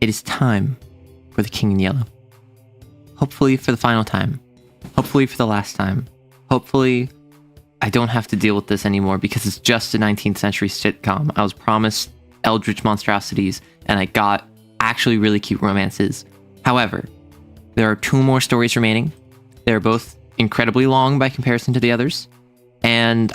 it is time for the King in Yellow. Hopefully for the final time. Hopefully for the last time. Hopefully I don't have to deal with this anymore because it's just a 19th century sitcom. I was promised eldritch monstrosities and I got actually really cute romances. However, there are 2 more stories remaining. They're both incredibly long by comparison to the others. And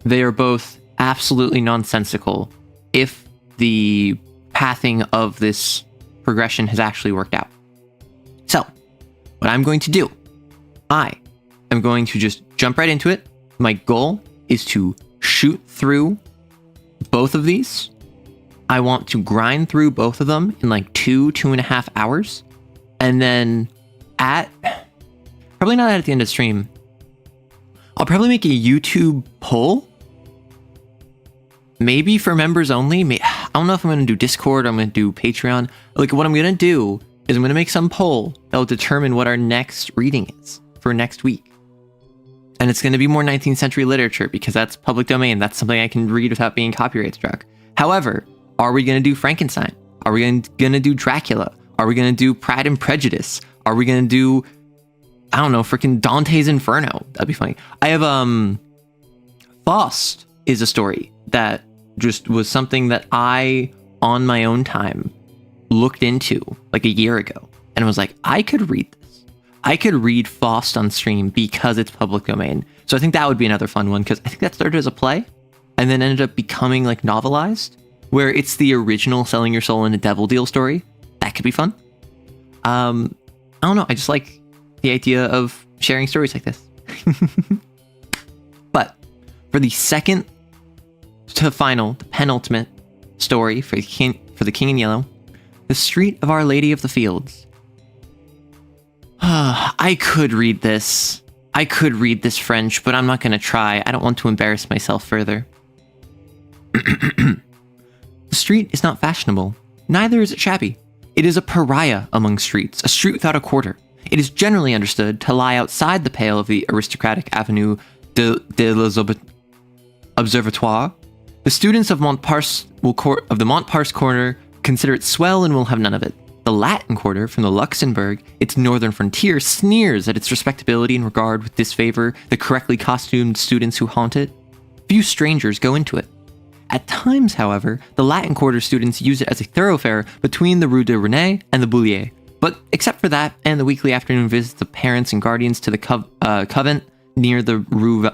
they are both absolutely nonsensical if the pathing of this progression has actually worked out. So, what I'm going to do, I am going to just jump right into it. My goal is to shoot through both of these. I want to grind through both of them in like 2.5 hours. And then probably not at the end of the stream, I'll probably make a YouTube poll. Maybe for members only. I don't know if I'm going to do Discord or I'm going to do Patreon. Like, what I'm going to do is I'm going to make some poll that will determine what our next reading is for next week. And it's going to be more 19th century literature because that's public domain. That's something I can read without being copyright struck. However, are we going to do Frankenstein? Are we going to do Dracula? Are we going to do Pride and Prejudice? Are we going to do, I don't know, freaking Dante's Inferno? That'd be funny. I have, Faust is a story that just was something that I, on my own time, looked into like a year ago. And I was like, I could read this. I could read Faust on stream because it's public domain. So I think that would be another fun one because I think that started as a play and then ended up becoming like novelized, where it's the original selling your soul in a devil deal story. That could be fun. I don't know. I just like the idea of sharing stories like this. But for the second to final, the penultimate story for the King in Yellow, The Street of Our Lady of the Fields. I could read this. I could read this French, but I'm not going to try. I don't want to embarrass myself further. The street is not fashionable. Neither is it shabby. It is a pariah among streets, a street without a quarter. It is generally understood to lie outside the pale of the aristocratic Avenue de l'Observatoire. The students of the Montparnasse quarter consider it swell and will have none of it. The Latin quarter from the Luxembourg, its northern frontier, sneers at its respectability and regard with disfavor the correctly costumed students who haunt it. Few strangers go into it. At times, however, the Latin quarter students use it as a thoroughfare between the Rue de Renée and the Boulier. But except for that and the weekly afternoon visits of parents and guardians to the convent near the Rue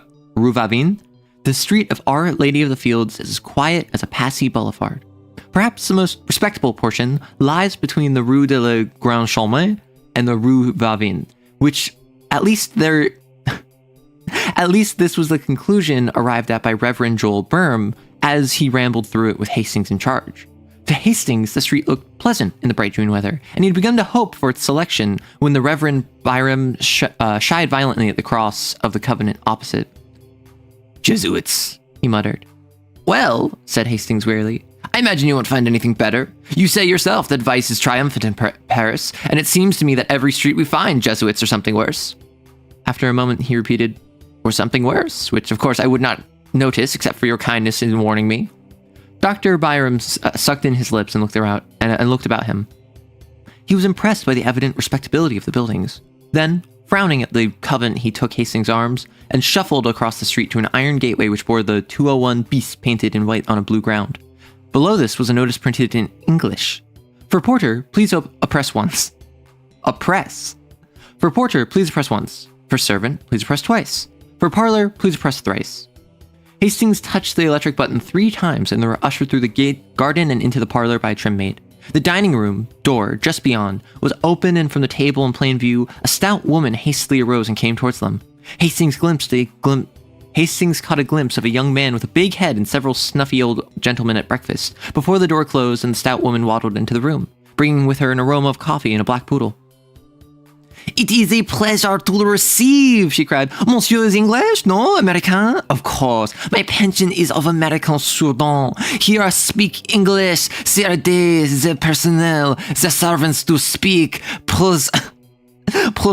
Vavin, the street of Our Lady of the Fields is as quiet as a Passy boulevard. Perhaps the most respectable portion lies between the Rue de la Grand Chemin and the Rue Vavin, which at least this was the conclusion arrived at by Reverend Joel Burm as he rambled through it with Hastings in charge. To Hastings, the street looked pleasant in the bright June weather, and he'd begun to hope for its selection when the Reverend Byram shied violently at the cross of the convent opposite. "Jesuits," he muttered. "Well," said Hastings wearily, "I imagine you won't find anything better. You say yourself that vice is triumphant in Paris, and it seems to me that every street we find Jesuits or something worse." After a moment, he repeated, "Or something worse," which of course I would not notice except for your kindness in warning me. Dr. Byram sucked in his lips and looked about him. He was impressed by the evident respectability of the buildings. Then, frowning at the convent, he took Hastings' arms and shuffled across the street to an iron gateway which bore the 201 bis painted in white on a blue ground. Below this was a notice printed in English. "For porter, please press once." Oppress. "For porter, please press once. For servant, please press twice. For parlor, please press thrice." Hastings touched the electric button 3 times and they were ushered through the garden and into the parlor by a trim maid. The dining room door, just beyond, was open, and from the table in plain view, a stout woman hastily arose and came towards them. Hastings caught a glimpse of a young man with a big head and several snuffy old gentlemen at breakfast, before the door closed and the stout woman waddled into the room, bringing with her an aroma of coffee and a black poodle. "It is a pleasure to receive," she cried. "Monsieur is English? No? American? Of course. My pension is of American Soudan. Here I speak English. The personnel, the servants to speak. Plus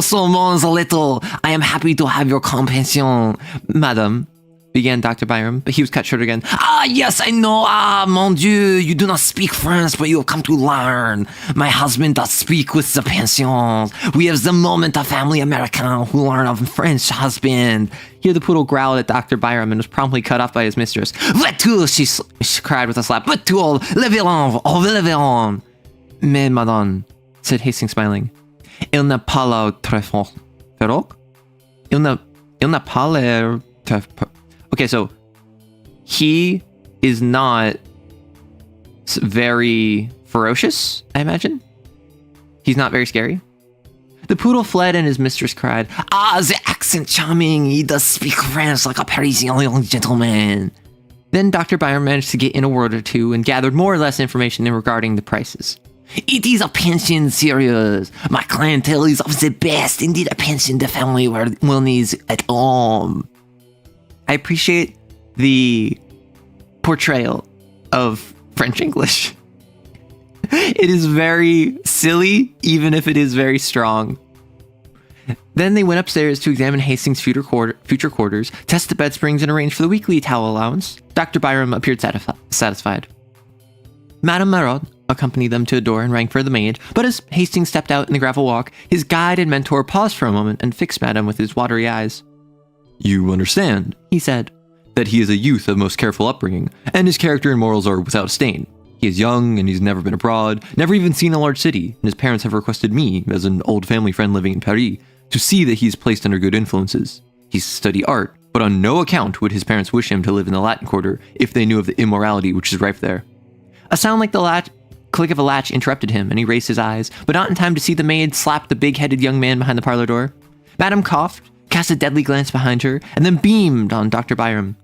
seulement a little. I am happy to have your compassion." "Madam," began Dr. Byram, but he was cut short again. Ah, yes, I know. Ah, mon Dieu, you do not speak French, but you will come to learn. My husband does speak with the pensions. We have the moment of family American who learn of French husband. Here the poodle growled at Dr. Byram and was promptly cut off by his mistress. Voiture, she cried with a slap. Voiture, levez-en, oh, levez-en. Mais, madame, said Hastings, smiling. Il n'a pas l'air très fort. Il n'a pas l'air très... Okay, so he is not very ferocious, I imagine. He's not very scary. The poodle fled and his mistress cried, Ah, the accent charming. He does speak French like a Parisian young gentleman. Then Dr. Byram managed to get in a word or two and gathered more or less information regarding the prices. It is a pension serious. My clientele is of the best. Indeed, a pension the family will need at home. I appreciate the portrayal of French English. It is very silly, even if it is very strong. Then they went upstairs to examine Hastings' future quarters, test the bed springs, and arrange for the weekly towel allowance. Dr. Byram appeared satisfied. Madame Marot accompanied them to a door and rang for the maid, but as Hastings stepped out in the gravel walk, his guide and mentor paused for a moment and fixed Madame with his watery eyes. You understand, he said, that he is a youth of most careful upbringing, and his character and morals are without stain. He is young, and he's never been abroad, never even seen a large city, and his parents have requested me, as an old family friend living in Paris, to see that he's placed under good influences. He's studied art, but on no account would his parents wish him to live in the Latin Quarter if they knew of the immorality which is rife there. A sound like the click of a latch interrupted him, and he raised his eyes, but not in time to see the maid slap the big-headed young man behind the parlor door. Madame coughed, cast a deadly glance behind her, and then beamed on Dr. Byram.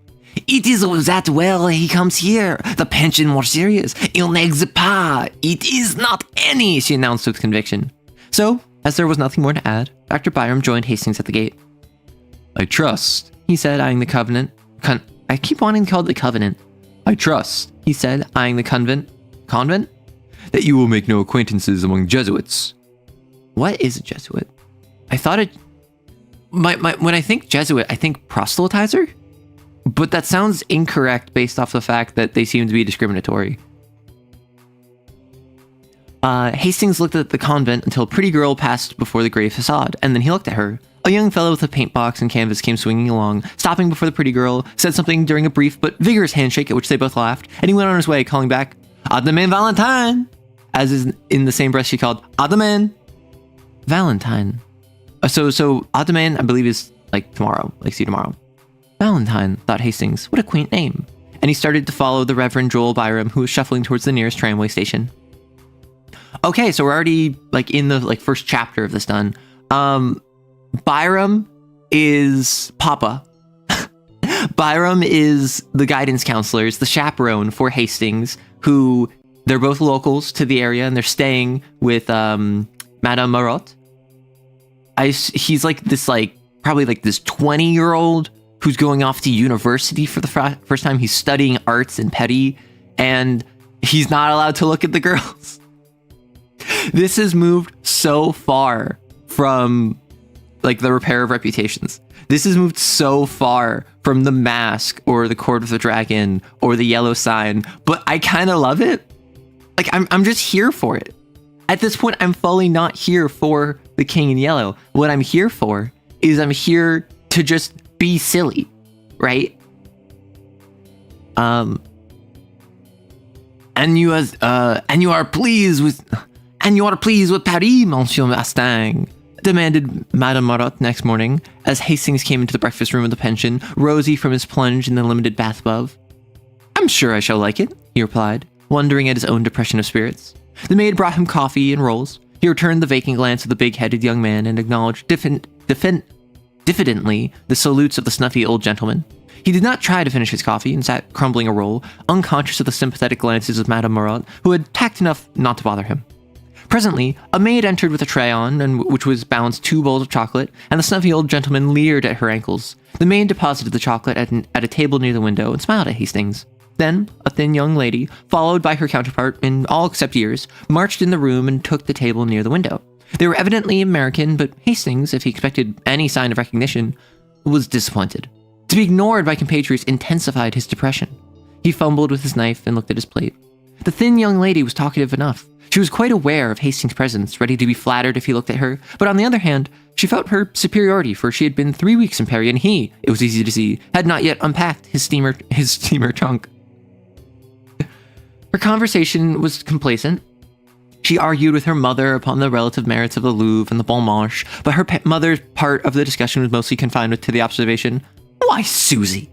It is that well he comes here. The pension more serious. Il n'existe pas. It is not any, she announced with conviction. So, as there was nothing more to add, Dr. Byram joined Hastings at the gate. I trust, he said, eyeing the convent. I keep wanting to call it the covenant. I trust, he said, eyeing the convent, that you will make no acquaintances among Jesuits. What is a Jesuit? I thought it... when I think Jesuit, I think proselytizer? But that sounds incorrect based off the fact that they seem to be discriminatory. Hastings looked at the convent until a pretty girl passed before the gray facade, and then he looked at her. A young fellow with a paint box and canvas came swinging along, stopping before the pretty girl, said something during a brief but vigorous handshake at which they both laughed, and he went on his way, calling back, Demain Valentine! As is in the same breath she called, Demain! Valentine. So Demain, I believe, is like tomorrow, like see you tomorrow. Valentine, thought Hastings, what a quaint name. And he started to follow the Reverend Joel Byram, who was shuffling towards the nearest tramway station. Okay, so we're already like in the first chapter of this done. Byram is Papa. Byram is the guidance counselor, is the chaperone for Hastings, who they're both locals to the area and they're staying with Madame Marot. He's like this probably this 20-year-old who's going off to university for the first time. He's studying arts in Paris, and he's not allowed to look at the girls. This has moved so far from the repair of reputations. This has moved so far from the mask or the Court of the Dragon or the yellow sign, but I kind of love it. I'm just here for it. At this point, I'm fully not here for the King in Yellow. What I'm here for is I'm here to just be silly, right? And you are pleased with Paris, Monsieur Mustang? Demanded Madame Marot next morning, as Hastings came into the breakfast room of the pension, rosy from his plunge in the limited bath above. I'm sure I shall like it, he replied, wondering at his own depression of spirits. The maid brought him coffee and rolls. He returned the vacant glance of the big-headed young man and acknowledged diffidently the salutes of the snuffy old gentleman. He did not try to finish his coffee and sat crumbling a roll, unconscious of the sympathetic glances of Madame Marot, who had tact enough not to bother him. Presently, a maid entered with a tray on, which was balanced 2 bowls of chocolate, and the snuffy old gentleman leered at her ankles. The maid deposited the chocolate at a table near the window and smiled at Hastings. Then, a thin young lady, followed by her counterpart in all except years, marched in the room and took the table near the window. They were evidently American, but Hastings, if he expected any sign of recognition, was disappointed. To be ignored by compatriots intensified his depression. He fumbled with his knife and looked at his plate. The thin young lady was talkative enough. She was quite aware of Hastings' presence, ready to be flattered if he looked at her, but on the other hand, she felt her superiority, for she had been 3 weeks in Perry, and he, it was easy to see, had not yet unpacked his steamer trunk. Her conversation was complacent. She argued with her mother upon the relative merits of the Louvre and the Bon Marche, but her mother's part of the discussion was mostly confined to the observation, "Why, Susie!"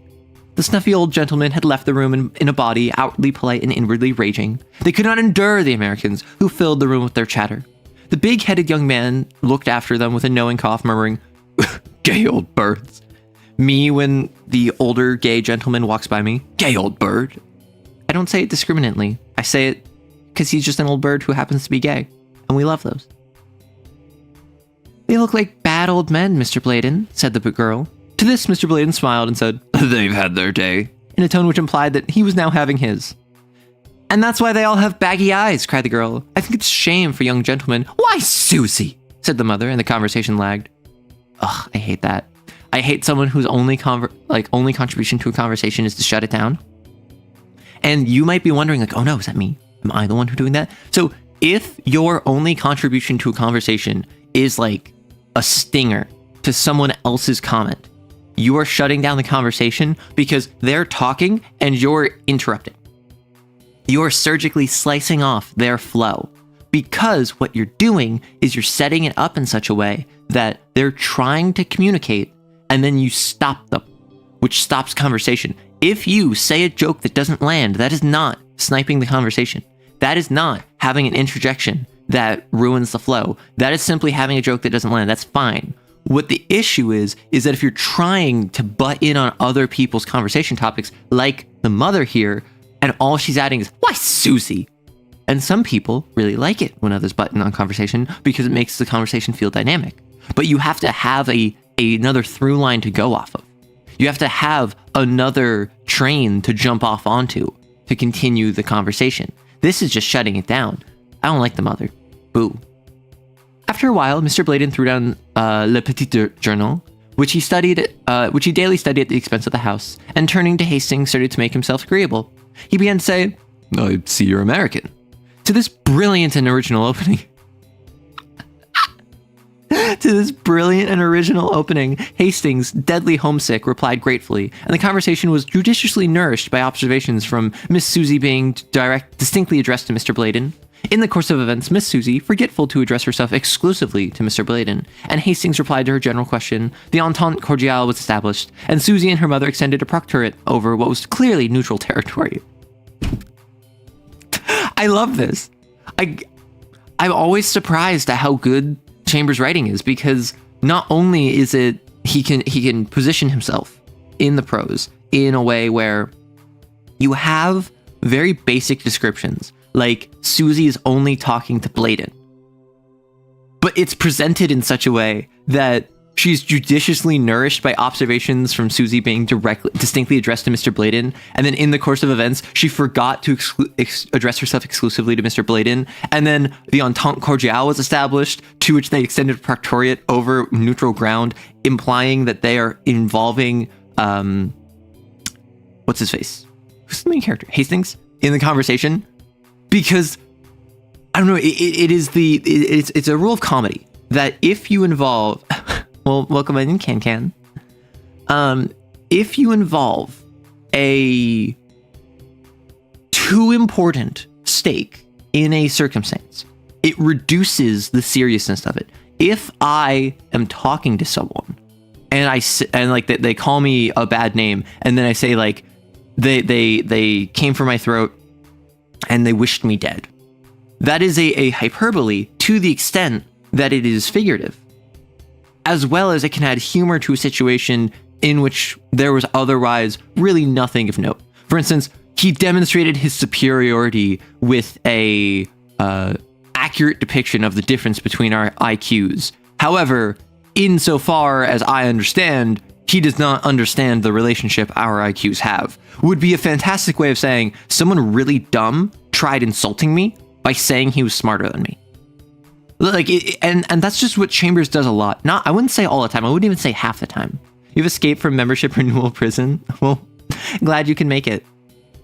The snuffy old gentleman had left the room in a body, outwardly polite and inwardly raging. They could not endure the Americans, who filled the room with their chatter. The big-headed young man looked after them with a knowing cough, murmuring, "Gay old birds." Me, when the older gay gentleman walks by me, "Gay old bird." I don't say it discriminately. I say it because he's just an old bird who happens to be gay, and we love those. "They look like bad old men, Mr. Bladen," said the girl. To this, Mr. Bladen smiled and said, "They've had their day," in a tone which implied that he was now having his. "And that's why they all have baggy eyes," cried the girl. "I think it's a shame for young gentlemen." "Why, Susie!" said the mother, and the conversation lagged. Ugh, I hate that. I hate someone whose only contribution to a conversation is to shut it down. And you might be wondering, like, oh no, is that me? Am I the one who's doing that? So if your only contribution to a conversation is like a stinger to someone else's comment, you are shutting down the conversation because they're talking and you're interrupting. You're surgically slicing off their flow because what you're doing is you're setting it up in such a way that they're trying to communicate and then you stop them, which stops conversation. If you say a joke that doesn't land, that is not sniping the conversation. That is not having an interjection that ruins the flow. That is simply having a joke that doesn't land. That's fine. What the issue is that if you're trying to butt in on other people's conversation topics, like the mother here, and all she's adding is, "Why, Susie?" And some people really like it when others butt in on conversation because it makes the conversation feel dynamic. But you have to have another through line to go off of. You have to have another train to jump off onto to continue the conversation. This is just shutting it down. I don't like the mother. Boo. After a while, Mr. Bladen threw down Le Petit Journal, which he daily studied at the expense of the house, and turning to Hastings, started to make himself agreeable. He began to say, "I see you're American." To this brilliant and original opening, Hastings, deadly homesick, replied gratefully, and the conversation was judiciously nourished by observations from Miss Susie being distinctly addressed to Mr. Bladen. In the course of events, Miss Susie, forgetful to address herself exclusively to Mr. Bladen, and Hastings replied to her general question, the entente cordiale was established, and Susie and her mother extended a proctorate over what was clearly neutral territory. I love this. I'm always surprised at how good Chambers' writing is, because not only is it he can position himself in the prose in a way where you have very basic descriptions, like Susie is only talking to Bladen, but it's presented in such a way that she's judiciously nourished by observations from Susie being distinctly addressed to Mr. Bladen, and then in the course of events, she forgot to address herself exclusively to Mr. Bladen, and then the entente cordiale was established, to which they extended a proctorate over neutral ground, implying that they are involving, what's his face? Who's the main character? Hastings? In the conversation? Because, I don't know, it's a rule of comedy that if you involve... Well, welcome in, Can. If you involve a too important stake in a circumstance, it reduces the seriousness of it. If I am talking to someone and they call me a bad name, and then I say like they came for my throat and they wished me dead, that is a hyperbole to the extent that it is figurative, as well as it can add humor to a situation in which there was otherwise really nothing of note. For instance, he demonstrated his superiority with a accurate depiction of the difference between our IQs. However, insofar as I understand, he does not understand the relationship our IQs have. Would be a fantastic way of saying someone really dumb tried insulting me by saying he was smarter than me. And that's just what Chambers does a lot. I wouldn't say all the time. I wouldn't even say half the time. You've escaped from membership renewal prison. Well, glad you can make it.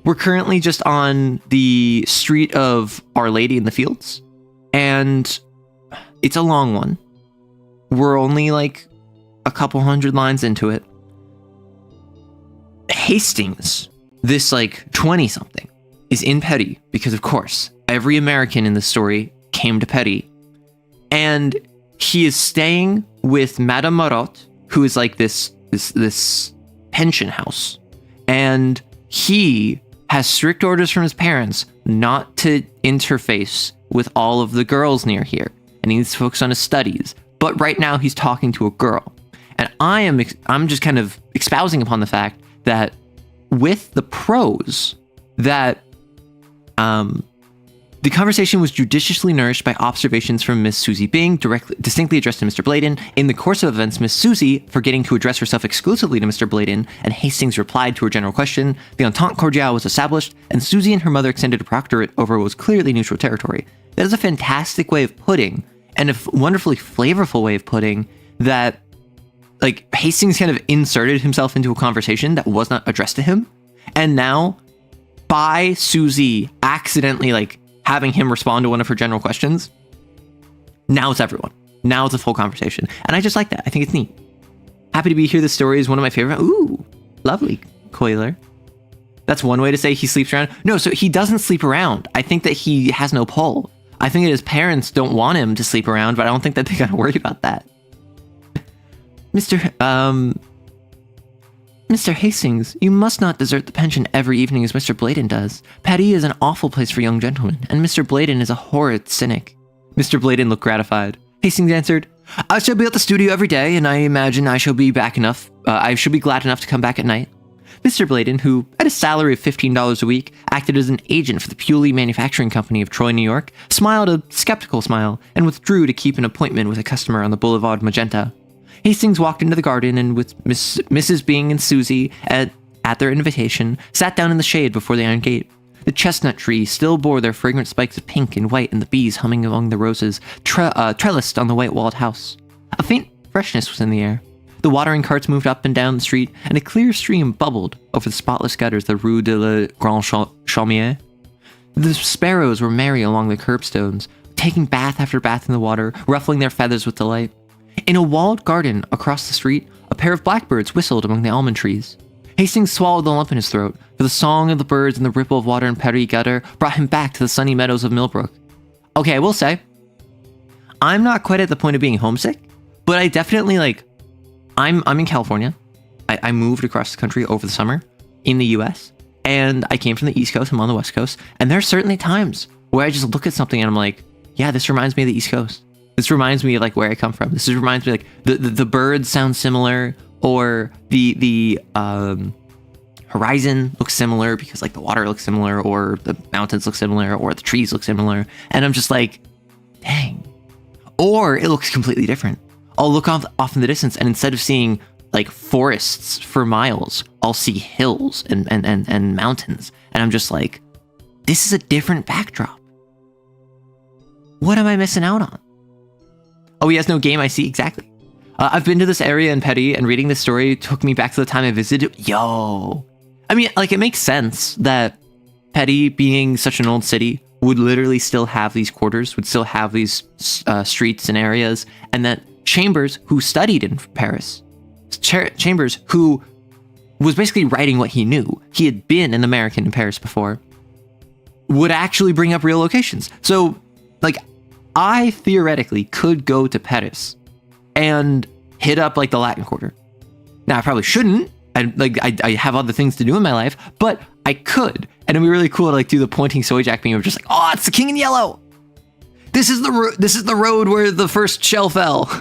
We're currently just on the street of Our Lady in the Fields, and it's a long one. We're only like a couple hundred lines into it. Hastings, this like 20-something, is in Petty because, of course, every American in this story came to Petty. And he is staying with Madame Marotte, who is like this pension house. And he has strict orders from his parents not to interface with all of the girls near here. And he needs to focus on his studies. But right now he's talking to a girl. And I'm just kind of espousing upon the fact that with the pros, that the conversation was judiciously nourished by observations from Miss Susie Bing, distinctly addressed to Mr. Bladen. In the course of events, Miss Susie, forgetting to address herself exclusively to Mr. Bladen, and Hastings replied to her general question, the entente cordiale was established, and Susie and her mother extended a proctorate over what was clearly neutral territory. That is a fantastic way of putting, and a wonderfully flavorful way of putting, that like Hastings kind of inserted himself into a conversation that was not addressed to him, and now by Susie accidentally like having him respond to one of her general questions, now it's everyone. Now it's a full conversation. And I just like that. I think it's neat. Happy to be here. This story is one of my favorite. Ooh, lovely, Coiler. That's one way to say he sleeps around. No, so he doesn't sleep around. I think that he has no pull. I think that his parents don't want him to sleep around, but I don't think that they gotta worry about that. Mr. Hastings, you must not desert the pension every evening as Mr. Bladen does. Petty is an awful place for young gentlemen, and Mr. Bladen is a horrid cynic. Mr. Bladen looked gratified. Hastings answered, I shall be at the studio every day, and I imagine I shall be glad enough to come back at night. Mr. Bladen, who, at a salary of $15 a week, acted as an agent for the Pewley Manufacturing Company of Troy, New York, smiled a skeptical smile, and withdrew to keep an appointment with a customer on the Boulevard Magenta. Hastings walked into the garden and with Mrs. Bing and Susie, at their invitation, sat down in the shade before the iron gate. The chestnut trees still bore their fragrant spikes of pink and white, and the bees humming among the roses trellised on the white-walled house. A faint freshness was in the air. The watering carts moved up and down the street, and a clear stream bubbled over the spotless gutters of the Rue de la Grande Chaumière. The sparrows were merry along the curbstones, taking bath after bath in the water, ruffling their feathers with delight. In a walled garden across the street, a pair of blackbirds whistled among the almond trees. Hastings swallowed the lump in his throat, for the song of the birds and the ripple of water in Petty gutter brought him back to the sunny meadows of Millbrook. Okay, I will say, I'm not quite at the point of being homesick, but I definitely I'm in California. I moved across the country over the summer in the US, and I came from the East Coast, I'm on the West Coast, and there are certainly times where I just look at something and I'm like, yeah, this reminds me of the East Coast. This reminds me of like where I come from. This reminds me like the birds sound similar, or the horizon looks similar because like the water looks similar, or the mountains look similar, or the trees look similar. And I'm just like, dang. Or it looks completely different. I'll look off in the distance, and instead of seeing like forests for miles, I'll see hills and mountains. And I'm just like, this is a different backdrop. What am I missing out on? Oh, he has no game, I see, exactly. I've been to this area in Petty, and reading this story took me back to the time I visited. Yo! I mean, like, it makes sense that Petty, being such an old city, would literally still have these quarters, would still have these streets and areas, and that Chambers, who studied in Paris, Chambers, who was basically writing what he knew, he had been an American in Paris before, would actually bring up real locations. So, like, I theoretically could go to Paris and hit up like the Latin Quarter. Now I probably shouldn't. I have other things to do in my life, but I could, and it'd be really cool to like do the pointing soy jack beam of just like, oh, it's the King in Yellow. This is the road where the first shell fell.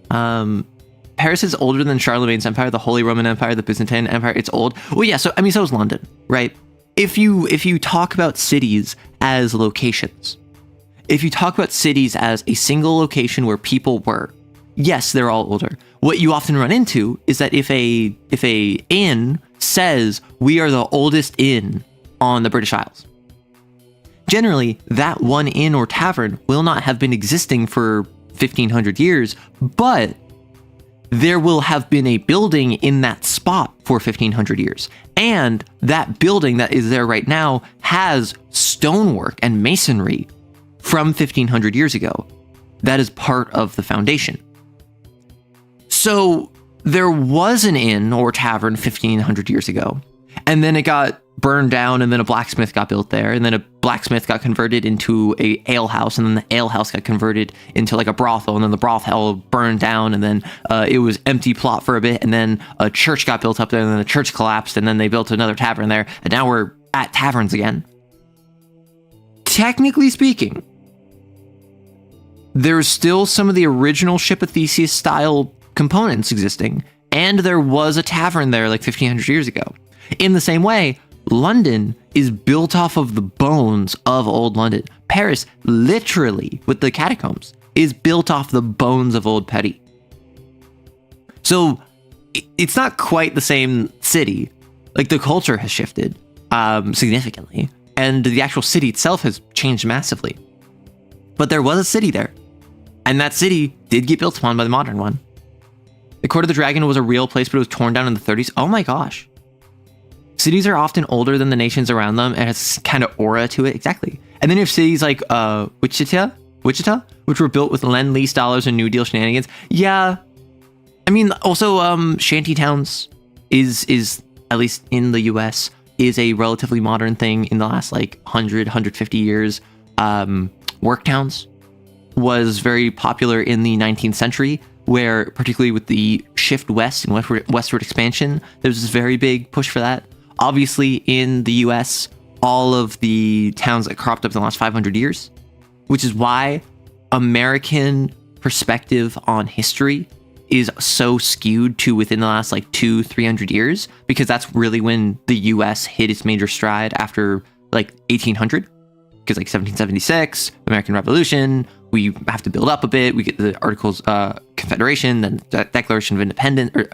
Paris is older than Charlemagne's Empire, the Holy Roman Empire, the Byzantine Empire. It's old. Well, yeah. So I mean, so is London, right? If you talk about cities as locations, if you talk about cities as a single location where people were, yes, they're all older. What you often run into is that if a inn says we are the oldest inn on the British Isles, generally that one inn or tavern will not have been existing for 1,500 years, but there will have been a building in that spot for 1,500 years. And that building that is there right now has stonework and masonry from 1,500 years ago. That is part of the foundation. So there was an inn or tavern 1,500 years ago, and then it got burned down, and then a blacksmith got built there, and then a blacksmith got converted into a ale house, and then the ale house got converted into like a brothel, and then the brothel burned down, and then it was empty plot for a bit, and then a church got built up there, and then the church collapsed, and then they built another tavern there, and now we're at taverns again. Technically speaking, there's still some of the original Ship of Theseus style components existing, and there was a tavern there like 1,500 years ago. In the same way, London is built off of the bones of old London. Paris, literally, with the catacombs, is built off the bones of old Paris. So it's not quite the same city. Like, the culture has shifted significantly, and the actual city itself has changed massively. But there was a city there, and that city did get built upon by the modern one. The Court of the Dragon was a real place, but it was torn down in the 30s. Oh my gosh. Cities are often older than the nations around them, and it's kind of aura to it. Exactly. And then you have cities like Wichita, which were built with Lend-Lease dollars and New Deal shenanigans. Yeah. I mean, also, shanty towns is, at least in the US, is a relatively modern thing in the last, like, 100, 150 years. Work towns was very popular in the 19th century, where, particularly with the shift west and westward expansion, there's this very big push for that. Obviously, in the US, all of the towns that cropped up in the last 500 years, which is why American perspective on history is so skewed to within the last like 200-300 years, because that's really when the US hit its major stride after like 1800, because like 1776, American Revolution, we have to build up a bit. We get the Articles of Confederation, then the Declaration of Independence, or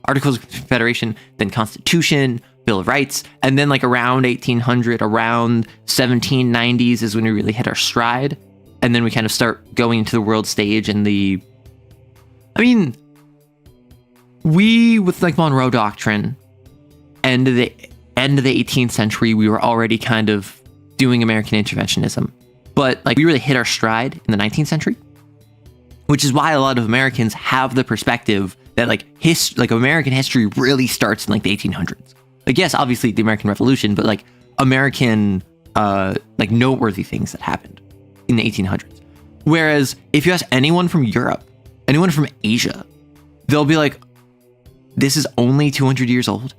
Articles of Confederation, then Constitution, Bill of Rights, and then like around 1800, around 1790s is when we really hit our stride, and then we kind of start going into the world stage and we with like Monroe Doctrine, end of the 18th century, we were already kind of doing American interventionism, but like we really hit our stride in the 19th century, which is why a lot of Americans have the perspective that like American history really starts in like the 1800s. Like, yes, obviously the American Revolution, but like American, like noteworthy things that happened in the 1800s. Whereas if you ask anyone from Europe, anyone from Asia, they'll be like, this is only 200 years old.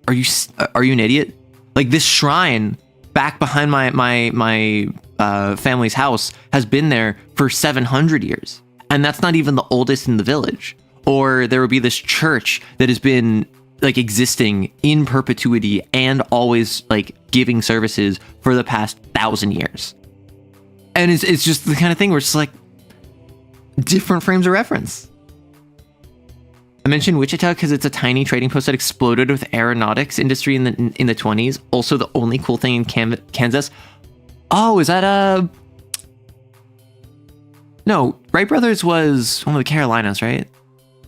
Are you an idiot? Like, this shrine back behind my family's house has been there for 700 years. And that's not even the oldest in the village. Or there would be this church that has been like existing in perpetuity and always like giving services for the past 1,000 years. And it's just the kind of thing where it's like different frames of reference. I mentioned Wichita because it's a tiny trading post that exploded with aeronautics industry in the 20s. Also, the only cool thing in Kansas. Oh, is that No, Wright Brothers was one of the Carolinas, right?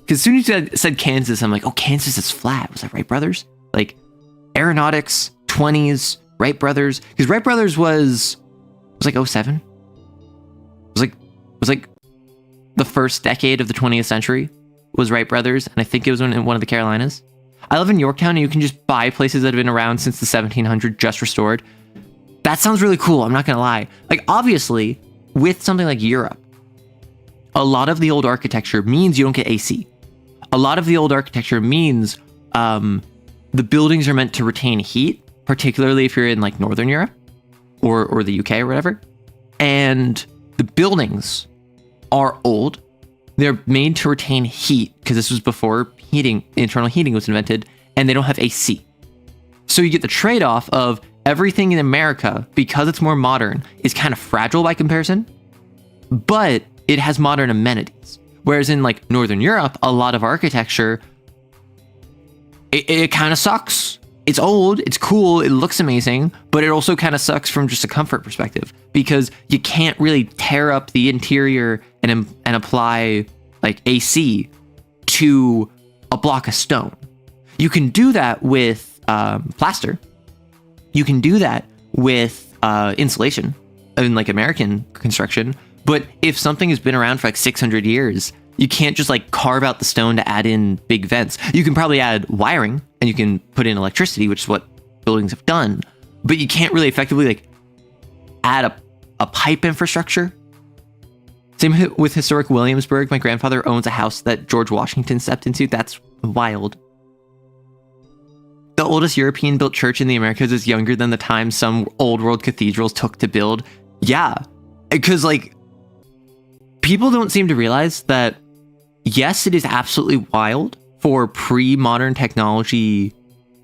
Because as soon as you said Kansas, I'm like, oh, Kansas is flat. Was that Wright Brothers? Like, aeronautics, 20s, Wright Brothers. Because Wright Brothers was like 07. It was like the first decade of the 20th century was Wright Brothers. And I think it was in one of the Carolinas. I live in Yorktown, and you can just buy places that have been around since the 1700s, just restored. That sounds really cool. I'm not going to lie. Like, obviously, with something like Europe, a lot of the old architecture means you don't get AC. A lot of the old architecture means the buildings are meant to retain heat, particularly if you're in like Northern Europe or the UK or whatever. And the buildings are old. They're made to retain heat because this was before internal heating was invented, and they don't have AC. So you get the trade-off of everything in America, because it's more modern, is kind of fragile by comparison, but it has modern amenities. Whereas in like Northern Europe, a lot of architecture, it kind of sucks. It's old, it's cool, it looks amazing, but it also kind of sucks from just a comfort perspective, because you can't really tear up the interior and apply like AC to a block of stone. You can do that with plaster. You can do that with insulation in like American construction. But if something has been around for like 600 years, you can't just like carve out the stone to add in big vents. You can probably add wiring and you can put in electricity, which is what buildings have done. But you can't really effectively like add a pipe infrastructure. Same with historic Williamsburg. My grandfather owns a house that George Washington stepped into. That's wild. The oldest European-built church in the Americas is younger than the time some old world cathedrals took to build. Yeah, because like people don't seem to realize that, yes, it is absolutely wild for pre-modern technology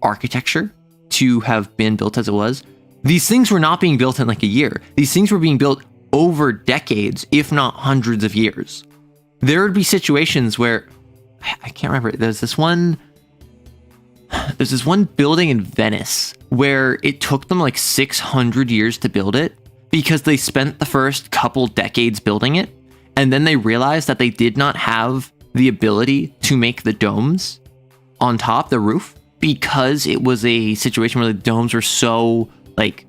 architecture to have been built as it was. These things were not being built in like a year. These things were being built over decades, if not hundreds of years. There would be situations where, I can't remember, there's this one building in Venice where it took them like 600 years to build it because they spent the first couple decades building it, and then they realized that they did not have the ability to make the domes on top, the roof, because it was a situation where the domes were so like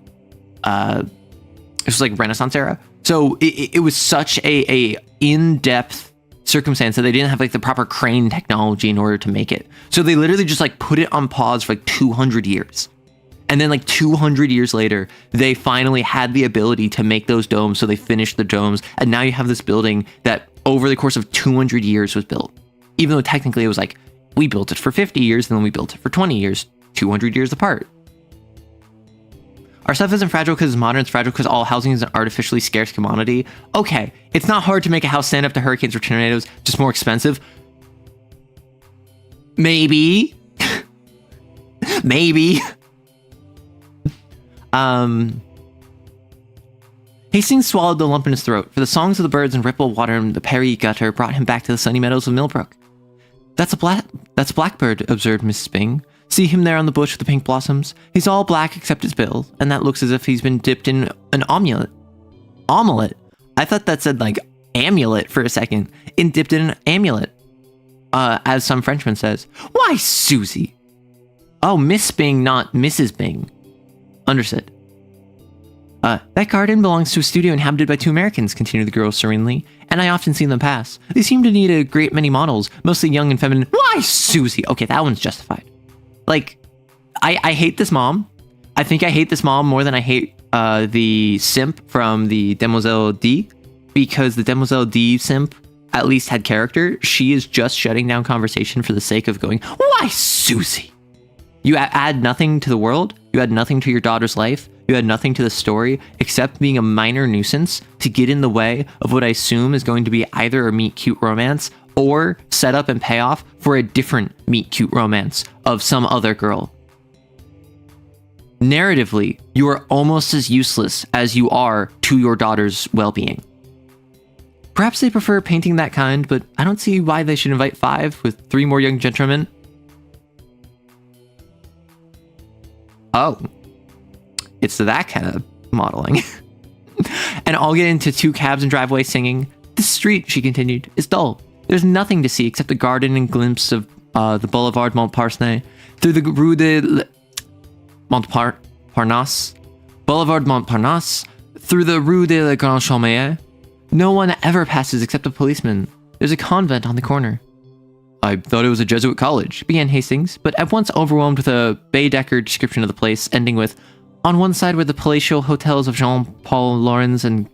it was like Renaissance era. So it was such a in-depth circumstance that they didn't have like the proper crane technology in order to make it. So they literally just like put it on pause for like 200 years. And then like 200 years later, they finally had the ability to make those domes. So they finished the domes. And now you have this building that over the course of 200 years was built. Even though technically it was like, we built it for 50 years and then we built it for 20 years, 200 years apart. Our stuff isn't fragile because it's modern, it's fragile because all housing is an artificially scarce commodity. Okay, it's not hard to make a house stand up to hurricanes or tornadoes, just more expensive. Maybe. Maybe. Hastings swallowed the lump in his throat, for the songs of the birds and ripple water in the Perry gutter brought him back to the sunny meadows of Millbrook. That's a blackbird, observed Mrs. Bing. See him there on the bush with the pink blossoms? He's all black except his bill, and that looks as if he's been dipped in an omelet. Omelet? I thought that said like amulet for a second. Dipped in an amulet. As some Frenchman says. Why, Susie? Oh, Miss Bing, not Mrs. Bing. Understood. That garden belongs to a studio inhabited by 2 Americans, continued the girl serenely, and I often see them pass. They seem to need a great many models, mostly young and feminine. Why, Susie? Okay, that one's justified. Like, I hate this mom. I think I hate this mom more than I hate the simp from the Demoiselle D, because the Demoiselle D simp at least had character. She is just shutting down conversation for the sake of going, why, Susie? You add nothing to the world. You add nothing to your daughter's life. You add nothing to the story except being a minor nuisance to get in the way of what I assume is going to be either a meet-cute romance or set up and pay off for a different meet-cute romance of some other girl. Narratively, you are almost as useless as you are to your daughter's well-being. Perhaps they prefer painting that kind, but I don't see why they should invite 5 with 3 more young gentlemen. Oh, it's that kind of modeling. And I'll get into 2 cabs and driveways singing. The street, she continued, is dull. There's nothing to see except a garden and glimpse of the Boulevard Montparnasse through the Rue de Montparnasse. Boulevard Montparnasse through the Rue de la Grande Chaumière. No one ever passes except a policeman. There's a convent on the corner. I thought it was a Jesuit college, began Hastings, but at once overwhelmed with a Baedeker description of the place, ending with, on one side were the palatial hotels of Jean-Paul Laurens and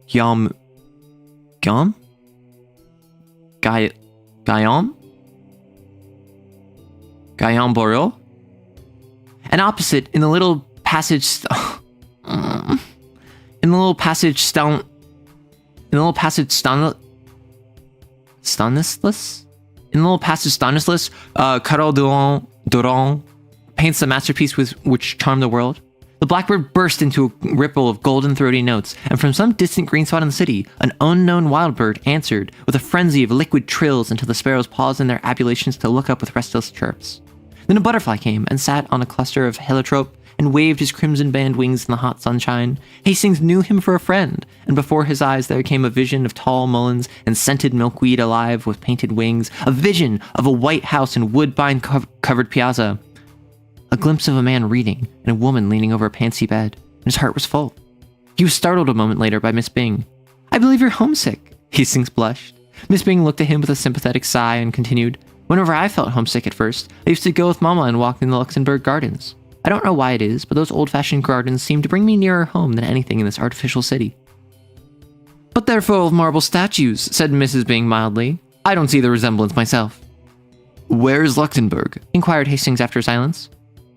Guillaume Boreau, and opposite in the little passage Stanislas, Carol Durand paints the masterpiece which charmed the world. The blackbird burst into a ripple of golden throaty notes, and from some distant green spot in the city, an unknown wild bird answered with a frenzy of liquid trills until the sparrows paused in their abulations to look up with restless chirps. Then a butterfly came and sat on a cluster of heliotrope and waved his crimson band wings in the hot sunshine. Hastings knew him for a friend, and before his eyes there came a vision of tall mulleins and scented milkweed alive with painted wings, a vision of a white house and woodbine-covered piazza, a glimpse of a man reading and a woman leaning over a pansy bed, and his heart was full. He was startled a moment later by Miss Byng. "I believe you're homesick," Hastings blushed. Miss Byng looked at him with a sympathetic sigh and continued, "Whenever I felt homesick at first, I used to go with Mama and walk in the Luxembourg Gardens. I don't know why it is, but those old-fashioned gardens seem to bring me nearer home than anything in this artificial city." "But they're full of marble statues," said Mrs. Byng mildly. "I don't see the resemblance myself." "Where's Luxembourg?" inquired Hastings after a silence.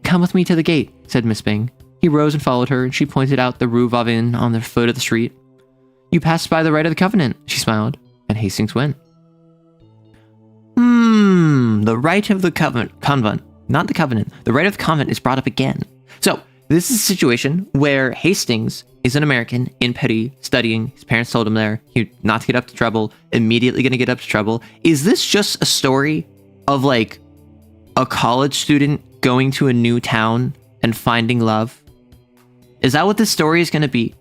"Come with me to the gate," said Miss Byng. He rose and followed her, and she pointed out the Rue Vavin on the foot of the street. "You passed by the right of the Covenant," she smiled, and Hastings went. The right of the convent, not the covenant. The right of the convent is brought up again. So, this is a situation where Hastings is an American in Paris studying. His parents told him there not to get up to trouble, immediately going to get up to trouble. Is this just a story of like a college student going to a new town and finding love? Is that what this story is going to be?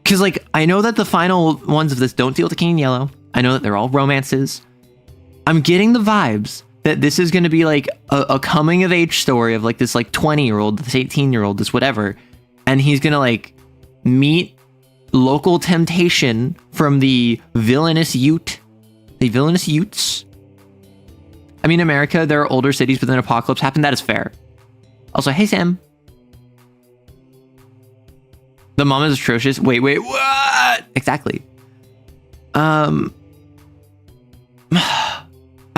Because like, I know that the final ones of this don't deal with the King in Yellow. I know that they're all romances. I'm getting the vibes that this is going to be like a coming of age story of like this like 20-year-old, this 18-year-old, this whatever. And he's going to like meet local temptation from the villainous Utes. I mean, America, there are older cities, but then apocalypse happened. That is fair. Also, hey, Sam. The mom is atrocious. Wait, what? Exactly.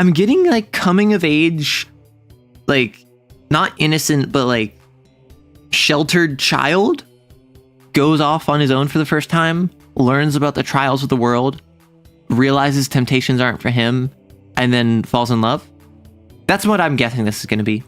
I'm getting like coming of age, like not innocent, but like sheltered child goes off on his own for the first time, learns about the trials of the world, realizes temptations aren't for him, and then falls in love. That's what I'm guessing this is going to be.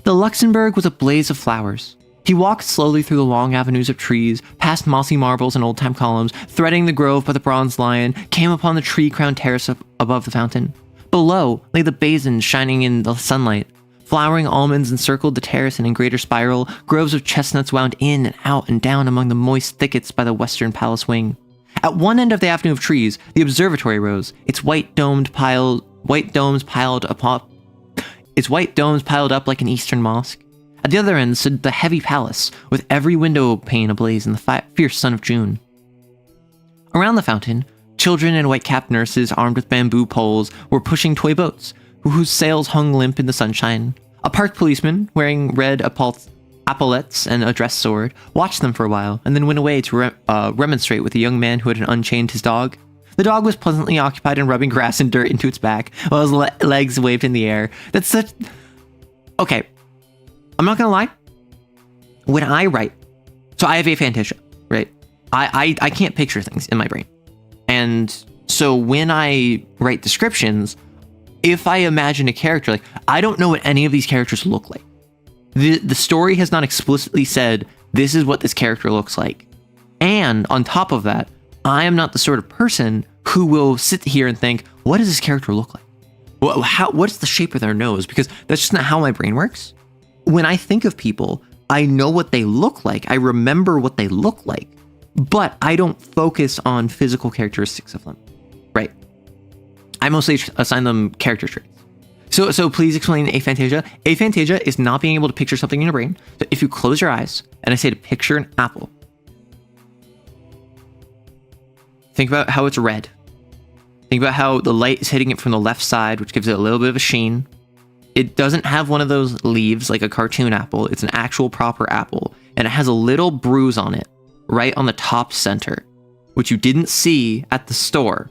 The Luxembourg was a blaze of flowers. He walked slowly through the long avenues of trees, past mossy marbles and old-time columns, threading the grove by the bronze lion, came upon the tree-crowned terrace above the fountain. Below lay the basins shining in the sunlight. Flowering almonds encircled the terrace and in greater spiral, groves of chestnuts wound in and out and down among the moist thickets by the western palace wing. At one end of the avenue of trees, the observatory rose, its white domes piled up like an eastern mosque. At the other end stood the heavy palace, with every window pane ablaze in the fierce sun of June. Around the fountain, children and white-capped nurses armed with bamboo poles were pushing toy boats, whose sails hung limp in the sunshine. A park policeman, wearing red epaulettes and a dress sword, watched them for a while, and then went away to remonstrate with a young man who had unchained his dog. The dog was pleasantly occupied in rubbing grass and dirt into its back, while his legs waved in the air. That's such... Okay. I'm not gonna lie. When I write, so I have aphantasia, right? I can't picture things in my brain. And so when I write descriptions, if I imagine a character, like, I don't know what any of these characters look like. The story has not explicitly said, this is what this character looks like. And on top of that, I am not the sort of person who will sit here and think, what does this character look like? What's the shape of their nose? Because that's just not how my brain works. When I think of people, I know what they look like. I remember what they look like, but I don't focus on physical characteristics of them, right? I mostly assign them character traits. So please explain aphantasia. Aphantasia is not being able to picture something in your brain. So if you close your eyes and I say to picture an apple, think about how it's red. Think about how the light is hitting it from the left side, which gives it a little bit of a sheen. It doesn't have one of those leaves like a cartoon apple. It's an actual proper apple. And it has a little bruise on it, right on the top center, which you didn't see at the store.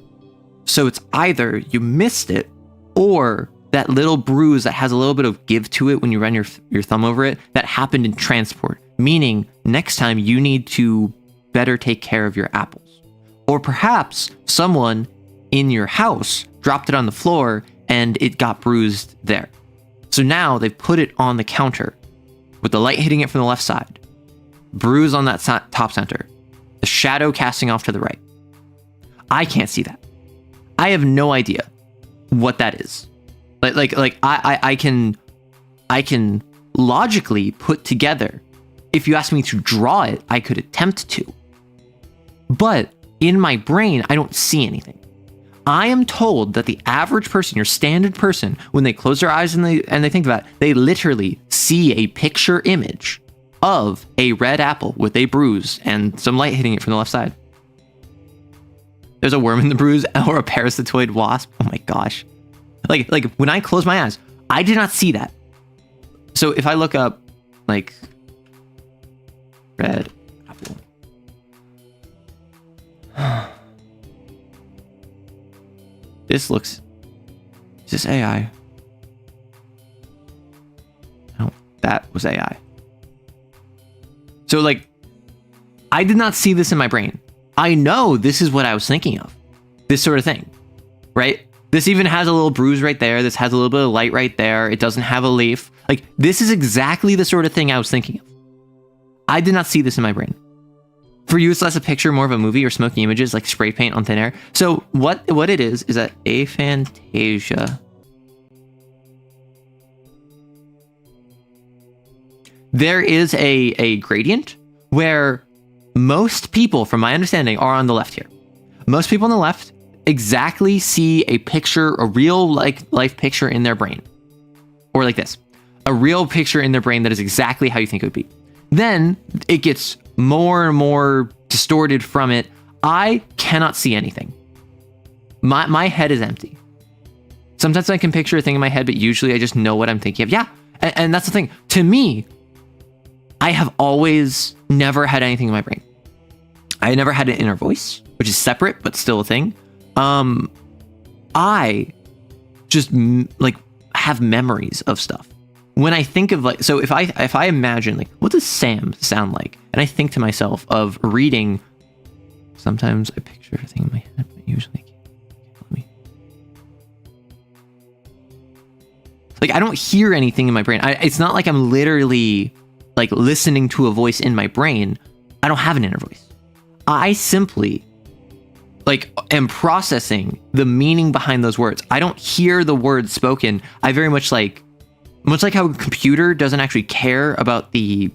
So it's either you missed it, or that little bruise that has a little bit of give to it when you run your thumb over it, that happened in transport. Meaning, next time you need to better take care of your apples. Or perhaps someone in your house dropped it on the floor and it got bruised there. So now they've put it on the counter with the light hitting it from the left side, bruise on that top center, the shadow casting off to the right. I can't see that. I have no idea what that is. I can logically put together. If you ask me to draw it, I could attempt to. But in my brain, I don't see anything. I am told that the average person, your standard person, when they close their eyes and they think about it, they literally see a picture image of a red apple with a bruise and some light hitting it from the left side. There's a worm in the bruise or a parasitoid wasp. Oh my gosh. Like when I close my eyes, I did not see that. So if I look up like red apple. This looks, is this AI? No, that was AI. So like, I did not see this in my brain. I know this is what I was thinking of. This sort of thing, right? This even has a little bruise right there. This has a little bit of light right there. It doesn't have a leaf. Like, this is exactly the sort of thing I was thinking of. I did not see this in my brain. For you, it's less a picture, more of a movie or smoky images, like spray paint on thin air. So what it is that aphantasia. There is a gradient where most people, from my understanding, are on the left here. Most people on the left exactly see a picture, a real life picture in their brain. Or like this. A real picture in their brain that is exactly how you think it would be. Then it gets more and more distorted from it. I cannot see anything. My head is empty. Sometimes I can picture a thing in my head, but usually I just know what I'm thinking of. Yeah, and that's the thing. To me, I have always never had anything in my brain. I never had an inner voice, which is separate, but still a thing. I just like have memories of stuff. When I think of like, so if I imagine like, what does Sam sound like? And I think to myself of reading, sometimes I picture a thing in my head, but usually can't let me. Like, I don't hear anything in my brain. It's not like I'm literally like listening to a voice in my brain. I don't have an inner voice. I simply like am processing the meaning behind those words. I don't hear the words spoken. I very much like how a computer doesn't actually care about the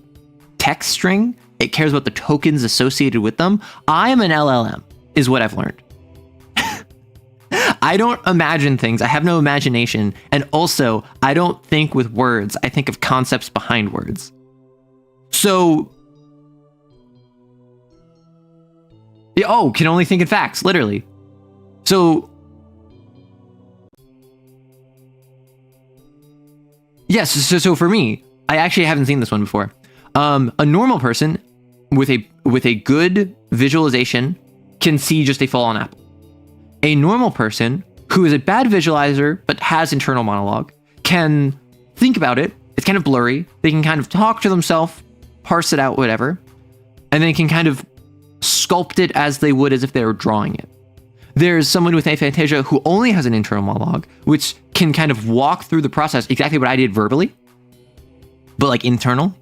text string, it cares about the tokens associated with them. I am an LLM, is what I've learned. I don't imagine things. I have no imagination. And also, I don't think with words. I think of concepts behind words. So, can only think in facts, literally. So, yes, so for me, I actually haven't seen this one before. A normal person with a good visualization can see just a fallen apple. A normal person who is a bad visualizer but has internal monologue can think about it. It's kind of blurry. They can kind of talk to themselves, parse it out, whatever, and then can kind of sculpt it as they would as if they were drawing it. There's someone with aphantasia who only has an internal monologue, which can kind of walk through the process exactly what I did verbally, but like internal.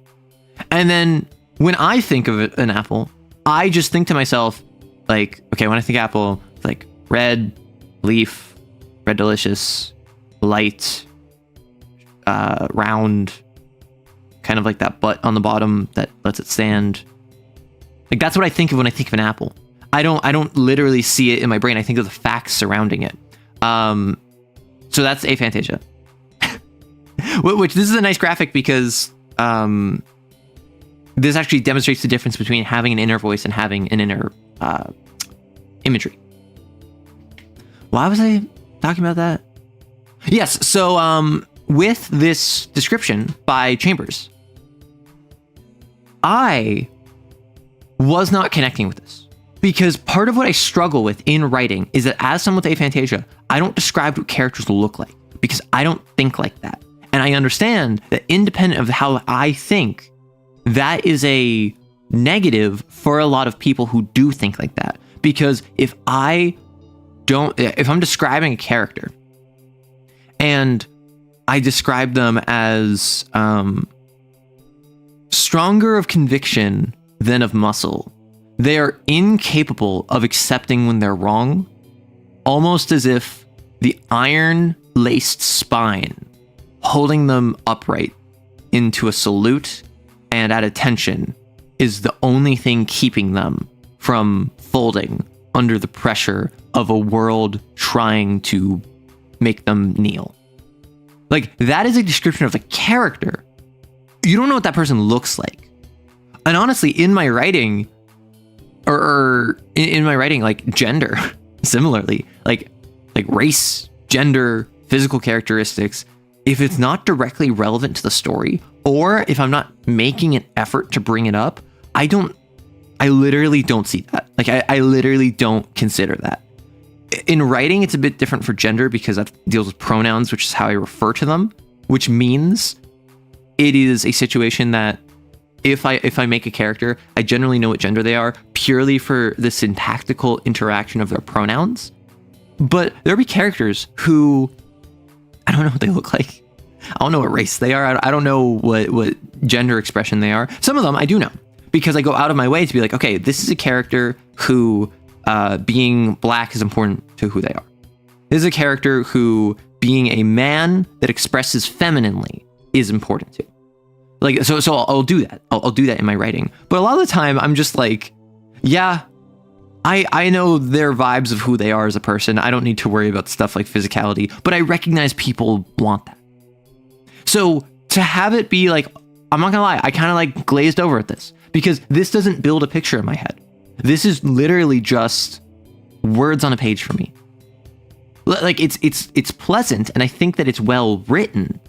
And then when I think of an apple, I just think to myself, like, okay, when I think apple, it's like red leaf, red delicious, light, round, kind of like that butt on the bottom that lets it stand. Like, that's what I think of when I think of an apple. I don't literally see it in my brain. I think of the facts surrounding it. So that's aphantasia. Which, this is a nice graphic because this actually demonstrates the difference between having an inner voice and having an inner imagery. Why was I talking about that? Yes, so with this description by Chambers, I was not connecting with this. Because part of what I struggle with in writing is that as someone with aphantasia, I don't describe what characters look like because I don't think like that. And I understand that independent of how I think, that is a negative for a lot of people who do think like that. Because if I'm describing a character and I describe them as stronger of conviction than of muscle, they are incapable of accepting when they're wrong, almost as if the iron-laced spine holding them upright into a salute and at attention is the only thing keeping them from folding under the pressure of a world trying to make them kneel. Like, that is a description of a character. You don't know what that person looks like. And honestly, in my writing, or in my writing, like gender, similarly, like race, gender, physical characteristics, if it's not directly relevant to the story, or if I'm not making an effort to bring it up, I literally don't see that. Like, I literally don't consider that. In writing, it's a bit different for gender because that deals with pronouns, which is how I refer to them, which means it is a situation that if I make a character, I generally know what gender they are purely for the syntactical interaction of their pronouns. But there'll be characters who I don't know what they look like. I don't know what race they are. I don't know what gender expression they are. Some of them I do know because I go out of my way to be like, okay, this is a character who being black is important to who they are. This is a character who being a man that expresses femininely is important to. Like, so I'll do that. I'll do that in my writing. But a lot of the time I'm just like, yeah, I know their vibes of who they are as a person. I don't need to worry about stuff like physicality, but I recognize people want that. So to have it be like, I'm not gonna lie, I kind of like glazed over at this because this doesn't build a picture in my head. This is literally just words on a page for me. Like, it's pleasant, and I think that it's well written.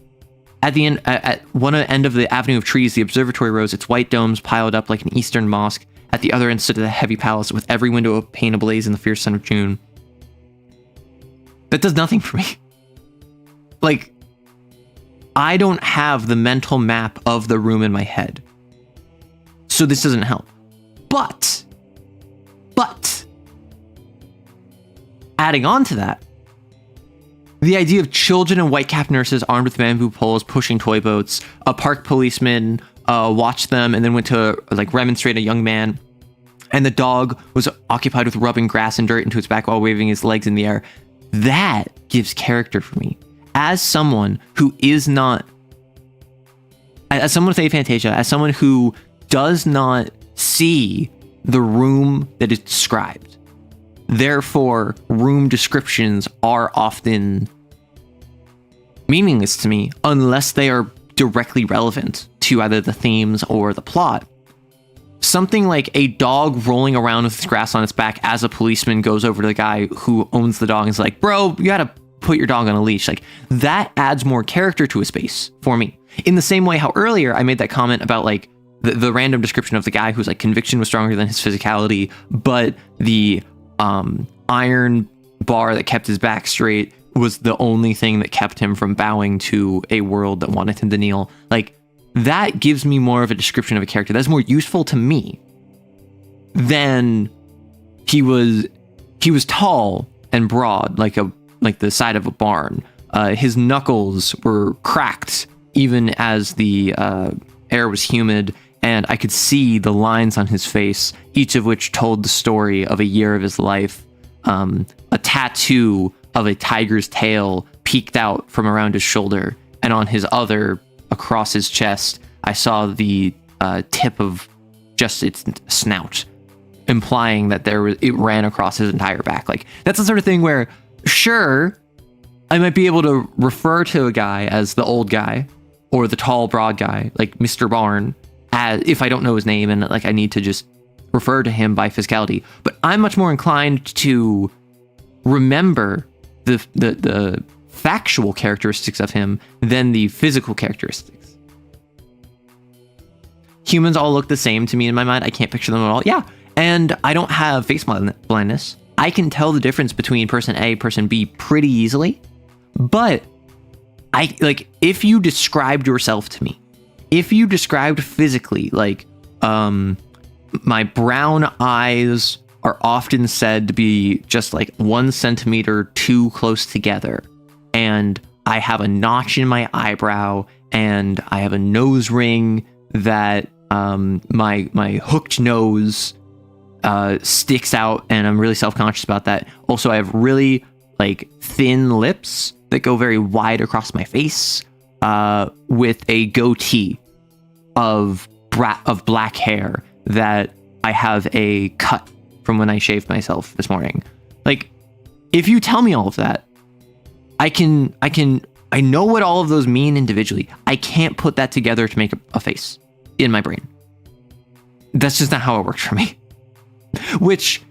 At the end, at one end of the avenue of trees, the observatory rose, its white domes piled up like an eastern mosque. At the other end stood the heavy palace with every window a pane ablaze in the fierce sun of June. That does nothing for me. Like, I don't have the mental map of the room in my head. So this doesn't help. But, adding on to that, the idea of children and white-capped nurses armed with bamboo poles pushing toy boats, a park policeman watched them and then went to like remonstrate a young man, and the dog was occupied with rubbing grass and dirt into its back while waving his legs in the air. That gives character for me. As someone who is not, as someone with aphantasia, as someone who does not see the room that is described, therefore room descriptions are often meaningless to me unless they are directly relevant to either the themes or the plot. Something like a dog rolling around with grass on its back as a policeman goes over to the guy who owns the dog and is like, bro, you gotta put your dog on a leash. Like, that adds more character to a space for me. In the same way how earlier I made that comment about like the random description of the guy who's like conviction was stronger than his physicality, but the iron bar that kept his back straight was the only thing that kept him from bowing to a world that wanted him to kneel. Like, that gives me more of a description of a character that's more useful to me than he was tall and broad like the side of a barn. His knuckles were cracked even as the air was humid, and I could see the lines on his face, each of which told the story of a year of his life. A tattoo of a tiger's tail peeked out from around his shoulder, and on his other, across his chest, I saw the tip of just its snout, implying that it ran across his entire back. Like, that's the sort of thing where, sure, I might be able to refer to a guy as the old guy or the tall, broad guy, like Mr. Barn, as if I don't know his name and like I need to just refer to him by physicality. But I'm much more inclined to remember the factual characteristics of him than the physical characteristics. Humans all look the same to me in my mind. I can't picture them at all. Yeah. And I don't have face blindness. I can tell the difference between person A, person B pretty easily. But if you described yourself to me, if you described physically, like, my brown eyes are often said to be just like 1 centimeter too close together, and I have a notch in my eyebrow, and I have a nose ring that my hooked nose sticks out, and I'm really self-conscious about that. Also, I have really like thin lips that go very wide across my face. with a goatee of black hair that I have a cut from when I shaved myself this morning. Like, if you tell me all of that, I know what all of those mean individually. I can't put that together to make a face in my brain. That's just not how it works for me. Which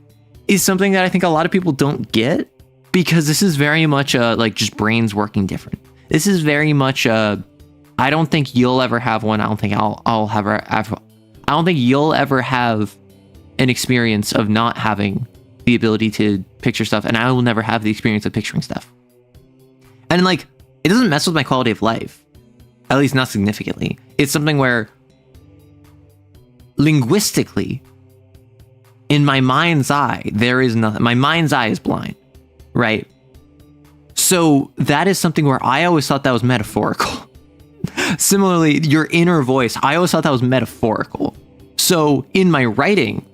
is something that I think a lot of people don't get, because this is very much like just brains working different. This is very much I don't think you'll ever have one. I don't think I'll have. I don't think you'll ever have an experience of not having the ability to picture stuff, and I will never have the experience of picturing stuff. And like, it doesn't mess with my quality of life, at least not significantly. It's something where linguistically, in my mind's eye, there is nothing. My mind's eye is blind, right? So that is something where I always thought that was metaphorical. Similarly, your inner voice, I always thought that was metaphorical. So in my writing,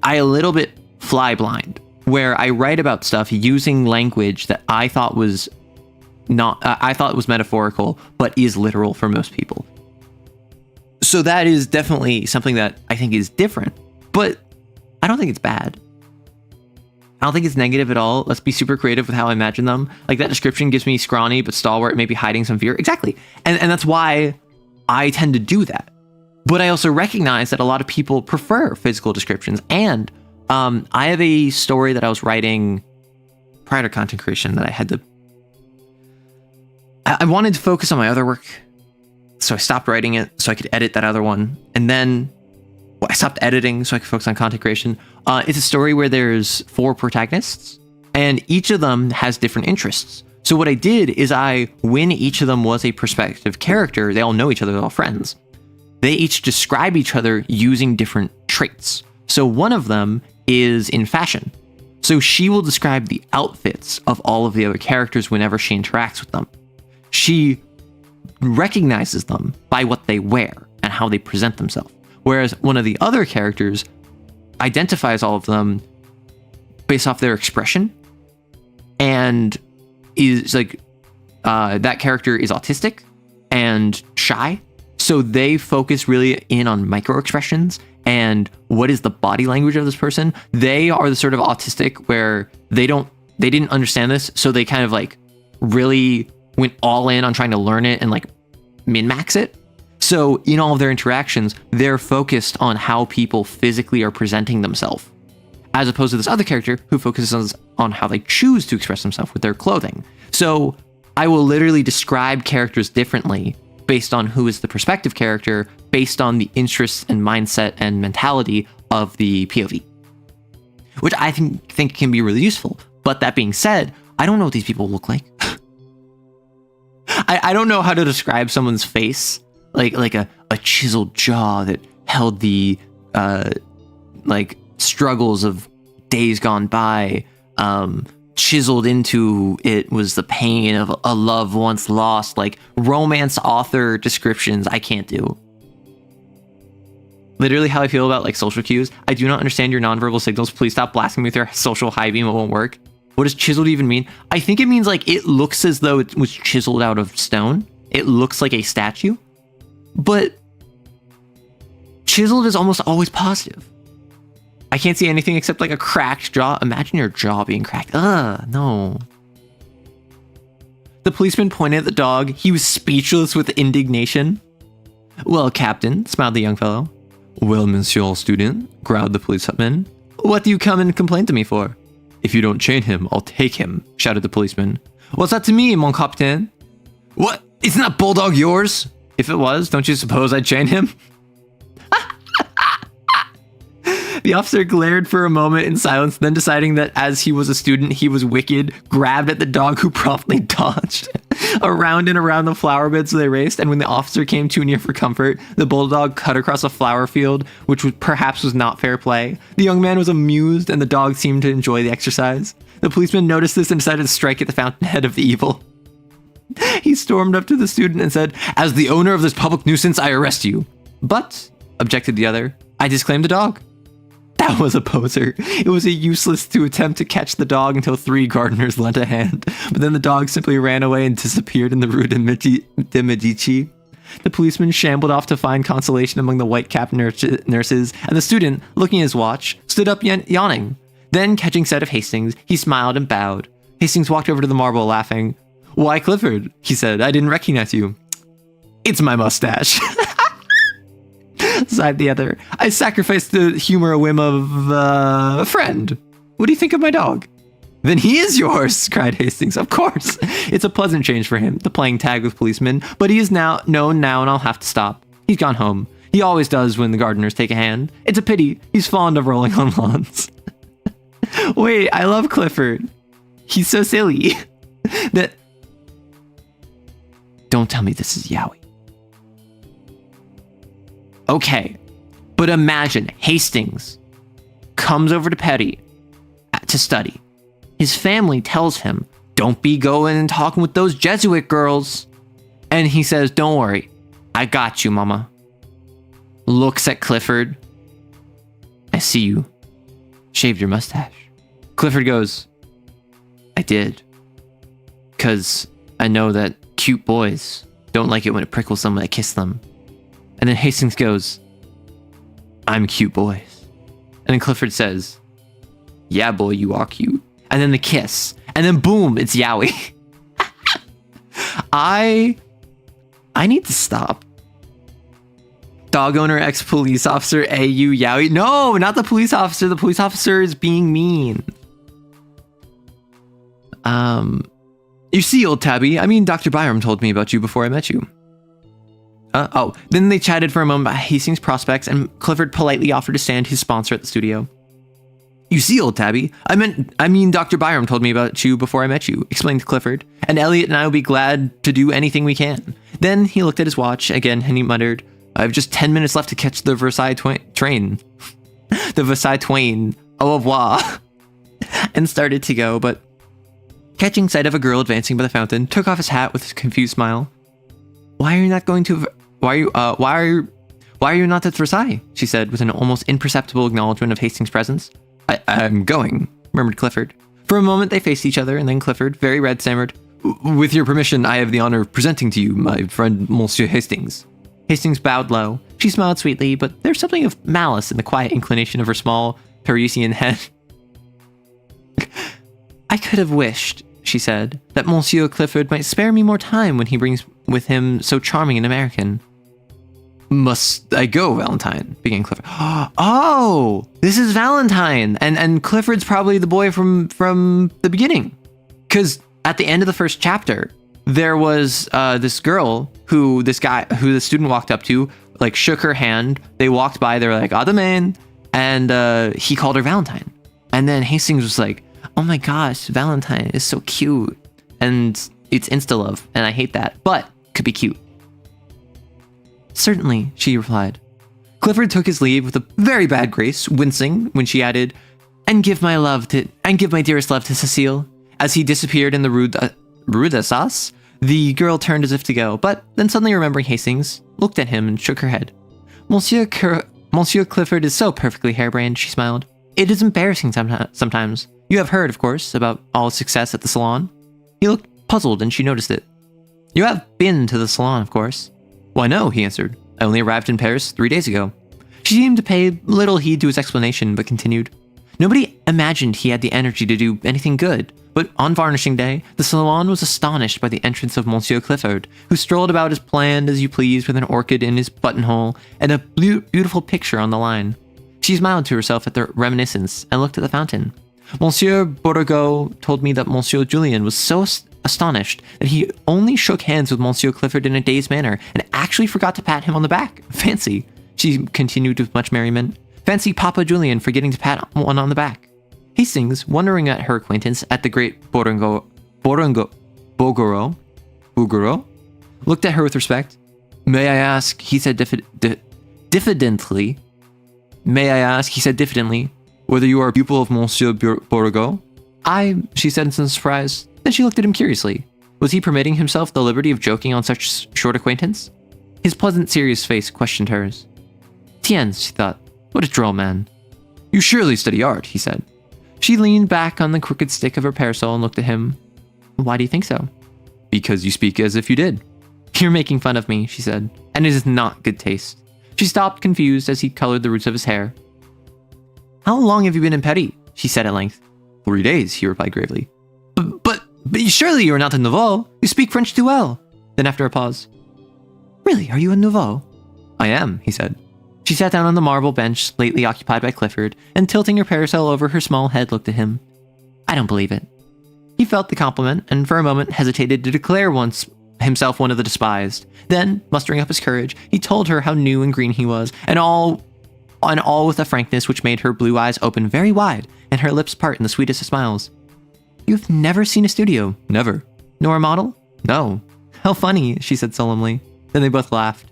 I a little bit fly blind, where I write about stuff using language that I thought was metaphorical, but is literal for most people. So that is definitely something that I think is different, but I don't think it's bad. I don't think it's negative at all. Let's be super creative with how I imagine them. Like, that description gives me scrawny but stalwart, maybe hiding some fear. Exactly. And that's why I tend to do that. But I also recognize that a lot of people prefer physical descriptions. And I have a story that I was writing prior to content creation that I wanted to focus on my other work. So I stopped writing it so I could edit that other one. And then I stopped editing so I could focus on content creation. It's a story where there's 4 protagonists, and each of them has different interests. So what I did is when each of them was a perspective character, they all know each other, they're all friends. They each describe each other using different traits. So one of them is in fashion. So she will describe the outfits of all of the other characters whenever she interacts with them. She recognizes them by what they wear and how they present themselves. Whereas one of the other characters identifies all of them based off their expression, and is like, that character is autistic and shy. So they focus really in on micro expressions and what is the body language of this person. They are the sort of autistic where they didn't understand this. So they kind of like really went all in on trying to learn it and like min-max it. So in all of their interactions, they're focused on how people physically are presenting themselves, as opposed to this other character who focuses on how they choose to express themselves with their clothing. So I will literally describe characters differently based on who is the perspective character, based on the interests and mindset and mentality of the POV, which I think can be really useful. But that being said, I don't know what these people look like. I don't know how to describe someone's face. Like a chiseled jaw that held the like struggles of days gone by. Chiseled into it was the pain of a love once lost. Like romance author descriptions I can't do. Literally how I feel about like social cues. I do not understand your nonverbal signals. Please stop blasting me with your social high beam. It won't work. What does chiseled even mean? I think it means like it looks as though it was chiseled out of stone. It looks like a statue. But chiseled is almost always positive. I can't see anything except like a cracked jaw. Imagine your jaw being cracked. No. The policeman pointed at the dog. He was speechless with indignation. Well, Captain, smiled the young fellow. Well, Monsieur Student, growled the policeman. What do you come and complain to me for? If you don't chain him, I'll take him, shouted the policeman. What's that to me, mon capitaine? What? Isn't that bulldog yours? If it was, don't you suppose I'd chain him? The officer glared for a moment in silence, then deciding that as he was a student, he was wicked, grabbed at the dog, who promptly dodged. Around and around the flower beds they raced, and when the officer came too near for comfort, the bulldog cut across a flower field, which perhaps was not fair play. The young man was amused, and the dog seemed to enjoy the exercise. The policeman noticed this and decided to strike at the fountainhead of the evil. He stormed up to the student and said, "As the owner of this public nuisance, I arrest you." "But," objected the other, "I disclaimed the dog." That was a poser. It was useless to attempt to catch the dog until 3 gardeners lent a hand, but then the dog simply ran away and disappeared in the Rue de Medici. The policeman shambled off to find consolation among the white-capped nurses, and the student, looking at his watch, stood up yawning. Then, catching sight of Hastings, he smiled and bowed. Hastings walked over to the marble, laughing. "Why, Clifford," he said, "I didn't recognize you." "It's my mustache," sighed the other. "I sacrificed to humor a whim of a friend. What do you think of my dog?" "Then he is yours," cried Hastings. "Of course. It's a pleasant change for him, the playing tag with policemen, but he is now known now and I'll have to stop. He's gone home. He always does when the gardeners take a hand. It's a pity. He's fond of rolling on lawns." Wait, I love Clifford. He's so silly. Don't tell me this is Yowie. Okay, but imagine Hastings comes over to Petty to study. His family tells him, "Don't be going and talking with those Jesuit girls." And he says, "Don't worry, I got you, mama." Looks at Clifford. "I see you shaved your mustache." Clifford goes, "I did. 'Cause I know that cute boys don't like it when it prickles them when I kiss them." And then Hastings goes, "I'm cute boys." And then Clifford says, "Yeah, boy, you are cute." And then the kiss. And then boom, it's Yowie. I need to stop. Dog owner, ex-police officer, AU Yowie. No, not the police officer. The police officer is being mean. You see, old Tabby, I mean, Dr. Byram told me about you before I met you. Then they chatted for a moment about Hastings' prospects, and Clifford politely offered to stand his sponsor at the studio. "You see, old Tabby, I mean, Dr. Byram told me about you before I met you," explained Clifford, "and Elliot and I will be glad to do anything we can." Then he looked at his watch again and he muttered, "I have just 10 minutes left to catch the Versailles train. The Versailles twain. Au revoir." And started to go, but catching sight of a girl advancing by the fountain, took off his hat with a confused smile. Why are you not at Versailles?" she said with an almost imperceptible acknowledgement of Hastings' presence. I'm going," murmured Clifford. For a moment they faced each other, and then Clifford, very red, stammered, "With your permission, I have the honor of presenting to you my friend Monsieur Hastings." Hastings bowed low. She smiled sweetly, but there's something of malice in the quiet inclination of her small Parisian head. "I could have wished," she said, "that Monsieur Clifford might spare me more time when he brings with him so charming an American." "Must I go, Valentine?" began Clifford. "Oh, this is Valentine, and Clifford's probably the boy from the beginning. Because at the end of the first chapter, there was this girl who the student walked up to, like shook her hand. They walked by, they were like, "Ah, the man," and he called her Valentine. And then Hastings was like, "Oh my gosh, Valentine is so cute." And it's insta-love, and I hate that, but could be cute. "Certainly," she replied. Clifford took his leave with a very bad grace, wincing when she added, and give my dearest love to Cecile." As he disappeared in the Rue d'Assas, the girl turned as if to go, but then suddenly remembering Hastings, looked at him and shook her head. Monsieur Clifford is so perfectly harebrained," she smiled. "It is embarrassing sometimes. You have heard, of course, about all his success at the salon?" He looked puzzled, and she noticed it. "You have been to the salon, of course." "Why, no," he answered. "I only arrived in Paris 3 days ago." She seemed to pay little heed to his explanation, but continued. "Nobody imagined he had the energy to do anything good, but on varnishing day, the salon was astonished by the entrance of Monsieur Clifford, who strolled about as planned as you please with an orchid in his buttonhole and a beautiful picture on the line." She smiled to herself at the reminiscence and looked at the fountain. "Monsieur Bordeaux told me that Monsieur Julien was so astonished that he only shook hands with Monsieur Clifford in a dazed manner and actually forgot to pat him on the back. Fancy," she continued with much merriment. "Fancy Papa Julien forgetting to pat one on the back." Hastings, wondering at her acquaintance at the great Bouguereau, looked at her with respect. "May I ask," he said diffidently, "whether you are a pupil of Monsieur Bordeaux?" She said in some surprise. Then she looked at him curiously. Was he permitting himself the liberty of joking on such short acquaintance? His pleasant, serious face questioned hers. Tiens, she thought, what a droll man. You surely study art, he said. She leaned back on the crooked stick of her parasol and looked at him. Why do you think so? Because you speak as if you did. You're making fun of me, she said, and it is not good taste. She stopped, confused, as he colored the roots of his hair. How long have you been in Paris? She said at length. 3 days, he replied gravely. But surely you are not a nouveau. You speak French too well. Then after a pause. Really, are you a nouveau? I am, he said. She sat down on the marble bench lately occupied by Clifford, and tilting her parasol over her small head looked at him. I don't believe it. He felt the compliment, and for a moment hesitated to declare himself one of the despised. Then, mustering up his courage, he told her how new and green he was, and all with a frankness which made her blue eyes open very wide, and her lips part in the sweetest of smiles. You've never seen a studio? Never. Nor a model? No. How funny, she said solemnly. Then they both laughed.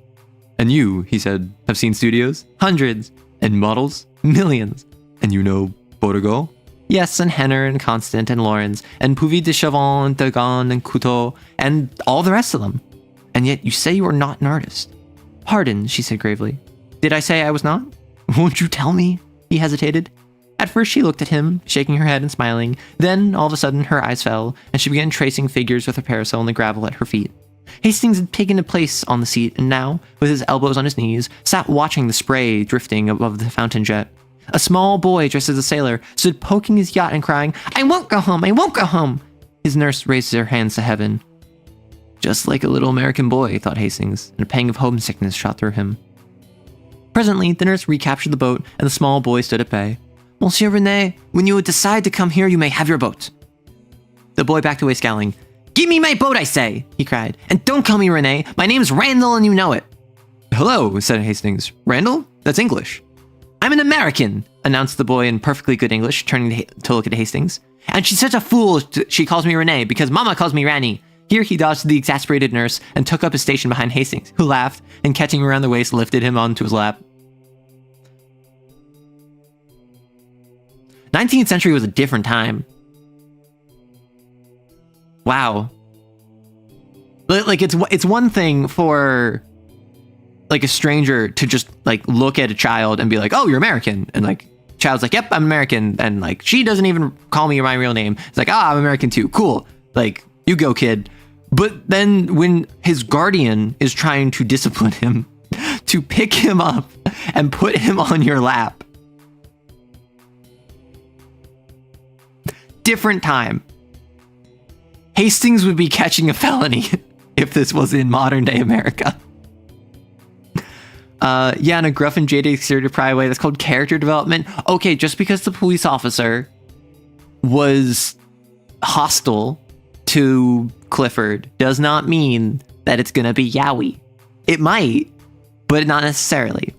And you, he said, have seen studios? Hundreds. And models? Millions. And you know Borgo? Yes, and Henner, and Constant, and Lawrence, and Puvis de Chavannes, and Degan, and Couteau, and all the rest of them. And yet you say you are not an artist. Pardon, she said gravely. Did I say I was not? Won't you tell me? He hesitated. At first she looked at him, shaking her head and smiling. Then, all of a sudden, her eyes fell, and she began tracing figures with her parasol in the gravel at her feet. Hastings had taken a place on the seat, and now, with his elbows on his knees, sat watching the spray drifting above the fountain jet. A small boy dressed as a sailor stood poking his yacht and crying, I won't go home, I won't go home. His nurse raised her hands to heaven. Just like a little American boy, thought Hastings, and a pang of homesickness shot through him. Presently, the nurse recaptured the boat, and the small boy stood at bay. Monsieur René, when you decide to come here, you may have your boat. The boy backed away scowling. Give me my boat, I say, he cried. And don't call me René. My name's Randall and you know it. Hello, said Hastings. Randall? That's English. I'm an American, announced the boy in perfectly good English, turning to look at Hastings. And she's such a fool, she calls me René, because Mama calls me Ranny. Here he dodged the exasperated nurse and took up his station behind Hastings, who laughed and, catching him around the waist, lifted him onto his lap. 19th century was a different time. Wow. Like, it's one thing for, like, a stranger to just, like, look at a child and be like, oh, you're American. And, like, child's like, yep, I'm American. And, like, she doesn't even call me my real name. It's like, I'm American too. Cool. Like, you go, kid. But then when his guardian is trying to discipline him, to pick him up and put him on your lap. Different time. Hastings would be catching a felony if this was in modern day America. Yeah, in a gruff and jaded exterior deprived way, that's called character development. Okay, just because the police officer was hostile to Clifford does not mean that it's gonna be yaoi. It might, but not necessarily.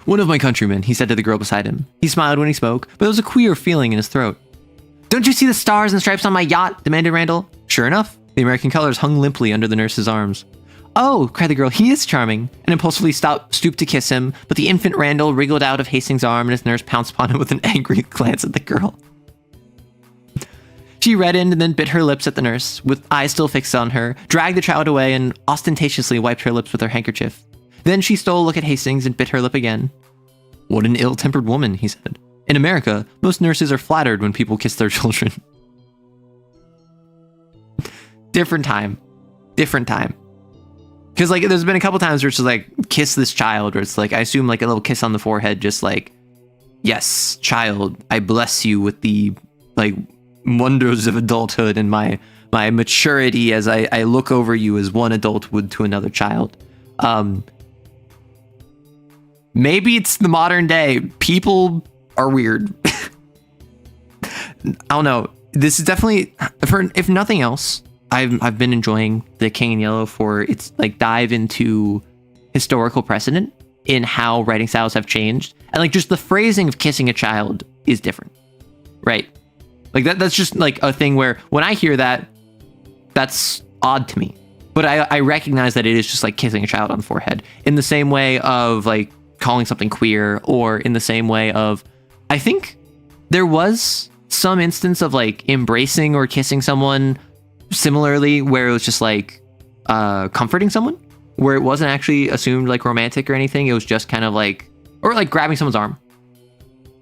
One of my countrymen, he said to the girl beside him. He smiled when he spoke, but there was a queer feeling in his throat. Don't you see the stars and stripes on my yacht? Demanded Randall. Sure enough, the American colors hung limply under the nurse's arms. Oh, cried the girl, he is charming, and impulsively stooped to kiss him, but the infant Randall wriggled out of Hastings' arm and his nurse pounced upon him with an angry glance at the girl. She reddened and then bit her lips at the nurse, with eyes still fixed on her, dragged the child away and ostentatiously wiped her lips with her handkerchief. Then she stole a look at Hastings and bit her lip again. What an ill-tempered woman, he said. In America, most nurses are flattered when people kiss their children. Different time. Different time. Because, like, there's been a couple times where it's just, like, kiss this child, or it's, like, I assume, like, a little kiss on the forehead, just, like, yes, child, I bless you with the, like, wonders of adulthood and my maturity as I look over you as one adult would to another child. Maybe it's the modern day. People are weird. I don't know. This is definitely, if nothing else, I've been enjoying the King in Yellow for its, like, dive into historical precedent in how writing styles have changed, and, like, just the phrasing of kissing a child is different, right? Like, that's just, like, a thing where when I hear that, that's odd to me, but I recognize that it is just like kissing a child on the forehead, in the same way of, like, calling something queer, or in the same way of, I think there was some instance of, like, embracing or kissing someone similarly where it was just, like, comforting someone, where it wasn't actually assumed, like, romantic or anything. It was just kind of like, or, like, grabbing someone's arm.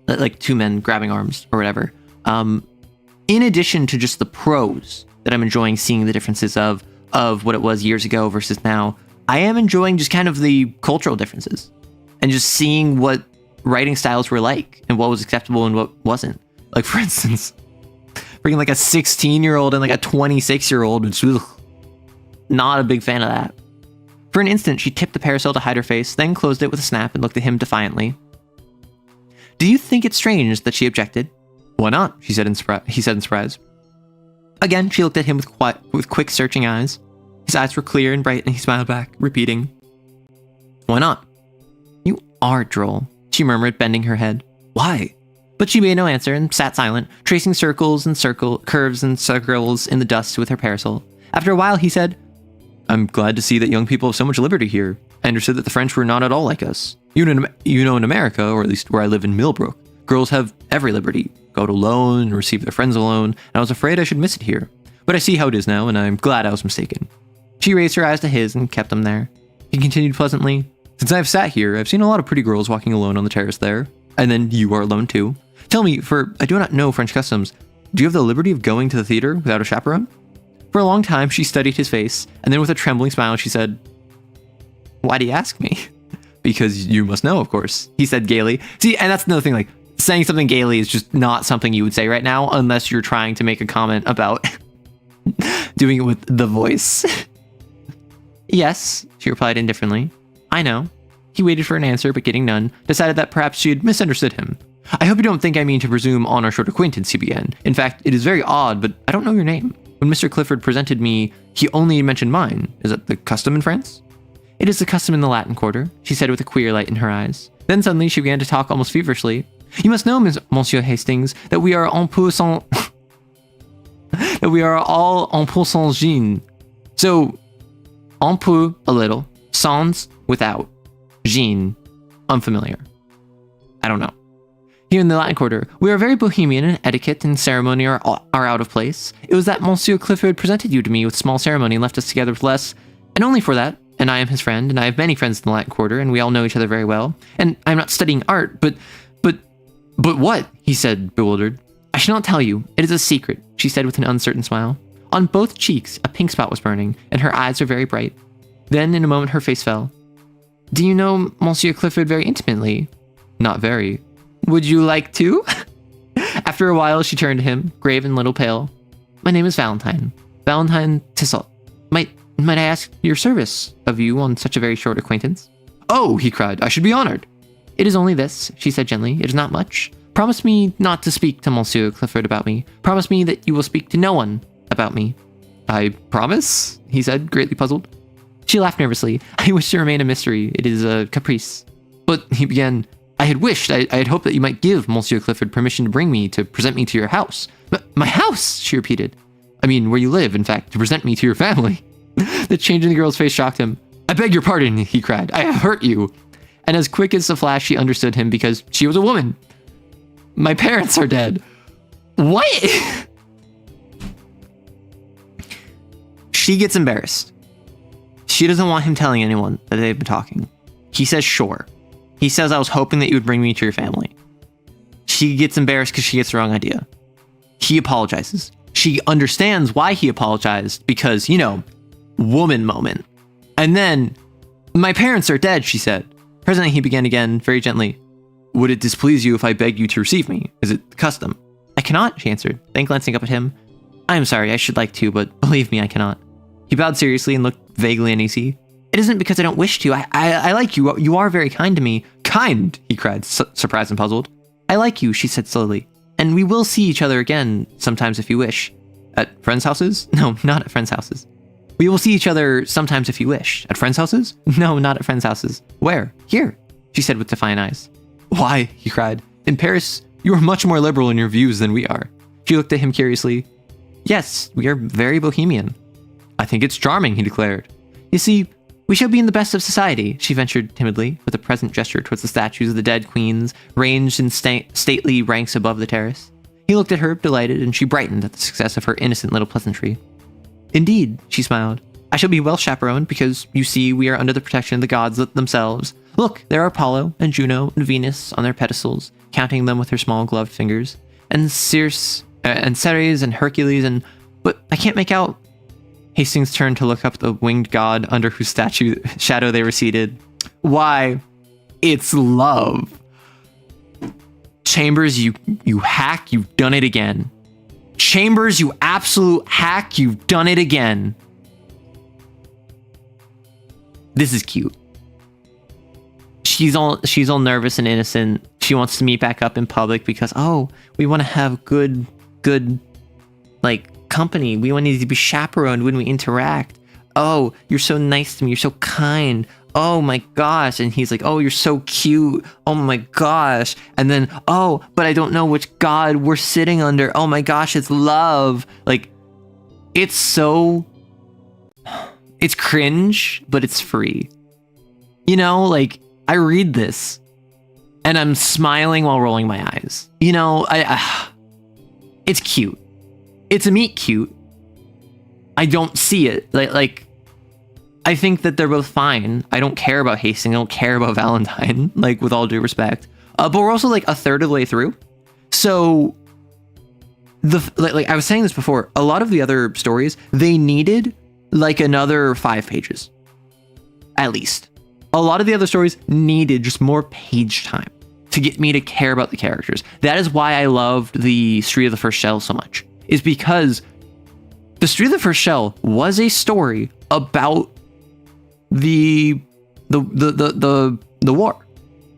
like two men grabbing arms or whatever. In addition to just the pros that I'm enjoying seeing the differences of what it was years ago versus now, I am enjoying just kind of the cultural differences and just seeing what writing styles were like and what was acceptable and what wasn't. Like, for instance, bringing like a 16-year-old and like a 26-year-old, which was not a big fan of that. For an instant, she tipped the parasol to hide her face, then closed it with a snap and looked at him defiantly. Do you think it's strange that she objected? Why not? He said in surprise. Again, she looked at him with quick, searching eyes. His eyes were clear and bright, and he smiled back, repeating, Why not? You are droll, she murmured, bending her head. Why? But she made no answer and sat silent, tracing curves and circles in the dust with her parasol. After a while, he said, I'm glad to see that young people have so much liberty here. I understood that the French were not at all like us. You know, in America, or at least where I live in Millbrook, girls have every liberty. Go out alone and receive their friends alone, and I was afraid I should miss it here. But I see how it is now, and I'm glad I was mistaken. She raised her eyes to his and kept them there. He continued pleasantly, Since I've sat here, I've seen a lot of pretty girls walking alone on the terrace there. And then you are alone too. Tell me, for I do not know French customs, do you have the liberty of going to the theater without a chaperone? For a long time, she studied his face, and then with a trembling smile, she said, Why do you ask me? Because you must know, of course, he said gaily. See, and that's another thing, like, saying something gaily is just not something you would say right now, unless you're trying to make a comment about doing it with the voice. Yes, she replied indifferently. I know. He waited for an answer, but getting none, decided that perhaps she had misunderstood him. I hope you don't think I mean to presume on our short acquaintance, he began. In fact, it is very odd, but I don't know your name. When Mr. Clifford presented me, he only mentioned mine. Is that the custom in France? It is the custom in the Latin Quarter, she said with a queer light in her eyes. Then suddenly she began to talk almost feverishly. You must know, Monsieur Hastings, that we are en peu sans... that we are all en peu sans gene. So, en peu, a little, sans, without, gene, unfamiliar. I don't know. Here in the Latin Quarter, we are very bohemian, and etiquette and ceremony are out of place. It was that Monsieur Clifford presented you to me with small ceremony and left us together with less, and only for that, and I am his friend, and I have many friends in the Latin Quarter, and we all know each other very well, and I'm not studying art, but what? He said, bewildered. I shall not tell you. It is a secret, she said with an uncertain smile. On both cheeks, a pink spot was burning, and her eyes were very bright. Then, in a moment, her face fell. Do you know Monsieur Clifford very intimately? Not very. Would you like to? After a while, she turned to him, grave and a little pale. My name is Valentine. Valentine Tissot. Might I ask your service of you on such a very short acquaintance? Oh, he cried, I should be honored. It is only this, she said gently. It is not much. Promise me not to speak to Monsieur Clifford about me. Promise me that you will speak to no one about me. I promise, he said, greatly puzzled. She laughed nervously. I wish to remain a mystery. It is a caprice. But, he began, I had hoped that you might give Monsieur Clifford permission to present me to your house. My house, she repeated. I mean, where you live, in fact, to present me to your family. The change in the girl's face shocked him. I beg your pardon, he cried. I have hurt you. And as quick as a flash, she understood him because she was a woman. My parents are dead. What? She gets embarrassed. She doesn't want him telling anyone that they've been talking. He says, sure. He says, I was hoping that you would bring me to your family. She gets embarrassed because she gets the wrong idea. He apologizes. She understands why he apologized because, woman moment. And then, my parents are dead, she said. Presently, he began again, very gently. Would it displease you if I begged you to receive me? Is it the custom? I cannot, she answered, then glancing up at him. I am sorry, I should like to, but believe me, I cannot. He bowed seriously and looked vaguely uneasy. It isn't because I don't wish to. I like you. You are very kind to me. Kind, he cried, surprised and puzzled. I like you, she said slowly. And we will see each other again, sometimes if you wish. At friends' houses? No, not at friends' houses. We will see each other sometimes if you wish. At friends' houses? No, not at friends' houses. Where? Here, she said with defiant eyes. Why? He cried. In Paris, you are much more liberal in your views than we are. She looked at him curiously. Yes, we are very bohemian. I think it's charming, he declared. You see, we shall be in the best of society, she ventured timidly, with a present gesture towards the statues of the dead queens, ranged in stately ranks above the terrace. He looked at her, delighted, and she brightened at the success of her innocent little pleasantry. Indeed, she smiled. I shall be well chaperoned because, you see, we are under the protection of the gods themselves. Look, there are Apollo and Juno and Venus on their pedestals. counting them with her small gloved fingers, and Ceres and Hercules, but I can't make out. Hastings turned to look up the winged god under whose shadow they were seated. Why, it's love. Chambers, you hack, you've done it again. Chambers, you absolute hack, you've done it again. This is cute. She's all nervous and innocent. She wants to meet back up in public because, oh, we want to have good, like, company. We want to be chaperoned when we interact. Oh, you're so nice to me. You're so kind. Oh my gosh. And he's like, oh, you're so cute. Oh my gosh. And then, oh, but I don't know which god we're sitting under. Oh my gosh, it's love. Like, it's cringe, but it's free. You know, like, I read this and I'm smiling while rolling my eyes. You know, it's cute. It's a meet cute. I don't see it. Like, I think that they're both fine. I don't care about Hastings. I don't care about Valentine, like, with all due respect. But we're also like a third of the way through. So like I was saying this before, a lot of the other stories, they needed like another 5 pages, at least. A lot of the other stories needed just more page time to get me to care about the characters. That is why I loved the Street of the First Shell so much, is because the Street of the First Shell was a story about the war.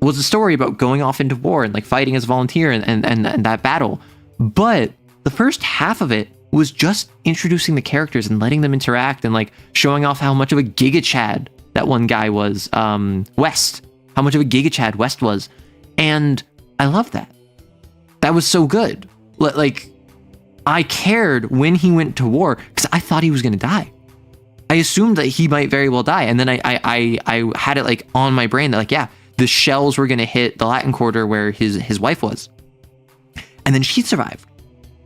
It was a story about going off into war and like fighting as a volunteer and that battle. But the first half of it was just introducing the characters and letting them interact and like showing off how much of a gigachad that one guy was, West. How much of a gigachad West was. And I love that. That was so good. Like, I cared when he went to war because I thought he was going to die. I assumed that he might very well die. And then I had it like on my brain that like, yeah, the shells were going to hit the Latin Quarter where his wife was. And then she survived.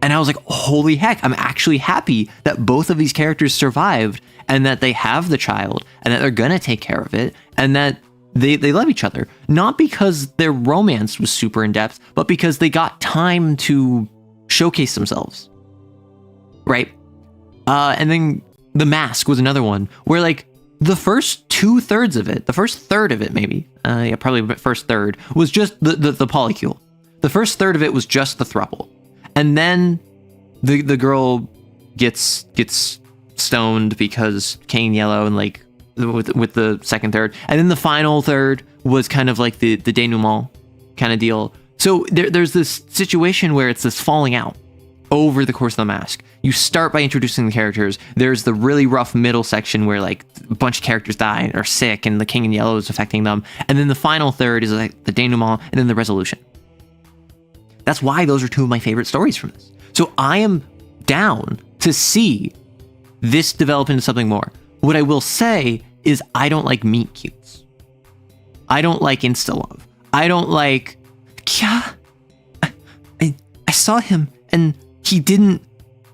And I was like, holy heck, I'm actually happy that both of these characters survived and that they have the child and that they're going to take care of it and that they love each other. Not because their romance was super in depth, but because they got time to showcase themselves. Right? And then The Mask was another one where like the first 2/3 of it, the first third of it maybe, probably the first third was just the polycule. The first third of it was just the throuple. And then the girl gets stoned because King Yellow and like with the second third. And then the final third was kind of like the denouement kind of deal. So there's this situation where it's this falling out over the course of The Mask. You start by introducing the characters. There's the really rough middle section where like a bunch of characters die and are sick and the King in Yellow is affecting them. And then the final third is like the denouement and then the resolution. That's why those are 2 of my favorite stories from this. So I am down to see this develop into something more. What I will say is I don't like meet cutes. I don't like insta-love. I don't like, yeah, I saw him and he didn't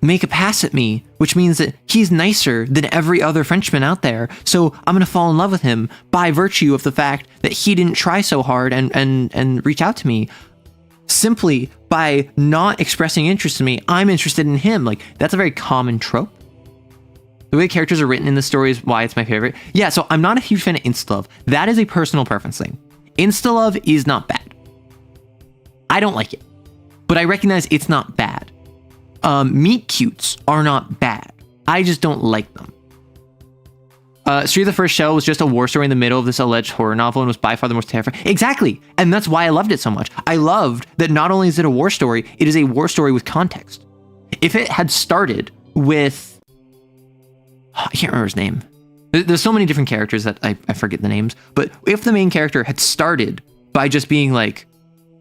make a pass at me, which means that he's nicer than every other Frenchman out there. So I'm going to fall in love with him by virtue of the fact that he didn't try so hard and reach out to me. Simply by not expressing interest in me, I'm interested in him. Like, that's a very common trope. The way characters are written in the story is why it's my favorite. Yeah, so I'm not a huge fan of insta-love. That is a personal preference thing. Insta-love is not bad. I don't like it. But I recognize it's not bad. Meet cutes are not bad. I just don't like them. Street of the First Shell was just a war story in the middle of this alleged horror novel and was by far the most terrifying. Exactly. And that's why I loved it so much. I loved that not only is it a war story, it is a war story with context. If it had started with, I can't remember his name. There's so many different characters that I forget the names. But if the main character had started by just being like,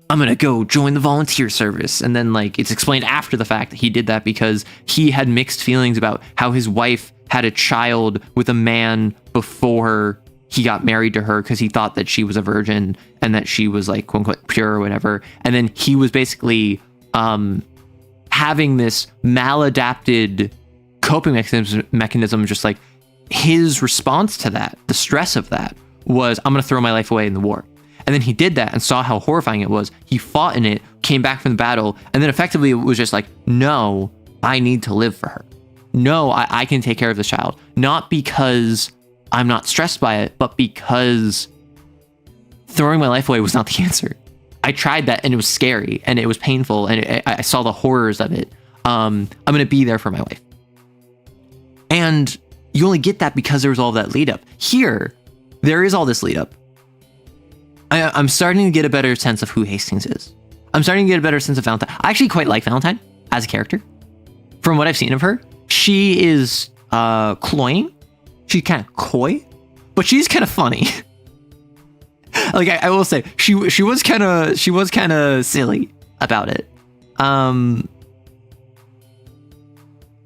I'm going to go join the volunteer service. And then like it's explained after the fact that he did that because he had mixed feelings about how his wife had a child with a man before he got married to her because he thought that she was a virgin and that she was like quote unquote pure or whatever. And then he was basically having this maladapted coping mechanism, just like his response to that, the stress of that was, I'm going to throw my life away in the war. And then he did that and saw how horrifying it was. He fought in it, came back from the battle, and then effectively it was just like, no, I need to live for her. No, I can take care of this child. Not because I'm not stressed by it, but because throwing my life away was not the answer. I tried that and it was scary and it was painful and I saw the horrors of it. I'm going to be there for my wife. And you only get that because there was all that lead up. Here, there is all this lead up. I'm starting to get a better sense of who Hastings is. I'm starting to get a better sense of Valentine. I actually quite like Valentine as a character. From what I've seen of her, she is cloying. She's kind of coy, but she's kind of funny. Like I will say, she was kind of silly about it. I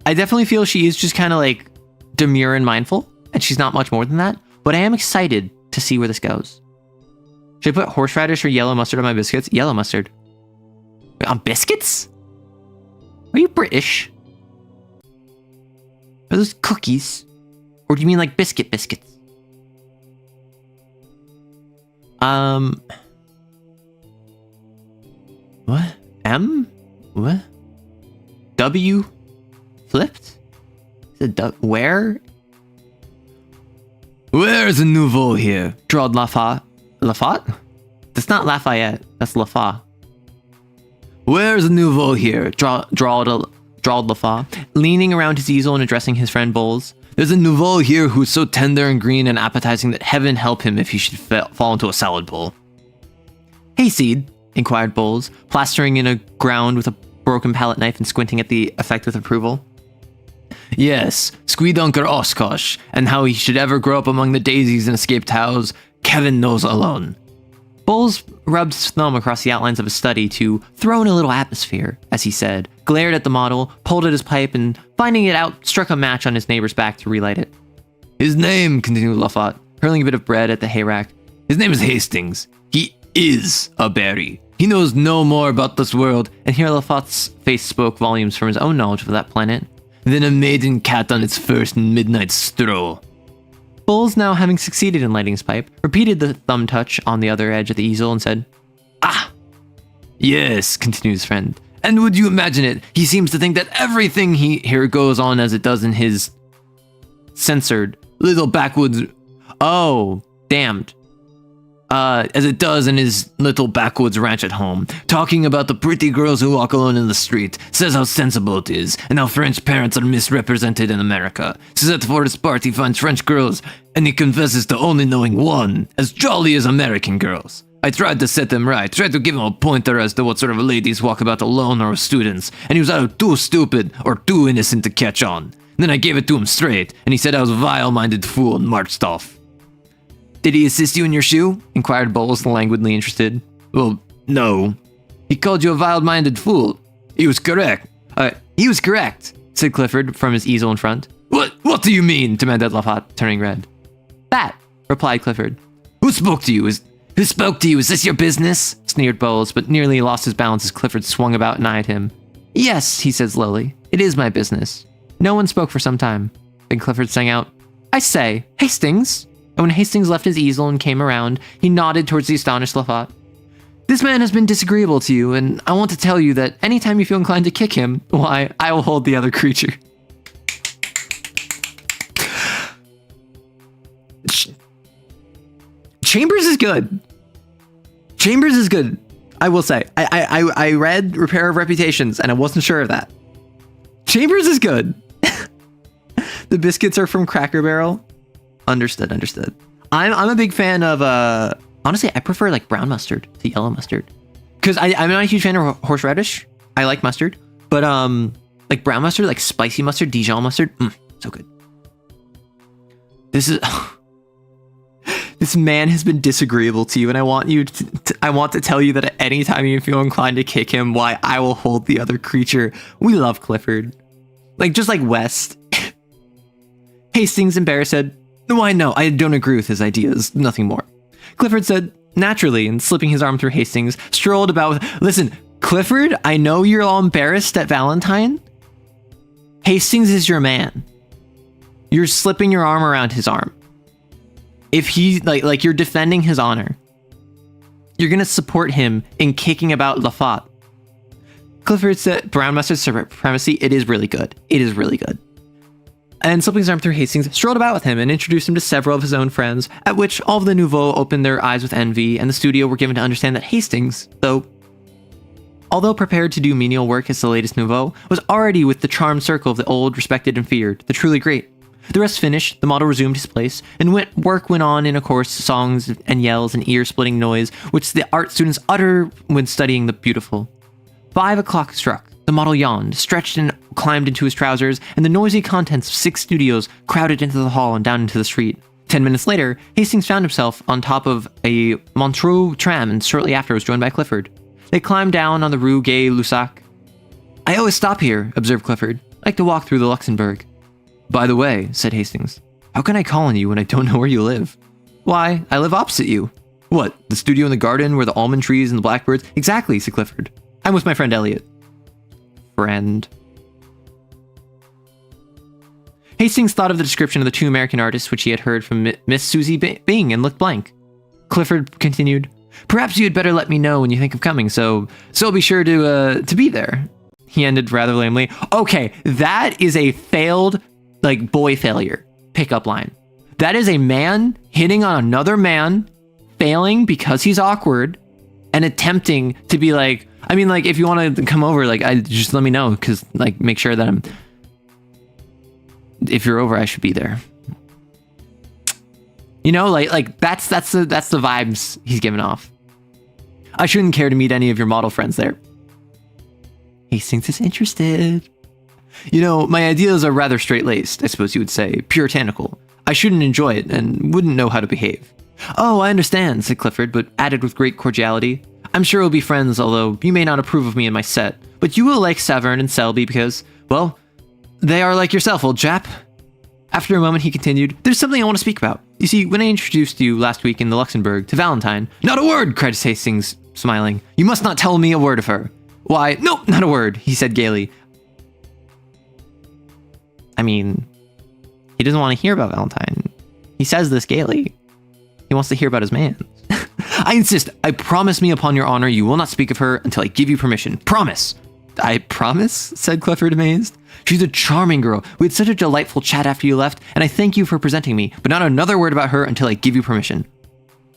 definitely feel she is just kind of like demure and mindful, and she's not much more than that. But I am excited to see where this goes. Should I put horseradish or yellow mustard on my biscuits? Yellow mustard. Wait, on biscuits? Are you British? Are those cookies? Or do you mean like biscuits? What? M? What? W? Flipped? Is it where? Where's the nouveau here? Drawled Lafayette. Lafayette? That's not Lafayette. That's Lafayette. Where's the nouveau here? Drawled Lafayette, leaning around his easel and addressing his friend Bowles. There's a nouveau here who's so tender and green and appetizing that heaven help him if he should fall into a salad bowl. Hayseed, inquired Bowles, plastering in a ground with a broken palette knife and squinting at the effect with approval. Yes, Squeedunker Oshkosh, and how he should ever grow up among the daisies and escaped house, Kevin knows alone. Bowles rubbed his thumb across the outlines of his study to throw in a little atmosphere, as he said, glared at the model, pulled at his pipe, and finding it out, struck a match on his neighbor's back to relight it. His name, continued Lafayette, hurling a bit of bread at the hayrack. His name is Hastings. He is a berry. He knows no more about this world, and here Lafayette's face spoke volumes from his own knowledge of that planet, than a maiden cat on its first midnight stroll. Bowles, now having succeeded in lighting his pipe, repeated the thumb touch on the other edge of the easel and said, Ah! Yes, continued his friend. And would you imagine it, he seems to think that everything here goes on as it does in his censored little backwoods... Oh, damned. As it does in his little backwoods ranch at home, talking about the pretty girls who walk alone in the street, says how sensible it is, and how French parents are misrepresented in America, says that for his part he finds French girls, and he confesses to only knowing one, as jolly as American girls. I tried to set him right, tried to give him a pointer as to what sort of ladies walk about alone or with students, and he was either too stupid or too innocent to catch on. Then I gave it to him straight, and he said I was a vile-minded fool and marched off. Did he assist you in your shoe? Inquired Bowles, languidly interested. Well, no. He called you a vile-minded fool. He was correct. He was correct, said Clifford from his easel in front. What do you mean? Demanded Lafayette, turning red. That, replied Clifford. Who spoke to you? Who spoke to you? Is this your business? Sneered Bowles, but nearly lost his balance as Clifford swung about and eyed him. Yes, he said slowly. It is my business. No one spoke for some time. Then Clifford sang out, I say, Hastings! And when Hastings left his easel and came around, he nodded towards the astonished Lafayette. This man has been disagreeable to you, and I want to tell you that anytime you feel inclined to kick him, why, I will hold the other creature. Chambers is good. Chambers is good. I will say. I read Repair of Reputations, and I wasn't sure of that. Chambers is good. The biscuits are from Cracker Barrel. Understood. I'm a big fan of, honestly, I prefer like brown mustard to yellow mustard. Because I'm not a huge fan of horseradish. I like mustard. But like brown mustard, like spicy mustard, Dijon mustard, so good. This man has been disagreeable to you, and I want you I want to tell you that at any time you feel inclined to kick him, why, I will hold the other creature. We love Clifford. Like, just like West. Hastings, embarrassed, said, Why, no, I don't agree with his ideas, nothing more. Clifford said, naturally, and slipping his arm through Hastings, strolled about with, listen, Clifford, I know you're all embarrassed at Valentine. Hastings is your man. You're slipping your arm around his arm. If he, like you're defending his honor. You're going to support him in kicking about Lafayette. Clifford said, Brown Mustard's supremacy, it is really good. It is really good. And slipping his arm through Hastings, strolled about with him and introduced him to several of his own friends, at which all of the nouveaux opened their eyes with envy, and the studio were given to understand that Hastings, although prepared to do menial work as the latest nouveau, was already with the charmed circle of the old, respected and feared, the truly great. The rest finished, the model resumed his place, and work went on in a course, songs and yells and ear-splitting noise, which the art students utter when studying the beautiful. 5 o'clock struck. The model yawned, stretched and climbed into his trousers, and the noisy contents of 6 studios crowded into the hall and down into the street. 10 minutes later, Hastings found himself on top of a Montreux tram and shortly after was joined by Clifford. They climbed down on the Rue Gay-Lussac. I always stop here, observed Clifford. I like to walk through the Luxembourg. By the way, said Hastings, how can I call on you when I don't know where you live? Why, I live opposite you. What, the studio in the garden where the almond trees and the blackbirds? Exactly, said Clifford. I'm with my friend Elliot. Friend. Hastings thought of the description of the 2 American artists which he had heard from Miss Susie Bing and looked blank. Clifford continued, perhaps you had better let me know when you think of coming, so I'll be sure to be there. He ended rather lamely. Okay, that is a failed, boy failure pickup line. That is a man hitting on another man, failing because he's awkward, and attempting to be if you want to come over, just let me know, because, make sure that if you're over, I should be there. You know, that's the vibes he's giving off. I shouldn't care to meet any of your model friends there. Hastings is interested. You know, my ideas are rather straight-laced, I suppose you would say, puritanical. I shouldn't enjoy it and wouldn't know how to behave. Oh, I understand, said Clifford, but added with great cordiality. I'm sure we'll be friends, although you may not approve of me and my set. But you will like Severn and Selby because, well, they are like yourself, old chap. After a moment, he continued, there's something I want to speak about. You see, when I introduced you last week in the Luxembourg to Valentine... Not a word, cried Hastings, smiling. You must not tell me a word of her. Why, no, not a word, he said gaily. I mean, he doesn't want to hear about Valentine. He says this gaily. He wants to hear about his man. I insist. I promise me upon your honor you will not speak of her until I give you permission. Promise. I promise? Said Clifford, amazed. She's a charming girl. We had such a delightful chat after you left, and I thank you for presenting me, but not another word about her until I give you permission.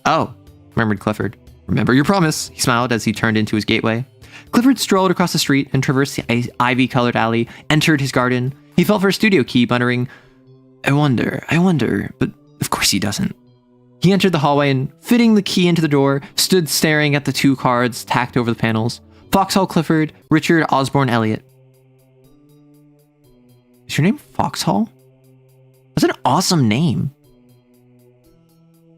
Oh, murmured Clifford. Remember your promise, he smiled as he turned into his gateway. Clifford strolled across the street and traversed the ivy-colored alley, entered his garden. He felt for a studio key, muttering, I wonder, but of course he doesn't. He entered the hallway and, fitting the key into the door, stood staring at the 2 cards tacked over the panels. Foxhall Clifford, Richard Osborne Elliot. Is your name Foxhall? That's an awesome name.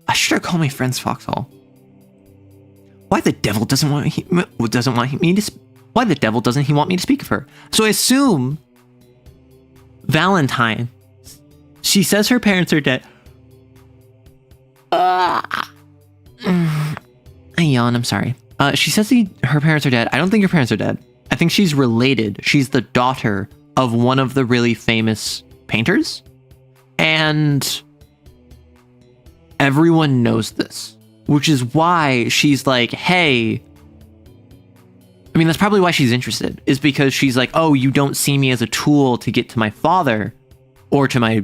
I should have called my friends Foxhall. Why the devil doesn't he want me to speak of her? So I assume Valentine. She says her parents are dead. I yawn, I'm sorry. She says her parents are dead. I don't think her parents are dead. I think she's related. She's the daughter of one of the really famous painters. And everyone knows this, which is why she's like, hey, I mean, that's probably why she's interested, is because she's like, oh, you don't see me as a tool to get to my father or to my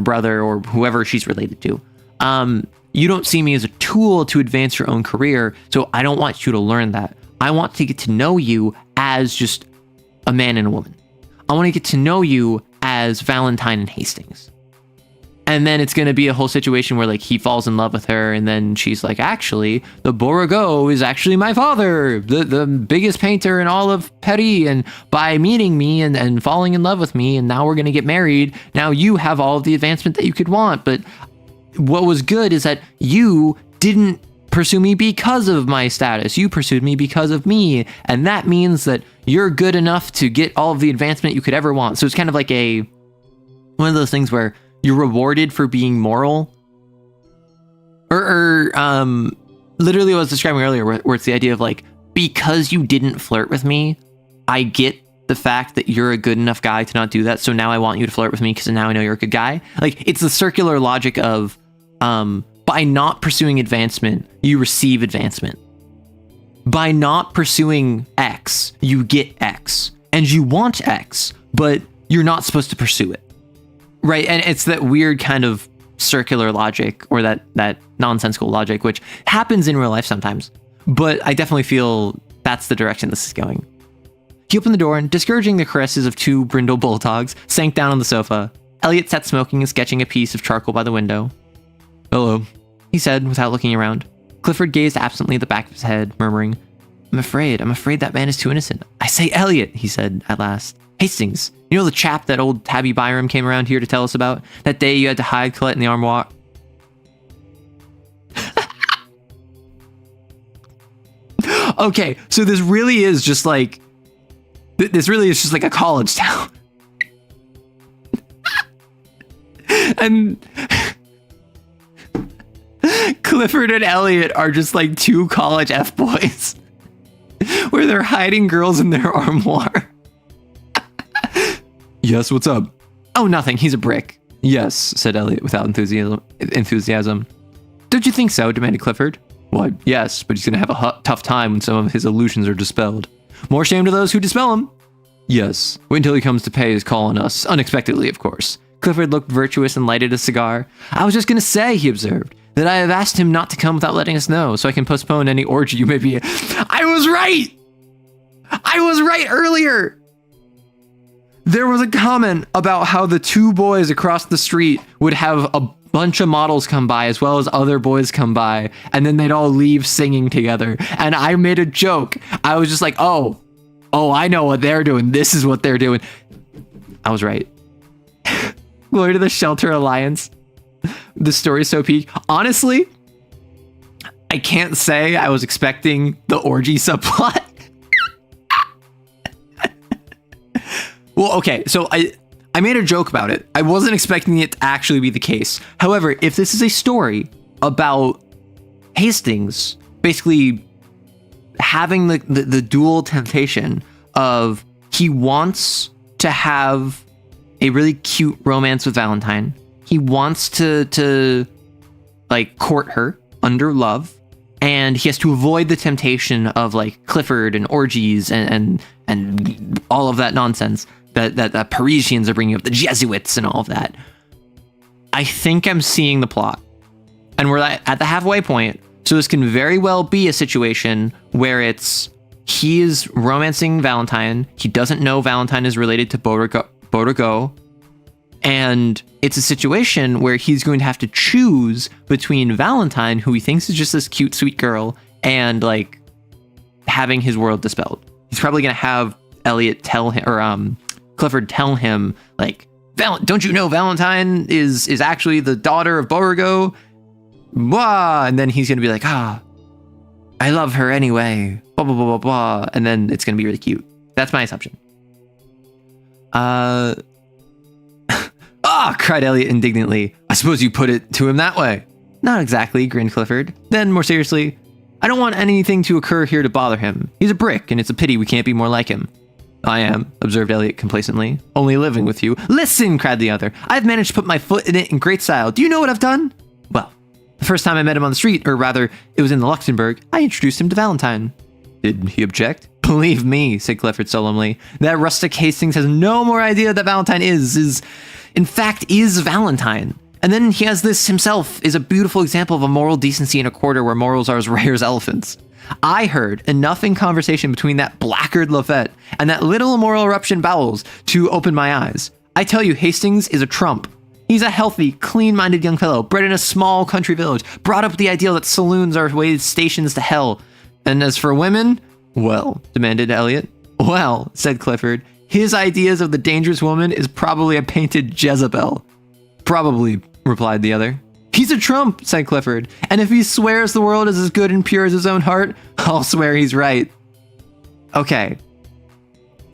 brother or whoever she's related to. You don't see me as a tool to advance your own career, so I don't want you to learn that. I want to get to know you as just a man and a woman. I want to get to know you as Valentine and Hastings. And then it's going to be a whole situation where he falls in love with her, and then she's like, actually, the Bouguereau is actually my father, the biggest painter in all of Paris, and by meeting me and falling in love with me, and now we're going to get married, now you have all of the advancement that you could want, but what was good is that you didn't pursue me because of my status. You pursued me because of me. And that means that you're good enough to get all of the advancement you could ever want. So it's kind of like one of those things where you're rewarded for being moral. Or literally what I was describing earlier, where it's the idea of because you didn't flirt with me, I get the fact that you're a good enough guy to not do that. So now I want you to flirt with me because now I know you're a good guy. It's the circular logic of, by not pursuing advancement, you receive advancement. by not pursuing X, you get X, and you want X, but you're not supposed to pursue it, right? And it's that weird kind of circular logic, or that nonsensical logic, which happens in real life sometimes, but I definitely feel that's the direction this is going. He opened the door and, discouraging the caresses of two brindle bulldogs, sank down on the sofa. Elliot sat smoking and sketching a piece of charcoal by the window. "Hello," he said without looking around. Clifford gazed absently at the back of his head, murmuring, I'm afraid that man is too innocent." "I say, Elliot," he said at last. "Hastings, you know the chap that old Tabby Byram came around here to tell us about? That day you had to hide Colette in the armoire?" Okay, so this really is just like a college town. And Clifford and Elliot are just like two college F-boys where they're hiding girls in their armoire. "Yes, what's up?" "Oh, nothing. He's a brick." "Yes," said Elliot without enthusiasm. "Don't you think so?" demanded Clifford. "Why, yes, but he's going to have a tough time when some of his illusions are dispelled." "More shame to those who dispel them." "Yes, wait until he comes to pay his call on us. Unexpectedly, of course." Clifford looked virtuous and lighted a cigar. "I was just going to say," he observed, "that I have asked him not to come without letting us know, so I can postpone any orgy you may be..." I was right! I was right earlier! There was a comment about how the two boys across the street would have a bunch of models come by as well as other boys come by, and then they'd all leave singing together. And I made a joke. I was just like, oh, I know what they're doing. This is what they're doing. I was right. Glory to the Shelter Alliance. The story's so peak. Honestly, I can't say I was expecting the orgy subplot. Well, okay, so I made a joke about it. I wasn't expecting it to actually be the case. However, if this is a story about Hastings basically having the dual temptation of he wants to have a really cute romance with Valentine. He wants to like court her under love, and he has to avoid the temptation of like Clifford and orgies and all of that nonsense that Parisians are bringing up, the Jesuits and all of that. I think I'm seeing the plot, and we're at the halfway point. So this can very well be a situation where he is romancing Valentine. He doesn't know Valentine is related to Beauregard. And it's a situation where he's going to have to choose between Valentine, who he thinks is just this cute, sweet girl, and like having his world dispelled. He's probably going to have Elliot tell him, or Clifford tell him, like, don't you know Valentine is actually the daughter of Beauregard? Blah, and then he's going to be like, I love her anyway, blah, blah, blah, blah, blah. And then it's going to be really cute. That's my assumption. Cried Elliot indignantly. "I suppose you put it to him that way." "Not exactly," grinned Clifford. Then, more seriously, "I don't want anything to occur here to bother him. He's a brick, and it's a pity we can't be more like him." "I am," observed Elliot complacently, "only living with you." "Listen," cried the other. "I've managed to put my foot in it in great style. Do you know what I've done?" "Well, the first time I met him on the street, or rather, it was in the Luxembourg, I introduced him to Valentine." "Did he object?" "Believe me," said Clifford solemnly, "that rustic Hastings has no more idea that Valentine is Valentine. And then he has this himself is a beautiful example of a moral decency in a quarter where morals are as rare as elephants. I heard enough in conversation between that blackguard Lafette and that little immoral eruption Bowles to open my eyes. I tell you, Hastings is a trump. He's a healthy, clean-minded young fellow, bred in a small country village, brought up with the ideal that saloons are way stations to hell. And as for women, well," demanded Elliot. "Well," said Clifford, "his ideas of the dangerous woman is probably a painted Jezebel." "Probably," replied the other. "He's a trump," said Clifford, "and if he swears the world is as good and pure as his own heart, I'll swear he's right." Okay.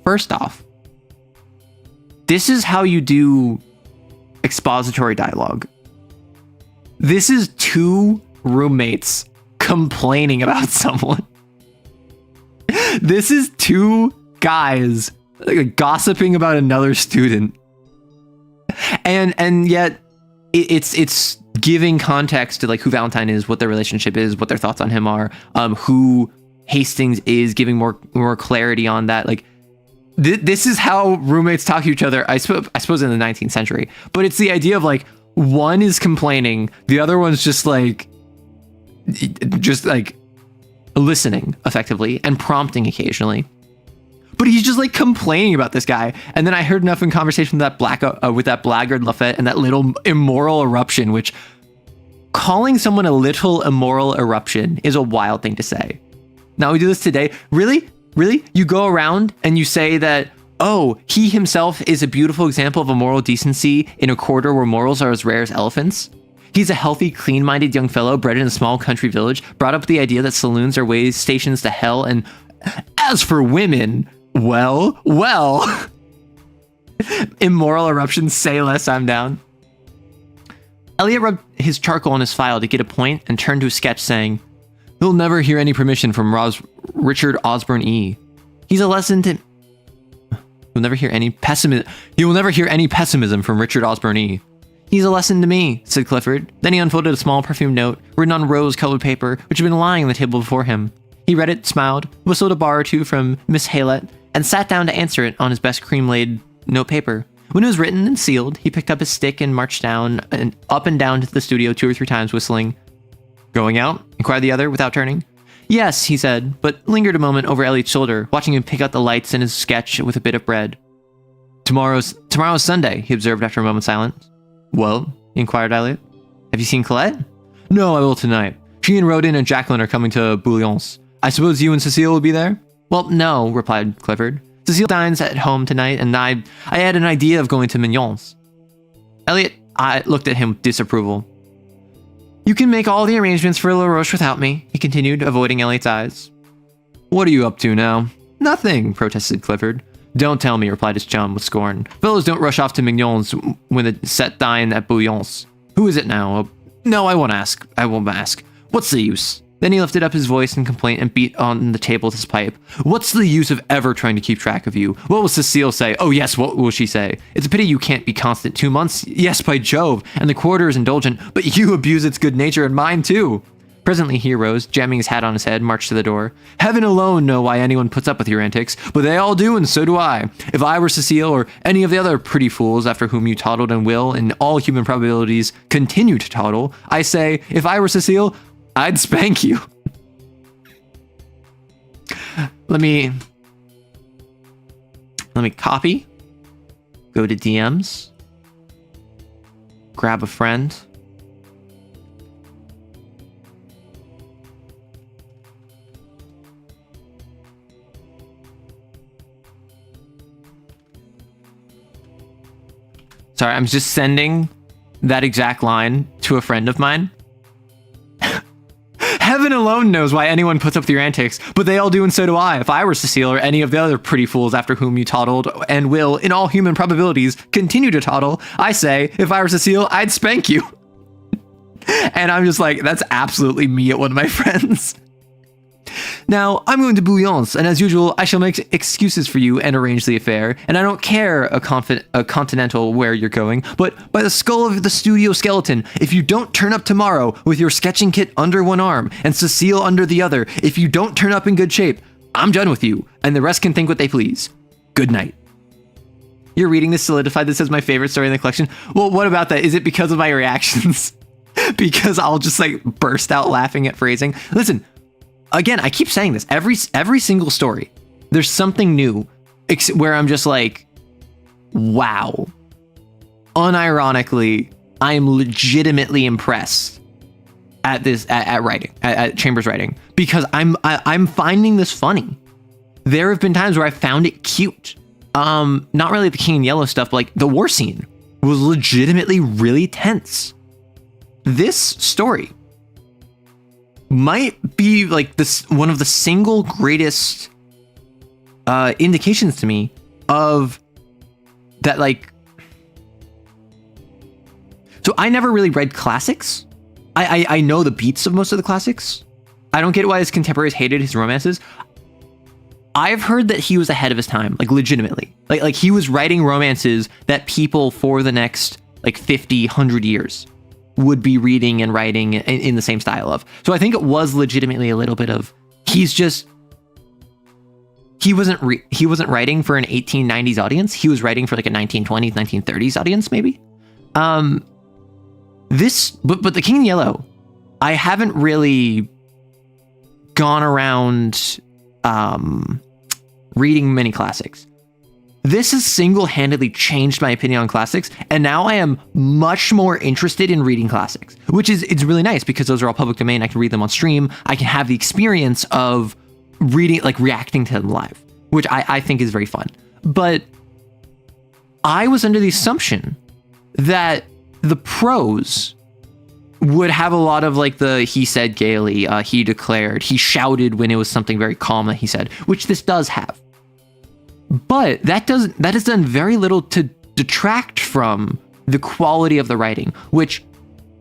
First off, this is how you do expository dialogue. This is two roommates complaining about someone. This is two guys gossiping about another student, and yet it's giving context to like who Valentine is, what their relationship is, what their thoughts on him are, who Hastings is giving more clarity on that. Like, this is how roommates talk to each other, I suppose in the 19th century. But it's the idea of like, one is complaining, the other one's just like listening effectively and prompting occasionally. But he's just like complaining about this guy. And then I heard enough in conversation with that blackguard Lafette and that little immoral eruption, which calling someone a little immoral eruption is a wild thing to say. Now we do this today. Really? You go around and you say that, oh, he himself is a beautiful example of a moral decency in a quarter where morals are as rare as elephants? He's a healthy, clean-minded young fellow bred in a small country village, brought up with the idea that saloons are way stations to hell, and as for women, well, immoral eruptions, say less, I'm down. Elliot rubbed his charcoal on his file to get a point and turned to a sketch saying, "You'll never hear any permission from Richard Osborne E. He's a lesson to..." You'll never hear any pessimism from Richard Osborne E. "He's a lesson to me," said Clifford. Then he unfolded a small perfumed note, written on rose-colored paper, which had been lying on the table before him. He read it, smiled, whistled a bar or two from Miss Haylett, and sat down to answer it on his best cream-laid note paper. When it was written and sealed, he picked up his stick and marched down and up and down to the studio 2 or 3 times, whistling. "Going out?" inquired the other, without turning. "Yes," he said, but lingered a moment over Elliot's shoulder, watching him pick out the lights in his sketch with a bit of bread. Tomorrow's Sunday," he observed after a moment's silence. "Well?" inquired Elliot. "Have you seen Colette?" "No, I will tonight. She and Rodin and Jacqueline are coming to Bouillon's. I suppose you and Cecile will be there?" "Well, no," replied Clifford. "Cecile dines at home tonight, and I had an idea of going to Mignon's." Elliot looked at him with disapproval. "You can make all the arrangements for La Roche without me," he continued, avoiding Elliot's eyes. "What are you up to now?" "Nothing," protested Clifford. "Don't tell me," replied his chum with scorn. "Fellows don't rush off to Mignon's when the set dine at Bouillon's. Who is it now? No, I won't ask. What's the use?" Then he lifted up his voice in complaint and beat on the table with his pipe. "What's the use of ever trying to keep track of you? What will Cecile say? Oh yes, what will she say? It's a pity you can't be constant 2 months. Yes, by Jove, and the quarter is indulgent, but you abuse its good nature and mine too." Presently he arose, jamming his hat on his head, marched to the door. "Heaven alone know why anyone puts up with your antics, but they all do, and so do I. If I were Cecile, or any of the other pretty fools after whom you toddled and will, in all human probabilities, continue to toddle, I say, if I were Cecile, I'd spank you." Let me copy, go to DMs, grab a friend. Sorry, I'm just sending that exact line to a friend of mine. "Heaven alone knows why anyone puts up with your antics, but they all do, and so do I. If I were Cecile or any of the other pretty fools after whom you toddled and will, in all human probabilities, continue to toddle, I say, if I were Cecile, I'd spank you." And I'm just like, that's absolutely me at one of my friends. "Now, I'm going to Bouillon's, and as usual, I shall make excuses for you and arrange the affair, and I don't care a continental where you're going, but by the skull of the studio skeleton, if you don't turn up tomorrow with your sketching kit under one arm and Cecile under the other, if you don't turn up in good shape, I'm done with you, and the rest can think what they please. Good night." You're reading this solidified. This is my favorite story in the collection. Well, what about that? Is it because of my reactions? Because I'll just like burst out laughing at phrasing. Listen, again, I keep saying this, every single story, there's something new where I'm just like, wow. Unironically, I am legitimately impressed at this, at writing, at Chambers writing, because I'm finding this funny. There have been times where I found it cute. Not really the King in Yellow stuff, but like the war scene was legitimately really tense. This story might be like this one of the single greatest indications to me of that, like, so I never really read classics. I know the beats of most of the classics. I don't get why his contemporaries hated his romances. I've heard that he was ahead of his time, like legitimately. Like he was writing romances that people for the next like 50, 100 years would be reading and writing in the same style of. So I think it was legitimately a little bit of, he's just he wasn't writing for an 1890s audience. He was writing for like a 1920s, 1930s audience, maybe. But the King in Yellow, I haven't really gone around reading many classics. This has single-handedly changed my opinion on classics, and now I am much more interested in reading classics, which is, it's really nice because those are all public domain. I can read them on stream. I can have the experience of reading, like reacting to them live, which I think is very fun. But I was under the assumption that the prose would have a lot of like the he said gaily, he declared, he shouted when it was something very calm that he said, which this does have. But that has done very little to detract from the quality of the writing, which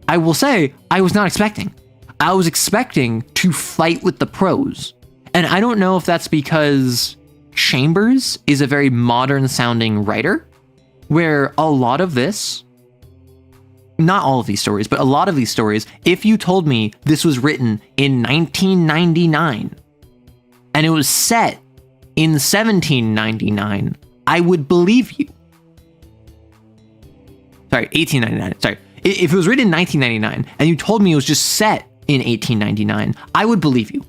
I will say I was not expecting. I was expecting to fight with the prose. And I don't know if that's because Chambers is a very modern sounding writer, where a lot of this, not all of these stories, but a lot of these stories, if you told me this was written in 1999 and it was set in 1799, I would believe you. Sorry, 1899. Sorry. If it was written in 1999 and you told me it was just set in 1899, I would believe you.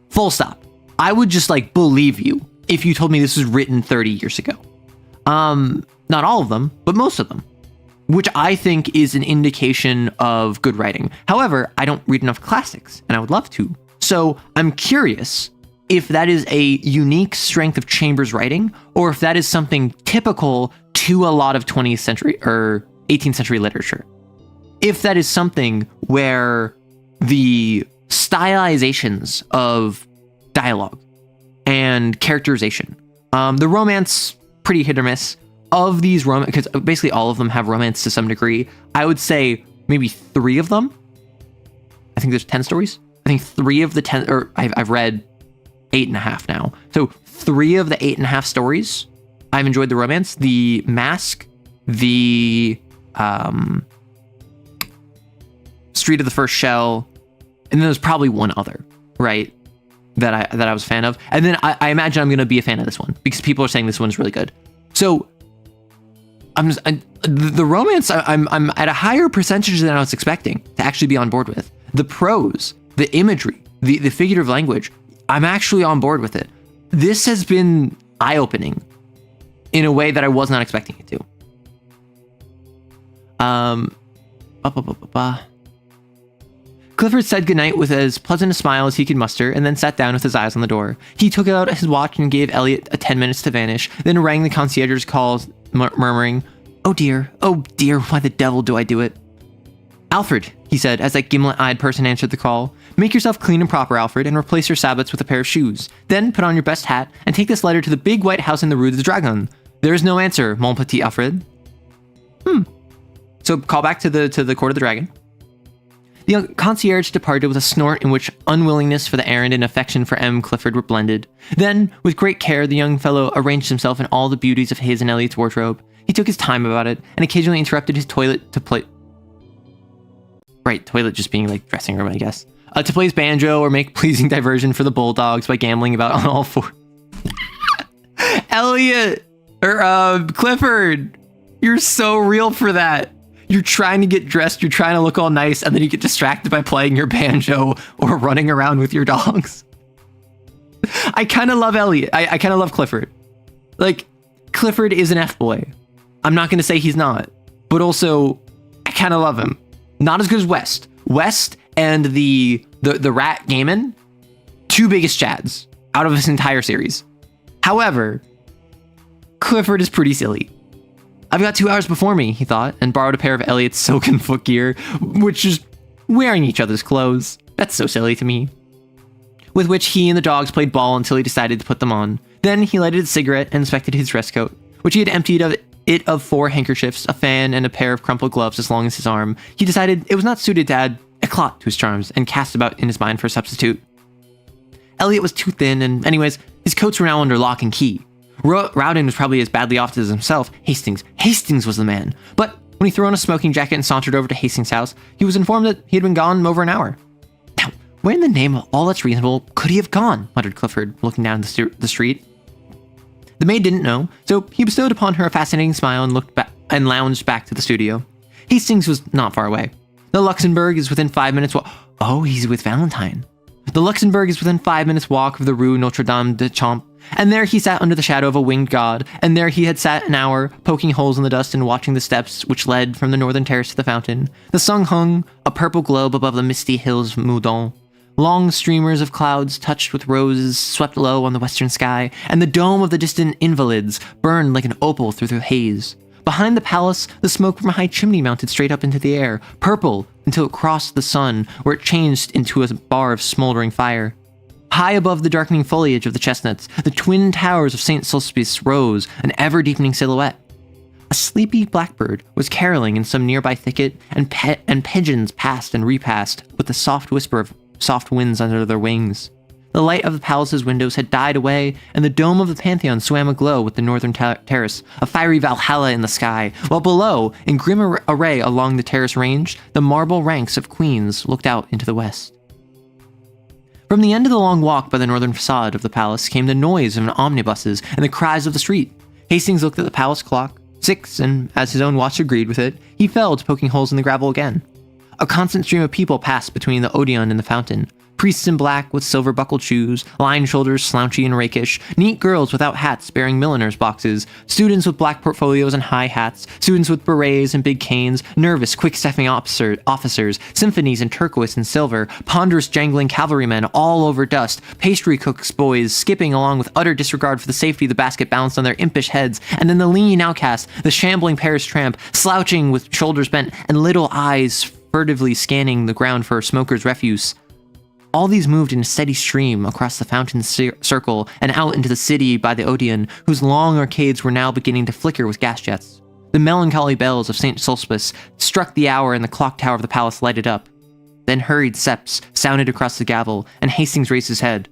Full stop. I would just like believe you if you told me this was written 30 years ago. Not all of them, but most of them, which I think is an indication of good writing. However, I don't read enough classics, and I would love to. So I'm curious if that is a unique strength of Chambers' writing, or if that is something typical to a lot of 20th century or 18th century literature. If that is something where the stylizations of dialogue and characterization, the romance, pretty hit or miss. Of these romance, because basically all of them have romance to some degree, I would say maybe 3 of them. I think there's 10 stories. I think 3 of the 10, or I've read 8.5 now. So 3 of the 8.5 stories, I've enjoyed the romance. The Mask, the Street of the First Shell, and then there's probably one other, right? That I was a fan of. And then I imagine I'm going to be a fan of this one because people are saying this one's really good. So the romance, I'm at a higher percentage than I was expecting to actually be on board with. The prose, the imagery, the figurative language, I'm actually on board with it. This has been eye-opening in a way that I was not expecting it to. Clifford said goodnight with as pleasant a smile as he could muster, and then sat down with his eyes on the door. He took out his watch and gave Elliot 10 minutes to vanish, then rang the concierge's calls, murmuring, oh dear, why the devil do I do it? Alfred, he said, as that gimlet-eyed person answered the call. Make yourself clean and proper, Alfred, and replace your sabots with a pair of shoes. Then put on your best hat, and take this letter to the big white house in the Rue de Dragon. There is no answer, mon petit Alfred. So call back to the Court of the Dragon. The concierge departed with a snort in which unwillingness for the errand and affection for M. Clifford were blended. Then, with great care, the young fellow arranged himself in all the beauties of his and Elliot's wardrobe. He took his time about it, and occasionally interrupted his toilet to play... Right, toilet just being like dressing room, I guess. To play his banjo or make pleasing diversion for the bulldogs by gambling about on all four. Elliot! Clifford! You're so real for that. You're trying to get dressed, you're trying to look all nice, and then you get distracted by playing your banjo or running around with your dogs. I kind of love Elliot. I kind of love Clifford. Like, Clifford is an F-boy. I'm not going to say he's not, but also, I kind of love him. Not as good as West. West and the rat Gaiman, 2 biggest chads out of this entire series. However, Clifford is pretty silly. I've got 2 hours before me, he thought, and borrowed a pair of Elliot's silken footgear, which is wearing each other's clothes. That's so silly to me. With which he and the dogs played ball until he decided to put them on. Then he lighted a cigarette and inspected his dress coat, which he had emptied of 4 handkerchiefs, a fan, and a pair of crumpled gloves as long as his arm. He decided it was not suited to add eclat to his charms, and cast about in his mind for a substitute. Elliot was too thin, and anyways, his coats were now under lock and key. Rowden was probably as badly off as himself. Hastings was the man. But when he threw on a smoking jacket and sauntered over to Hastings' house, he was informed that he had been gone over an hour. Now, where in the name of all that's reasonable could he have gone? Muttered Clifford, looking down the street. The maid didn't know, so he bestowed upon her a fascinating smile and looked back and lounged back to the studio. Hastings was not far away. The Luxembourg is within 5 minutes walk. Oh, he's with Valentine. The Luxembourg is within 5 minutes walk of the Rue Notre-Dame-des-Champs, and there he sat under the shadow of a winged god, and there he had sat an hour, poking holes in the dust and watching the steps which led from the northern terrace to the fountain. The sun hung, a purple globe above the misty hills of Meudon. Long streamers of clouds touched with roses swept low on the western sky, and the dome of the distant Invalides burned like an opal through the haze. Behind the palace, the smoke from a high chimney mounted straight up into the air, purple, until it crossed the sun, where it changed into a bar of smoldering fire. High above the darkening foliage of the chestnuts, the twin towers of St. Sulpice rose, an ever-deepening silhouette. A sleepy blackbird was caroling in some nearby thicket, and pigeons passed and repassed, with the soft whisper of soft winds under their wings. The light of the palace's windows had died away, and the dome of the Pantheon swam aglow with the northern terrace, a fiery Valhalla in the sky, while below, in grim array along the terrace range, the marble ranks of queens looked out into the west. From the end of the long walk by the northern facade of the palace came the noise of omnibuses and the cries of the street. Hastings looked at the palace clock, 6, and as his own watch agreed with it, he fell to poking holes in the gravel again. A constant stream of people passed between the Odeon and the fountain. Priests in black with silver buckled shoes, lined shoulders slouchy and rakish, neat girls without hats bearing milliners' boxes, students with black portfolios and high hats, students with berets and big canes, nervous, quick-stepping officers, symphonies in turquoise and silver, ponderous jangling cavalrymen all over dust, pastry cooks' boys skipping along with utter disregard for the safety of the basket balanced on their impish heads, and then the lean outcast, the shambling Paris tramp, slouching with shoulders bent and little eyes furtively scanning the ground for smoker's refuse. All these moved in a steady stream across the fountain circle and out into the city by the Odeon, whose long arcades were now beginning to flicker with gas jets. The melancholy bells of St. Sulpice struck the hour and the clock tower of the palace lighted up. Then hurried steps sounded across the gavel, and Hastings raised his head.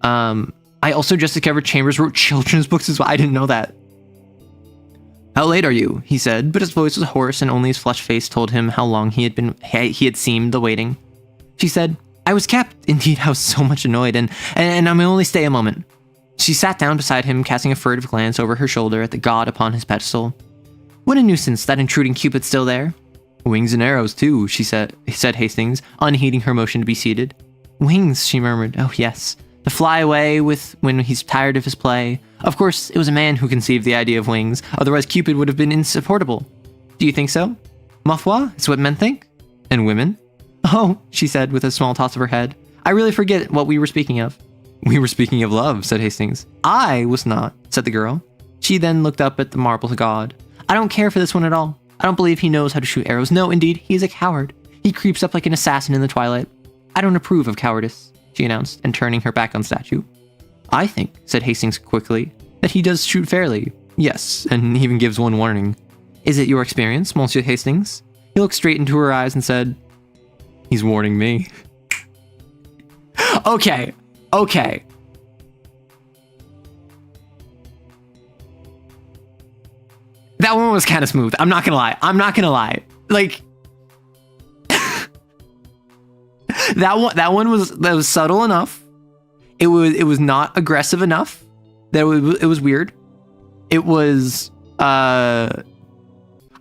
I also just discovered Chambers wrote children's books as well. I didn't know that. How late are you? He said, but his voice was hoarse and only his flushed face told him how long he had seemed the waiting. She said, I was kept. Indeed, I was so much annoyed, and I may only stay a moment. She sat down beside him, casting a furtive glance over her shoulder at the god upon his pedestal. What a nuisance, that intruding Cupid still there. Wings and arrows, too, said Hastings, unheeding her motion to be seated. Wings, she murmured. Oh, yes. To fly away with when he's tired of his play. Of course, it was a man who conceived the idea of wings, otherwise Cupid would have been insupportable. Do you think so? Ma foi, it's what men think. And women? Oh, she said with a small toss of her head. I really forget what we were speaking of. We were speaking of love, said Hastings. I was not, said the girl. She then looked up at the marble god. I don't care for this one at all. I don't believe he knows how to shoot arrows. No, indeed, he is a coward. He creeps up like an assassin in the twilight. I don't approve of cowardice, she announced, and turning her back on the statue. I think, said Hastings quickly, that he does shoot fairly. Yes, and even gives one warning. Is it your experience, Monsieur Hastings? He looked straight into her eyes and said, He's warning me. Okay. That one was kind of smooth. I'm not gonna lie. Like, that one was subtle enough. It was not aggressive enough. It was weird. It was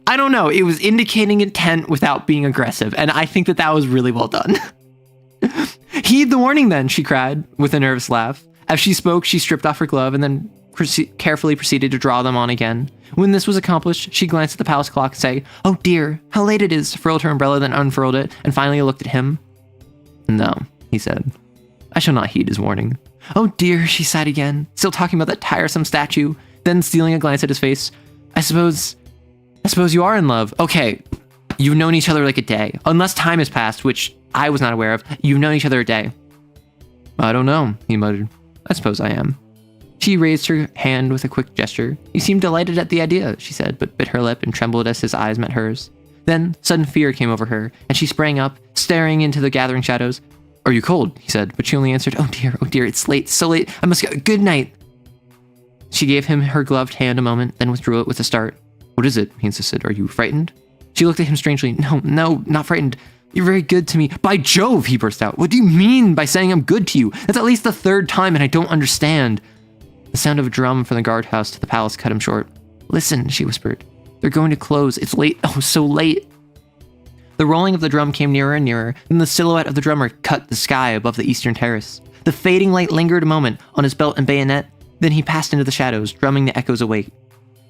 I don't know. It was indicating intent without being aggressive, and I think that was really well done. Heed the warning then, she cried with a nervous laugh. As she spoke, she stripped off her glove and then carefully proceeded to draw them on again. When this was accomplished, she glanced at the palace clock and said, Oh dear, how late it is, furled her umbrella, then unfurled it, and finally looked at him. No, he said. I shall not heed his warning. Oh dear, she sighed again, still talking about that tiresome statue, then stealing a glance at his face. I suppose you are in love. Okay, you've known each other like a day. Unless time has passed, which I was not aware of, you've known each other a day. I don't know, he muttered. I suppose I am. She raised her hand with a quick gesture. You seem delighted at the idea, she said, but bit her lip and trembled as his eyes met hers. Then, sudden fear came over her, and she sprang up, staring into the gathering shadows. Are you cold? He said, but she only answered, oh dear, it's late, so late, I must go, good night. She gave him her gloved hand a moment, then withdrew it with a start. What is it? He insisted. Are you frightened? She looked at him strangely. No, not frightened. You're very good to me. By Jove, he burst out. What do you mean by saying I'm good to you? That's at least the third time and I don't understand. The sound of a drum from the guardhouse to the palace cut him short. Listen, she whispered. They're going to close. It's late. Oh, so late. The rolling of the drum came nearer and nearer, then the silhouette of the drummer cut the sky above the eastern terrace. The fading light lingered a moment on his belt and bayonet, then he passed into the shadows, drumming the echoes awake.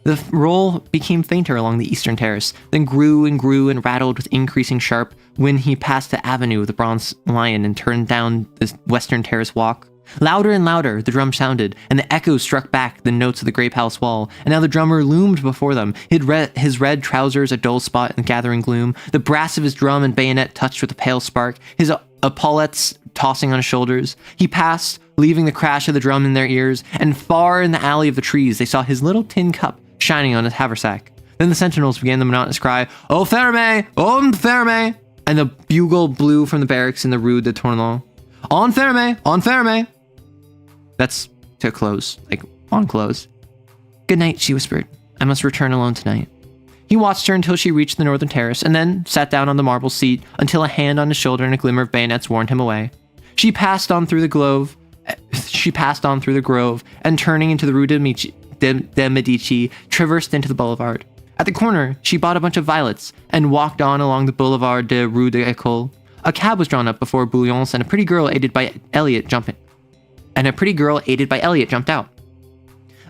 The roll became fainter along the eastern terrace, then grew and rattled with increasing sharp when he passed the avenue of the Bronze Lion and turned down the western terrace walk. Louder and louder the drum sounded, and the echoes struck back the notes of the Grey Palace wall, and now the drummer loomed before them, his red trousers a dull spot in the gathering gloom, the brass of his drum and bayonet touched with a pale spark, his epaulettes tossing on his shoulders. He passed, leaving the crash of the drum in their ears, and far in the alley of the trees they saw his little tin cup shining on his haversack. Then the sentinels began the monotonous cry, "Au ferme! Au ferme!" and the bugle blew from the barracks in the Rue de Tournon. "En ferme! En ferme!" That's to close, like on close. "Good night," she whispered. "I must return alone tonight." He watched her until she reached the northern terrace, and then sat down on the marble seat until a hand on his shoulder and a glimmer of bayonets warned him away. She passed on through the grove, and turning into the Rue de Medici, traversed into the boulevard. At the corner, she bought a bunch of violets and walked on along the boulevard de Rue de l'École. A cab was drawn up before Bouillon's, and a pretty girl aided by Elliot jumped out.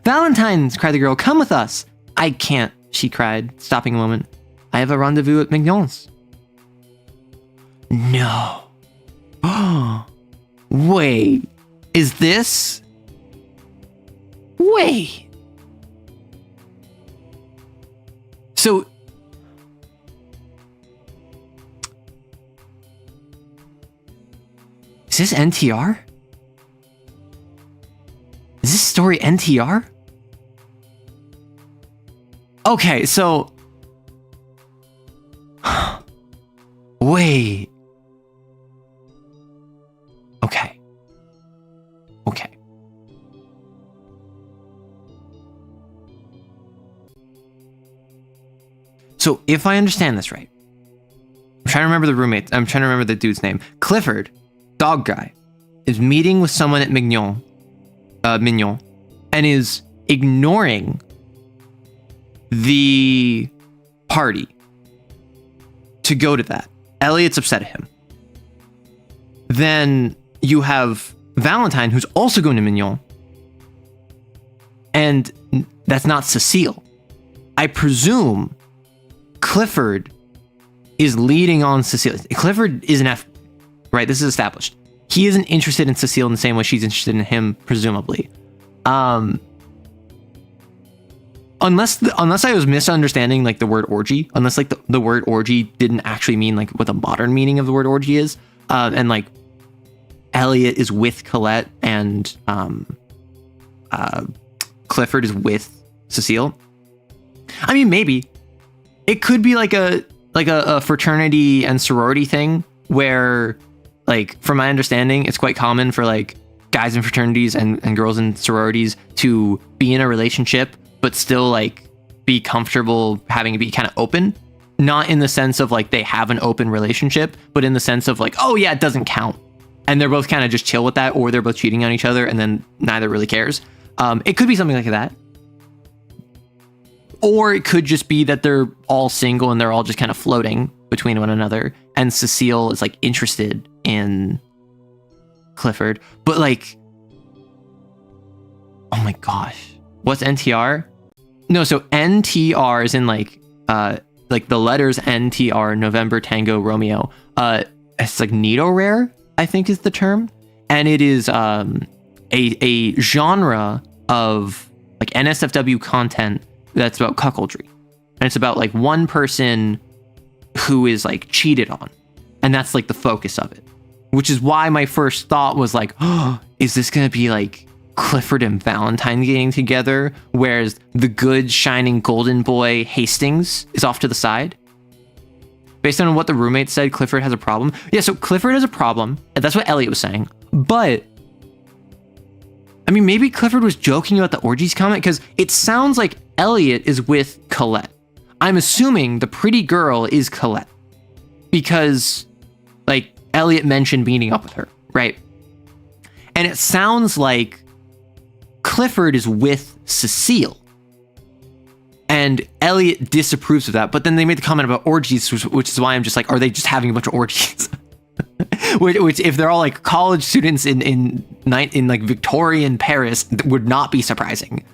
"Valentines!" cried the girl. "Come with us!" "I can't," she cried, stopping a moment. "I have a rendezvous at Mignon's." No. Wait. Is this? Wait. So. Is this NTR? Is this story NTR? Okay, so... Wait. Okay. Okay. So, if I understand this right, I'm trying to remember the roommate. I'm trying to remember the dude's name. Clifford, dog guy, is meeting with someone at Mignon, and is ignoring the party to go to that. Elliot's upset at him. Then you have Valentine, who's also going to Mignon, and that's not Cecile. I presume Clifford is leading on Cecile. Clifford is an F, right? This is established. He isn't interested in Cecile in the same way she's interested in him, presumably. Unless I was misunderstanding like the word orgy, unless like the word orgy didn't actually mean like what the modern meaning of the word orgy is, and like Elliot is with Colette and Clifford is with Cecile. I mean, maybe it could be like a fraternity and sorority thing where, like, from my understanding, it's quite common for like guys in fraternities and girls in sororities to be in a relationship but still like be comfortable having to be kind of open, not in the sense of like they have an open relationship, but in the sense of like, oh yeah, it doesn't count, and they're both kind of just chill with that, or they're both cheating on each other and then neither really cares. It could be something like that, or it could just be that they're all single and they're all just kind of floating between one another, and Cecile is like interested in Clifford, but like, oh my gosh, what's NTR? No, so NTR is in like the letters NTR, November Tango Romeo. It's like Nido Rare, I think is the term, and it is a genre of like NSFW content that's about cuckoldry, and it's about like one person who is like cheated on, and that's like the focus of it, which is why my first thought was like, oh, is this gonna be like Clifford and Valentine getting together, whereas the good shining golden boy Hastings is off to the side? Based on what the roommate said, Clifford has a problem. Yeah, so Clifford has a problem, and that's what Elliot was saying. But I mean, maybe Clifford was joking about the orgies comment, because it sounds like Elliot is with Colette. I'm assuming the pretty girl is Colette, because like Elliot mentioned meeting up with her, right? And it sounds like Clifford is with Cecile. And Elliot disapproves of that. But then they made the comment about orgies, which is why I'm just like, are they just having a bunch of orgies? which if they're all like college students in like Victorian Paris, would not be surprising.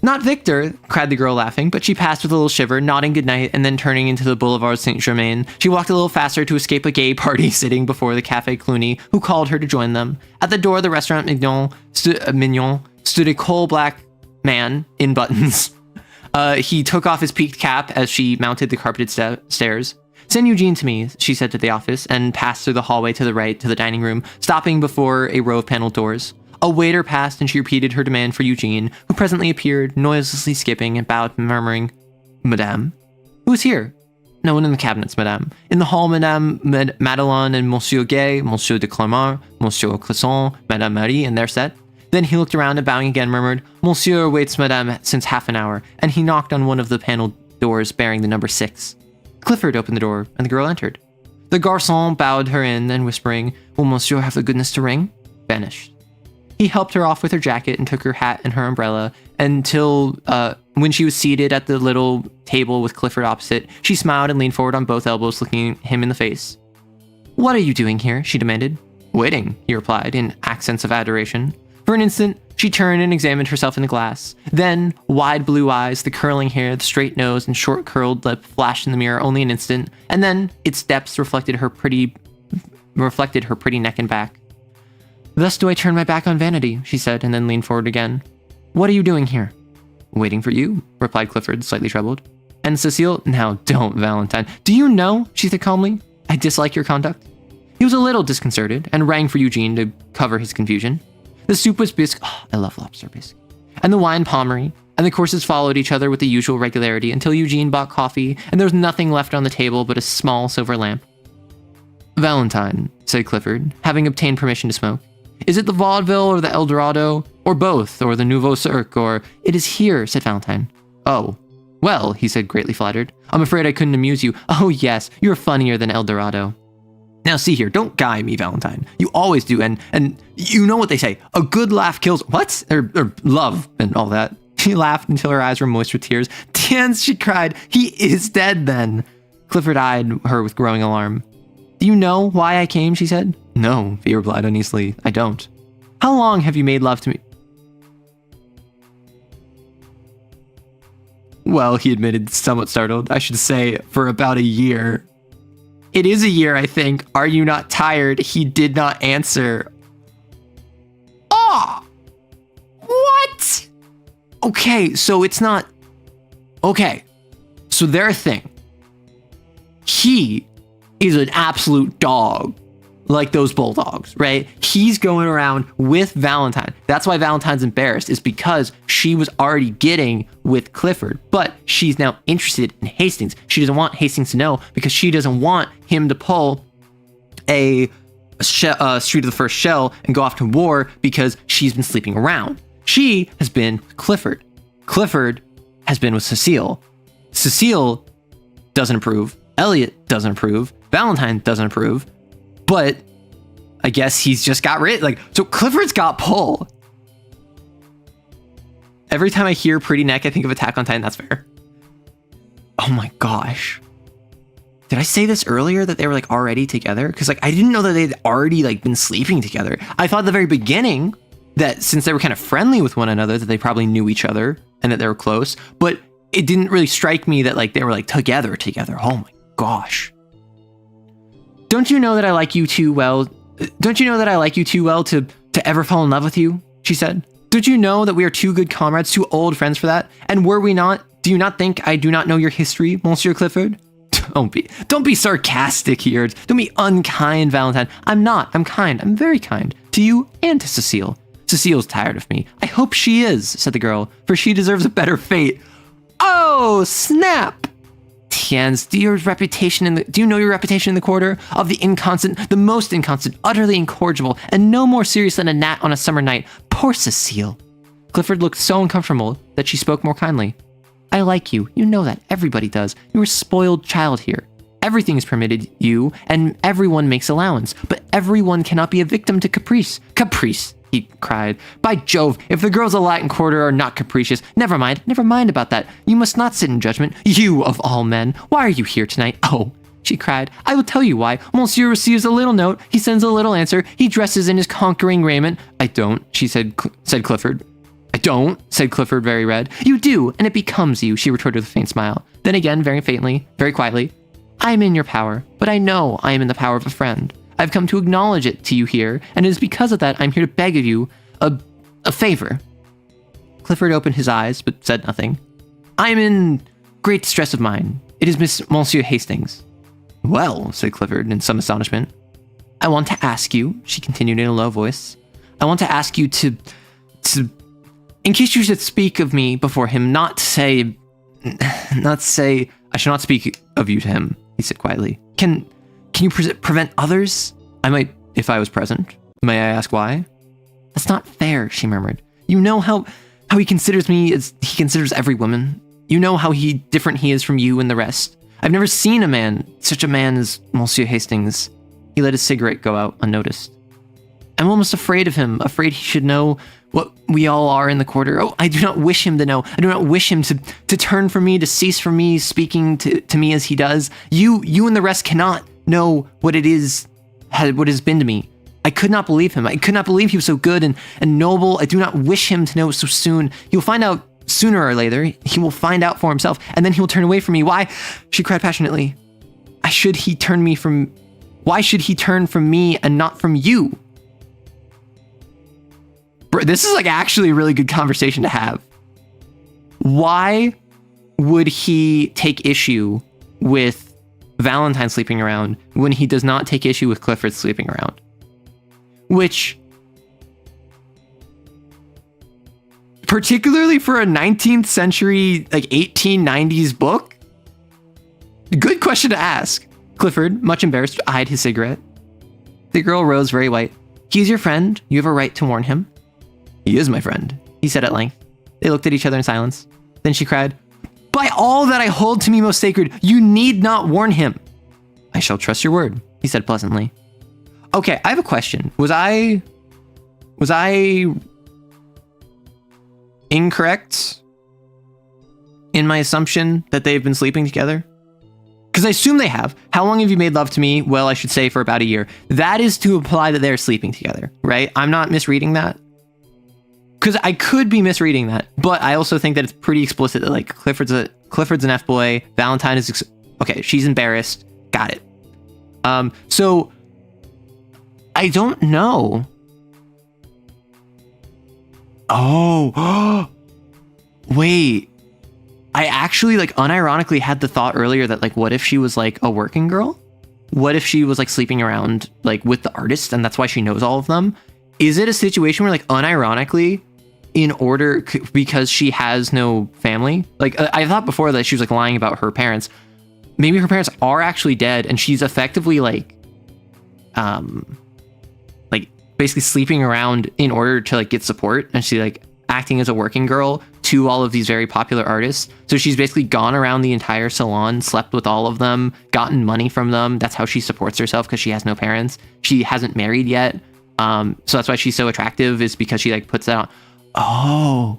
Not Victor, cried the girl, laughing, but she passed with a little shiver, nodding goodnight, and then turning into the Boulevard Saint-Germain. She walked a little faster to escape a gay party sitting before the Café Cluny, who called her to join them. At the door of the restaurant Mignon stood a coal-black man in buttons. He took off his peaked cap as she mounted the carpeted stairs. Send Eugene to me, she said to the office, and passed through the hallway to the right to the dining room, stopping before a row of paneled doors. A waiter passed and she repeated her demand for Eugene, who presently appeared, noiselessly skipping and bowed, murmuring, Madame? Who is here? No one in the cabinets, Madame. In the hall, Madame Madelon and Monsieur Gay, Monsieur de Clermont, Monsieur Clisson, Madame Marie, and their set. Then he looked around and bowing again murmured, Monsieur waits Madame since half an hour, and he knocked on one of the paneled doors bearing the number 6. Clifford opened the door, and the girl entered. The garçon bowed her in, and whispering, Will Monsieur have the goodness to ring? Vanished. He helped her off with her jacket and took her hat and her umbrella until, when she was seated at the little table with Clifford opposite, she smiled and leaned forward on both elbows, looking him in the face. What are you doing here? She demanded. Waiting, he replied, in accents of adoration. For an instant, she turned and examined herself in the glass. Then, wide blue eyes, the curling hair, the straight nose, and short curled lip flashed in the mirror only an instant, and then its depths reflected her pretty neck and back. Thus do I turn my back on vanity, she said, and then leaned forward again. What are you doing here? Waiting for you, replied Clifford, slightly troubled. And Cecile, now don't, Valentine. Do you know, she said calmly, I dislike your conduct. He was a little disconcerted and rang for Eugene to cover his confusion. The soup was bisque. Oh, I love lobster bisque. And the wine pommery, and the courses followed each other with the usual regularity until Eugene bought coffee, and there was nothing left on the table but a small silver lamp. Valentine, said Clifford, having obtained permission to smoke. Is it the vaudeville or the El Dorado? Or both, or the Nouveau Cirque, or... It is here, said Valentine. Oh. Well, he said, greatly flattered. I'm afraid I couldn't amuse you. Oh, yes, you're funnier than El Dorado. Now, see here, don't guy me, Valentine. You always do, and you know what they say. A good laugh kills... What? Or love, and all that. She laughed until her eyes were moist with tears. Tiens, she cried. He is dead, then. Clifford eyed her with growing alarm. Do you know why I came, she said. No, he replied uneasily. I don't. How long have you made love to me? Well, he admitted, somewhat startled. I should say, for about a year. It is a year, I think. Are you not tired? He did not answer. Oh! What? Okay, so it's not... Okay, so their thing. He is an absolute dog. Like those bulldogs, right? He's going around with Valentine. That's why Valentine's embarrassed, is because she was already getting with Clifford, but she's now interested in Hastings. She doesn't want Hastings to know because she doesn't want him to pull a Street of the First Shell and go off to war because she's been sleeping around. She has been with Clifford. Clifford has been with Cecile. Cecile doesn't approve. Elliot doesn't approve. Valentine doesn't approve. But I guess he's just got rid. So Clifford's got pull. Every time I hear Pretty Neck, I think of Attack on Titan. That's fair. Oh my gosh. Did I say this earlier that they were already together? Because I didn't know that they'd already been sleeping together. I thought at the very beginning that since they were kind of friendly with one another, that they probably knew each other and that they were close. But it didn't really strike me that they were together. Oh my gosh. Don't you know that I like you too well? Don't you know that I like you too well to ever fall in love with you? She said. Don't you know that we are two good comrades, two old friends for that? And were we not? Do you not think I do not know your history, Monsieur Clifford? Don't be sarcastic here. Don't be unkind, Valentine. I'm not. I'm kind. I'm very kind to you and to Cecile. Cecile's tired of me. I hope she is, said the girl, for she deserves a better fate. Oh, snap! Tiens, do you know your reputation in the quarter of the most inconstant, utterly incorrigible, and no more serious than a gnat on a summer night? Poor Cecile. Clifford looked so uncomfortable that she spoke more kindly. I like you. You know that. Everybody does. You're a spoiled child here. Everything is permitted you, and everyone makes allowance, but everyone cannot be a victim to caprice. Caprice, he cried. By Jove, if the girls of Latin Quarter are not capricious, never mind about that. You must not sit in judgment. You, of all men, why are you here tonight? Oh, she cried. I will tell you why. Monsieur receives a little note. He sends a little answer. He dresses in his conquering raiment. I don't, said Clifford. I don't, said Clifford, very red. You do, and it becomes you, she retorted with a faint smile. Then again, very faintly, very quietly, I am in your power, but I know I am in the power of a friend. I've come to acknowledge it to you here, and it is because of that I'm here to beg of you a favor. Clifford opened his eyes, but said nothing. I am in great distress of mind. It is Monsieur Hastings. Well, said Clifford in some astonishment. I want to ask you, she continued in a low voice, I want to ask you to, in case you should speak of me before him, not say, I shall not speak of you to him, he said quietly. Can you prevent others? I might, if I was present. May I ask why? That's not fair, she murmured. You know how he considers me as he considers every woman. You know how different he is from you and the rest. I've never seen such a man as Monsieur Hastings. He let his cigarette go out unnoticed. I'm almost afraid of him, afraid he should know what we all are in the Quarter. Oh, I do not wish him to know. I do not wish him to turn from me, to cease from me, speaking to me as he does. You and the rest cannot know what it is, what has been to me. I could not believe him. I could not believe he was so good and noble. I do not wish him to know so soon. He will find out sooner or later. He will find out for himself, and then he will turn away from me. Why? She cried passionately. Why should he turn from me and not from you? Bro, this is like actually a really good conversation to have. Why would he take issue with Valentine sleeping around when he does not take issue with Clifford sleeping around? Which, particularly for a 19th century, like 1890s book, good question to ask. Clifford, much embarrassed, eyed his cigarette. The girl rose very white. He's your friend. You have a right to warn him. He is my friend, he said at length. They looked at each other in silence. Then she cried, By all that I hold to me most sacred, you need not warn him. I shall trust your word, he said pleasantly. Okay, I have a question. Was I incorrect in my assumption that they've been sleeping together? Because I assume they have. How long have you made love to me? Well, I should say for about a year. That is to imply that they're sleeping together, right? I'm not misreading that. Because I could be misreading that, but I also think that it's pretty explicit that like Clifford's an F-boy, Valentine is okay. She's embarrassed. Got it. So I don't know. Oh, wait. I actually like unironically had the thought earlier that like, what if she was like a working girl? What if she was like sleeping around like with the artist and that's why she knows all of them? Is it a situation where like unironically, because she has no family? Like I thought before that she was like lying about her parents. Maybe her parents are actually dead and she's effectively like basically sleeping around in order to like get support, and she like acting as a working girl to all of these very popular artists. So she's basically gone around the entire salon, slept with all of them, gotten money from them. That's how she supports herself because she has no parents. She hasn't married yet. So that's why she's so attractive, is because she like puts that on. Oh,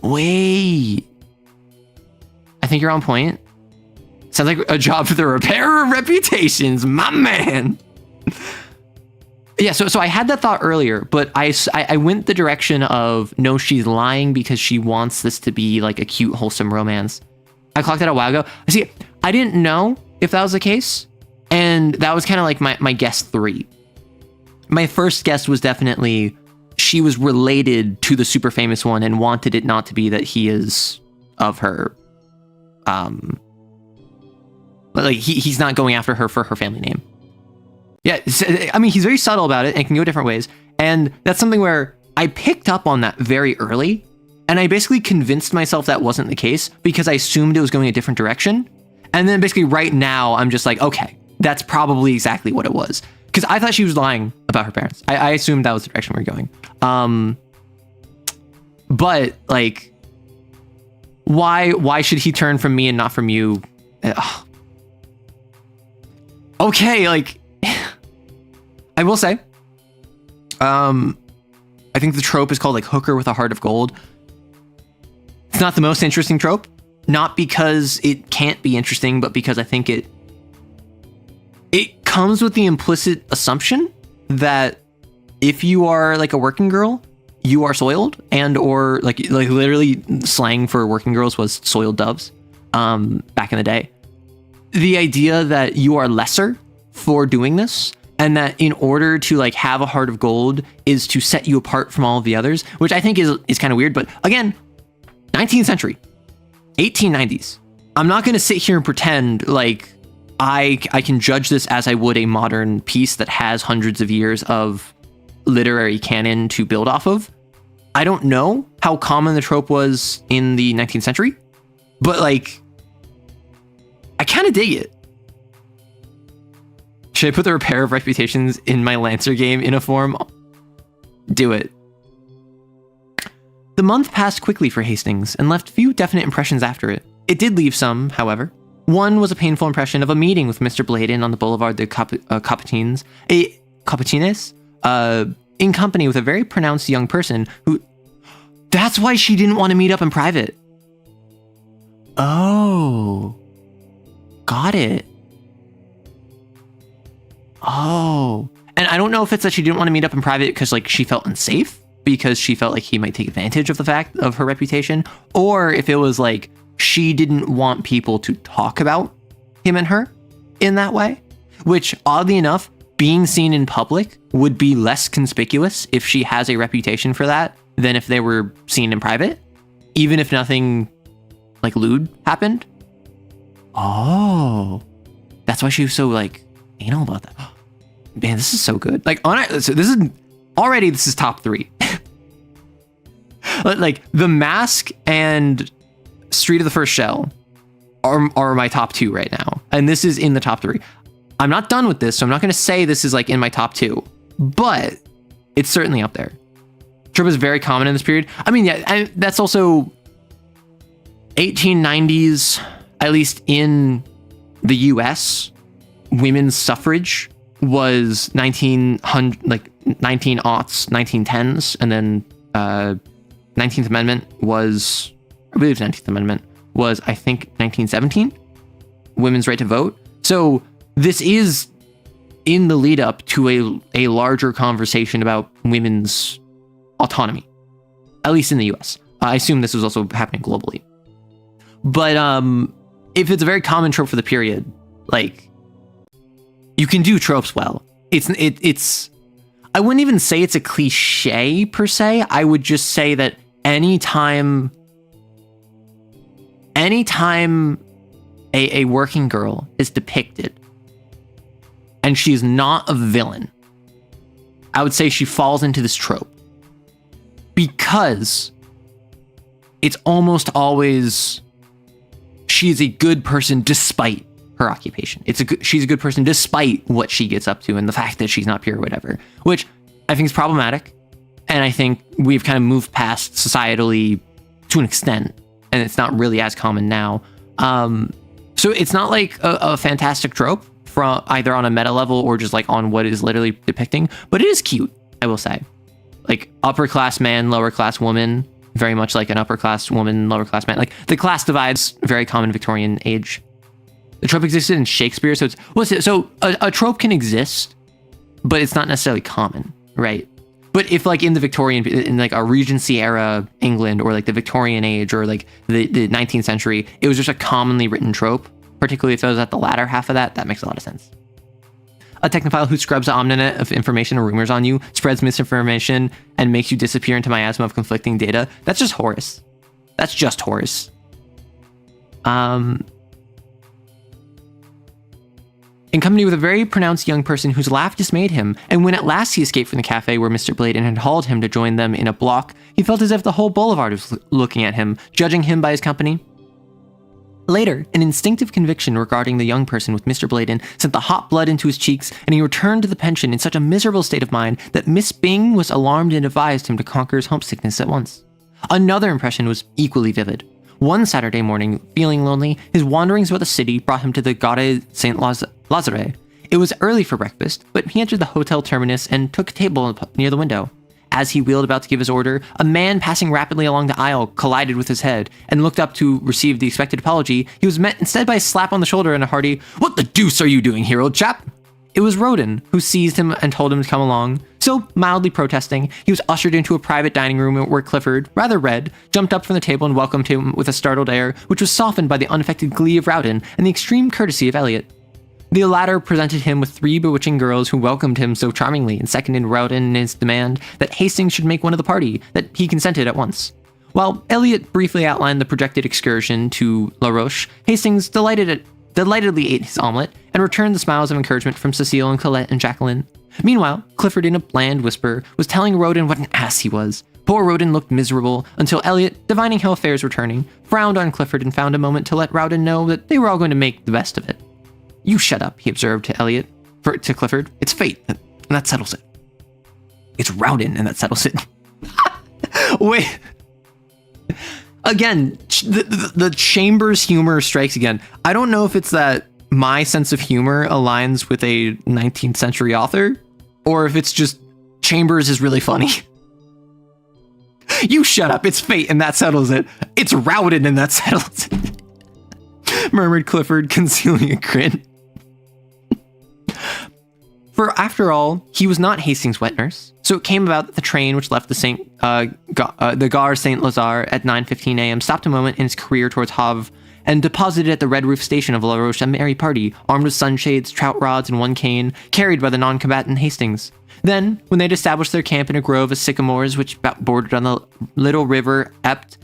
wait. I think you're on point. Sounds like a job for the repairer of reputations, my man. Yeah, so I had that thought earlier, but I went the direction of, no, she's lying because she wants this to be like a cute, wholesome romance. I clocked that a while ago. See, I didn't know if that was the case, and that was kind of like my guess 3. My first guess was definitely she was related to the super famous one and wanted it not to be that he is of her. Like he's not going after her for her family name. Yeah, I mean, he's very subtle about it and can go different ways. And that's something where I picked up on that very early. And I basically convinced myself that wasn't the case because I assumed it was going a different direction. And then basically right now, I'm just like, okay, that's probably exactly what it was. Because I thought she was lying about her parents. I assumed that was the direction we were going. But like, why should he turn from me and not from you? Okay, like, I will say, I think the trope is called like hooker with a heart of gold. It's not the most interesting trope, not because it can't be interesting, but because I think it comes with the implicit assumption that if you are like a working girl, you are soiled, and or like literally slang for working girls was soiled doves back in the day. The idea that you are lesser for doing this, and that in order to like have a heart of gold is to set you apart from all of the others, which I think is kind of weird. But again, 19th century, 1890s. I'm not going to sit here and pretend like I can judge this as I would a modern piece that has hundreds of years of literary canon to build off of. I don't know how common the trope was in the 19th century, but like, I kind of dig it. Should I put the repair of reputations in my Lancer game in a form? Do it. The month passed quickly for Hastings and left few definite impressions after it. It did leave some, however. One was a painful impression of a meeting with Mr. Bladen on the Boulevard de Capucines, in company with a very pronounced young person who... That's why she didn't want to meet up in private. Oh. Got it. Oh. And I don't know if it's that she didn't want to meet up in private because like she felt unsafe because she felt like he might take advantage of the fact of her reputation, or if it was like she didn't want people to talk about him and her in that way, which oddly enough, being seen in public would be less conspicuous if she has a reputation for that than if they were seen in private, even if nothing like lewd happened. Oh, that's why she was so like anal about that. Man, this is so good. Like, so this is top 3. Like The Mask and Street of the First Shell are my top 2 right now, and this is in the top 3. I'm not done with this, so I'm not going to say this is like in my top 2, but it's certainly up there. Trope is very common in this period. I mean, yeah, that's also 1890s, at least in the US. Women's suffrage was 1900, like 19aughts, 1910s, and then 19th Amendment was, I believe 19th Amendment was, I think, 1917, women's right to vote. So this is in the lead up to a larger conversation about women's autonomy, at least in the US. I assume this was also happening globally. But if it's a very common trope for the period, like, you can do tropes well. It's I wouldn't even say it's a cliche per se. I would just say that anytime a working girl is depicted and she's not a villain, I would say she falls into this trope, because it's almost always she's a good person despite her occupation. She's a good person despite what she gets up to and the fact that she's not pure or whatever, which I think is problematic. And I think we've kind of moved past societally to an extent, and it's not really as common now. So it's not like a fantastic trope from either on a meta level or just like on what is literally depicting, but it is cute, I will say. Like upper class man, lower class woman, very much like an upper class woman, lower class man. Like the class divides very common Victorian age. The trope existed in Shakespeare, so a trope can exist, but it's not necessarily common, right? But if like in like a Regency era England, or like the Victorian age, or like the 19th century, it was just a commonly written trope, particularly if it was at the latter half of that makes a lot of sense. A technophile who scrubs the omninet of information or rumors on you, spreads misinformation, and makes you disappear into miasma of conflicting data. That's just Horace. That's just Horace. In company with a very pronounced young person whose laugh dismayed him, and when at last he escaped from the cafe where Mr. Bladen had hauled him to join them in a block, he felt as if the whole boulevard was looking at him, judging him by his company. Later, an instinctive conviction regarding the young person with Mr. Bladen sent the hot blood into his cheeks, and he returned to the pension in such a miserable state of mind that Miss Bing was alarmed and advised him to conquer his homesickness at once. Another impression was equally vivid. One Saturday morning, feeling lonely, his wanderings about the city brought him to the Gare Saint Lazare. It was early for breakfast, but he entered the hotel terminus and took a table near the window. As he wheeled about to give his order, a man passing rapidly along the aisle collided with his head and looked up to receive the expected apology. He was met instead by a slap on the shoulder and a hearty, "What the deuce are you doing here, old chap?" It was Roden, who seized him and told him to come along. So, mildly protesting, he was ushered into a private dining room where Clifford, rather red, jumped up from the table and welcomed him with a startled air, which was softened by the unaffected glee of Rowden and the extreme courtesy of Elliot. The latter presented him with 3 bewitching girls who welcomed him so charmingly and seconded Rowden in his demand that Hastings should make one of the party, that he consented at once. While Elliot briefly outlined the projected excursion to La Roche, Hastings delightedly ate his omelet and returned the smiles of encouragement from Cecile and Colette and Jacqueline. Meanwhile, Clifford, in a bland whisper, was telling Rowden what an ass he was. Poor Rowden looked miserable until Elliot, divining how affairs were turning, frowned on Clifford and found a moment to let Rowden know that they were all going to make the best of it. "You shut up," he observed to Clifford. "It's fate, and that settles it." "It's Rowden, and that settles it." Wait. Again, the Chambers humor strikes again. I don't know if it's that my sense of humor aligns with a 19th century author, or if it's just Chambers is really funny. "You shut up, it's fate, and that settles it. It's Rowden, and that settles it," murmured Clifford, concealing a grin. For after all, he was not Hastings' wet nurse, so it came about that the train which left the Gare Saint Lazare at 9:15 a.m. stopped a moment in its career towards Havre and deposited at the Red Roof station of La Roche a merry party, armed with sunshades, trout rods, and one cane, carried by the non-combatant Hastings. Then, when they had established their camp in a grove of sycamores which bordered on the little river Epte,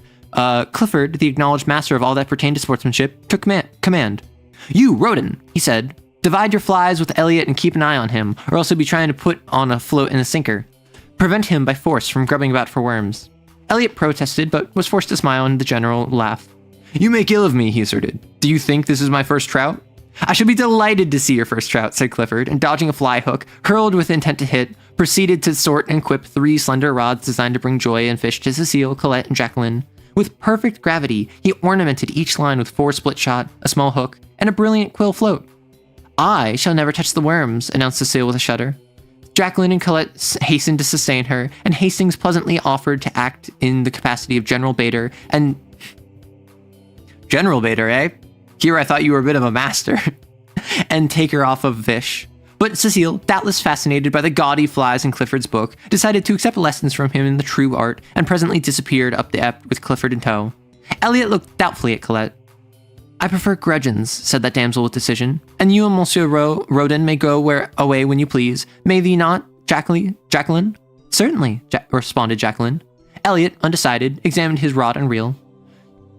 Clifford, the acknowledged master of all that pertained to sportsmanship, took command. "You, Rowden," he said, "divide your flies with Elliot and keep an eye on him, or else he'll be trying to put on a float in a sinker. Prevent him by force from grubbing about for worms." Elliot protested, but was forced to smile and the general laugh. "You make ill of me," he asserted. "Do you think this is my first trout?" "I shall be delighted to see your first trout," said Clifford, and dodging a fly hook, hurled with intent to hit, proceeded to sort and equip 3 slender rods designed to bring joy and fish to Cecile, Colette, and Jacqueline. With perfect gravity, he ornamented each line with 4 split shot, a small hook, and a brilliant quill float. "I shall never touch the worms," announced Cecile with a shudder. Jacqueline and Colette hastened to sustain her, and Hastings pleasantly offered to act in the capacity of General Bader and... "General Bader, eh? Here I thought you were a bit of a master," and take her off of Vish. But Cecile, doubtless fascinated by the gaudy flies in Clifford's book, decided to accept lessons from him in the true art, and presently disappeared up the Epte with Clifford in tow. Elliot looked doubtfully at Colette. "I prefer gudgeons," said that damsel with decision. "And you and Monsieur Rowden may go away when you please. May thee not, Jacqueline?" "Certainly," responded Jacqueline. Elliot, undecided, examined his rod and reel.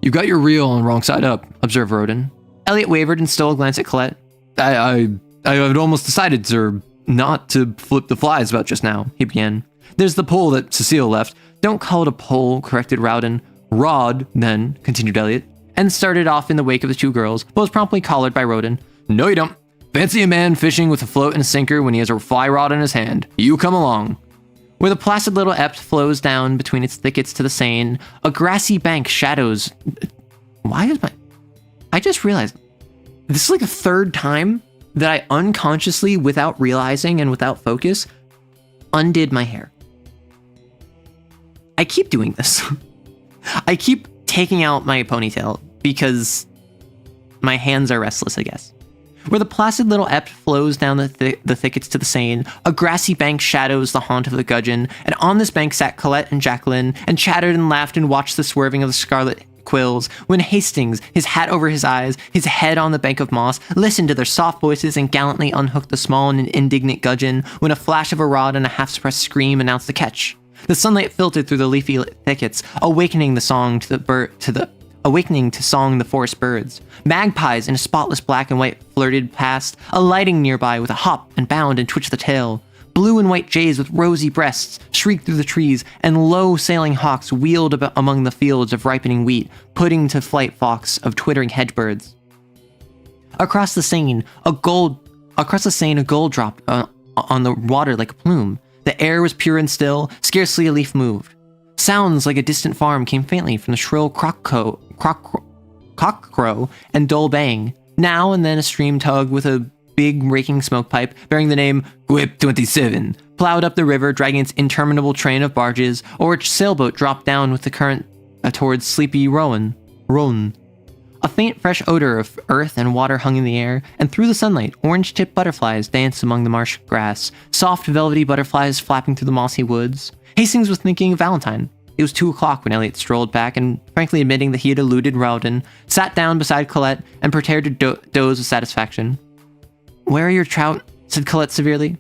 "You've got your reel on the wrong side up," observed Rowden. Elliot wavered and stole a glance at Colette. I had almost decided, sir, not to flip the flies about just now," he began. "There's the pole that Cecile left." "Don't call it a pole," corrected Rowden. "Rod, then," continued Elliot, and started off in the wake of the 2 girls, but was promptly collared by Rowden. "No, you don't. Fancy a man fishing with a float and a sinker when he has a fly rod in his hand. You come along." Where the placid little Epte flows down between its thickets to the Seine, a grassy bank shadows... I just realized, this is like the 3rd time that I unconsciously, without realizing and without focus, undid my hair. I keep doing this. I keep taking out my ponytail because my hands are restless, I guess. Where the placid little Epte flows down the thickets to the Seine, a grassy bank shadows the haunt of the gudgeon, and on this bank sat Colette and Jacqueline, and chattered and laughed and watched the swerving of the scarlet quills, when Hastings, his hat over his eyes, his head on the bank of moss, listened to their soft voices and gallantly unhooked the small and indignant gudgeon, when a flash of a rod and a half-suppressed scream announced the catch. The sunlight filtered through the leafy thickets, awakening the song to song the forest birds. Magpies in a spotless black and white flirted past, alighting nearby with a hop and bound and twitch the tail. Blue and white jays with rosy breasts shrieked through the trees, and low-sailing hawks wheeled about among the fields of ripening wheat, putting to flight flocks of twittering hedge-birds. Across the Seine, a gull dropped on the water like a plume. The air was pure and still, scarcely a leaf moved. Sounds like a distant farm came faintly from the shrill cock crow and dull bang. Now and then a stream tugged with a big raking smoke pipe bearing the name Whip 27 plowed up the river, dragging its interminable train of barges, or its sailboat dropped down with the current towards sleepy Rowan. A faint, fresh odor of earth and water hung in the air, and through the sunlight, orange-tipped butterflies danced among the marsh grass, soft, velvety butterflies flapping through the mossy woods. Hastings was thinking of Valentine. It was 2 o'clock when Elliot strolled back, and frankly admitting that he had eluded Rowden, sat down beside Colette and prepared to doze with satisfaction. "Where are your trout?" said Colette severely.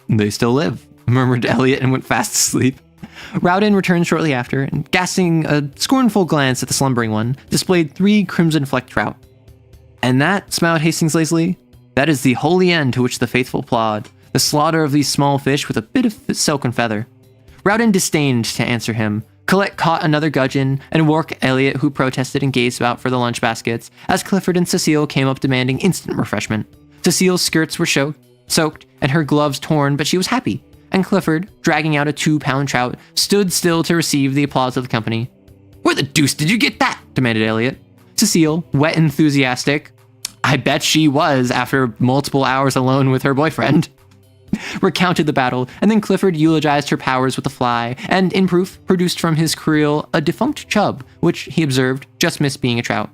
"They still live," murmured Elliot, and went fast asleep. Rowden returned shortly after, and casting a scornful glance at the slumbering one, displayed 3 crimson-flecked trout. "And that," smiled Hastings lazily, "that is the holy end to which the faithful plod, the slaughter of these small fish with a bit of silk and feather." Rowden disdained to answer him. Colette caught another gudgeon and woke Elliot, who protested and gazed about for the lunch baskets, as Clifford and Cecile came up demanding instant refreshment. Cecile's skirts were soaked and her gloves torn, but she was happy, and Clifford, dragging out a 2-pound trout, stood still to receive the applause of the company. "Where the deuce did you get that?" demanded Elliot. Cecile, wet and enthusiastic, "I bet she was after multiple hours alone with her boyfriend," recounted the battle, and then Clifford eulogized her powers with the fly, and, in proof, produced from his creel a defunct chub, which, he observed, just missed being a trout.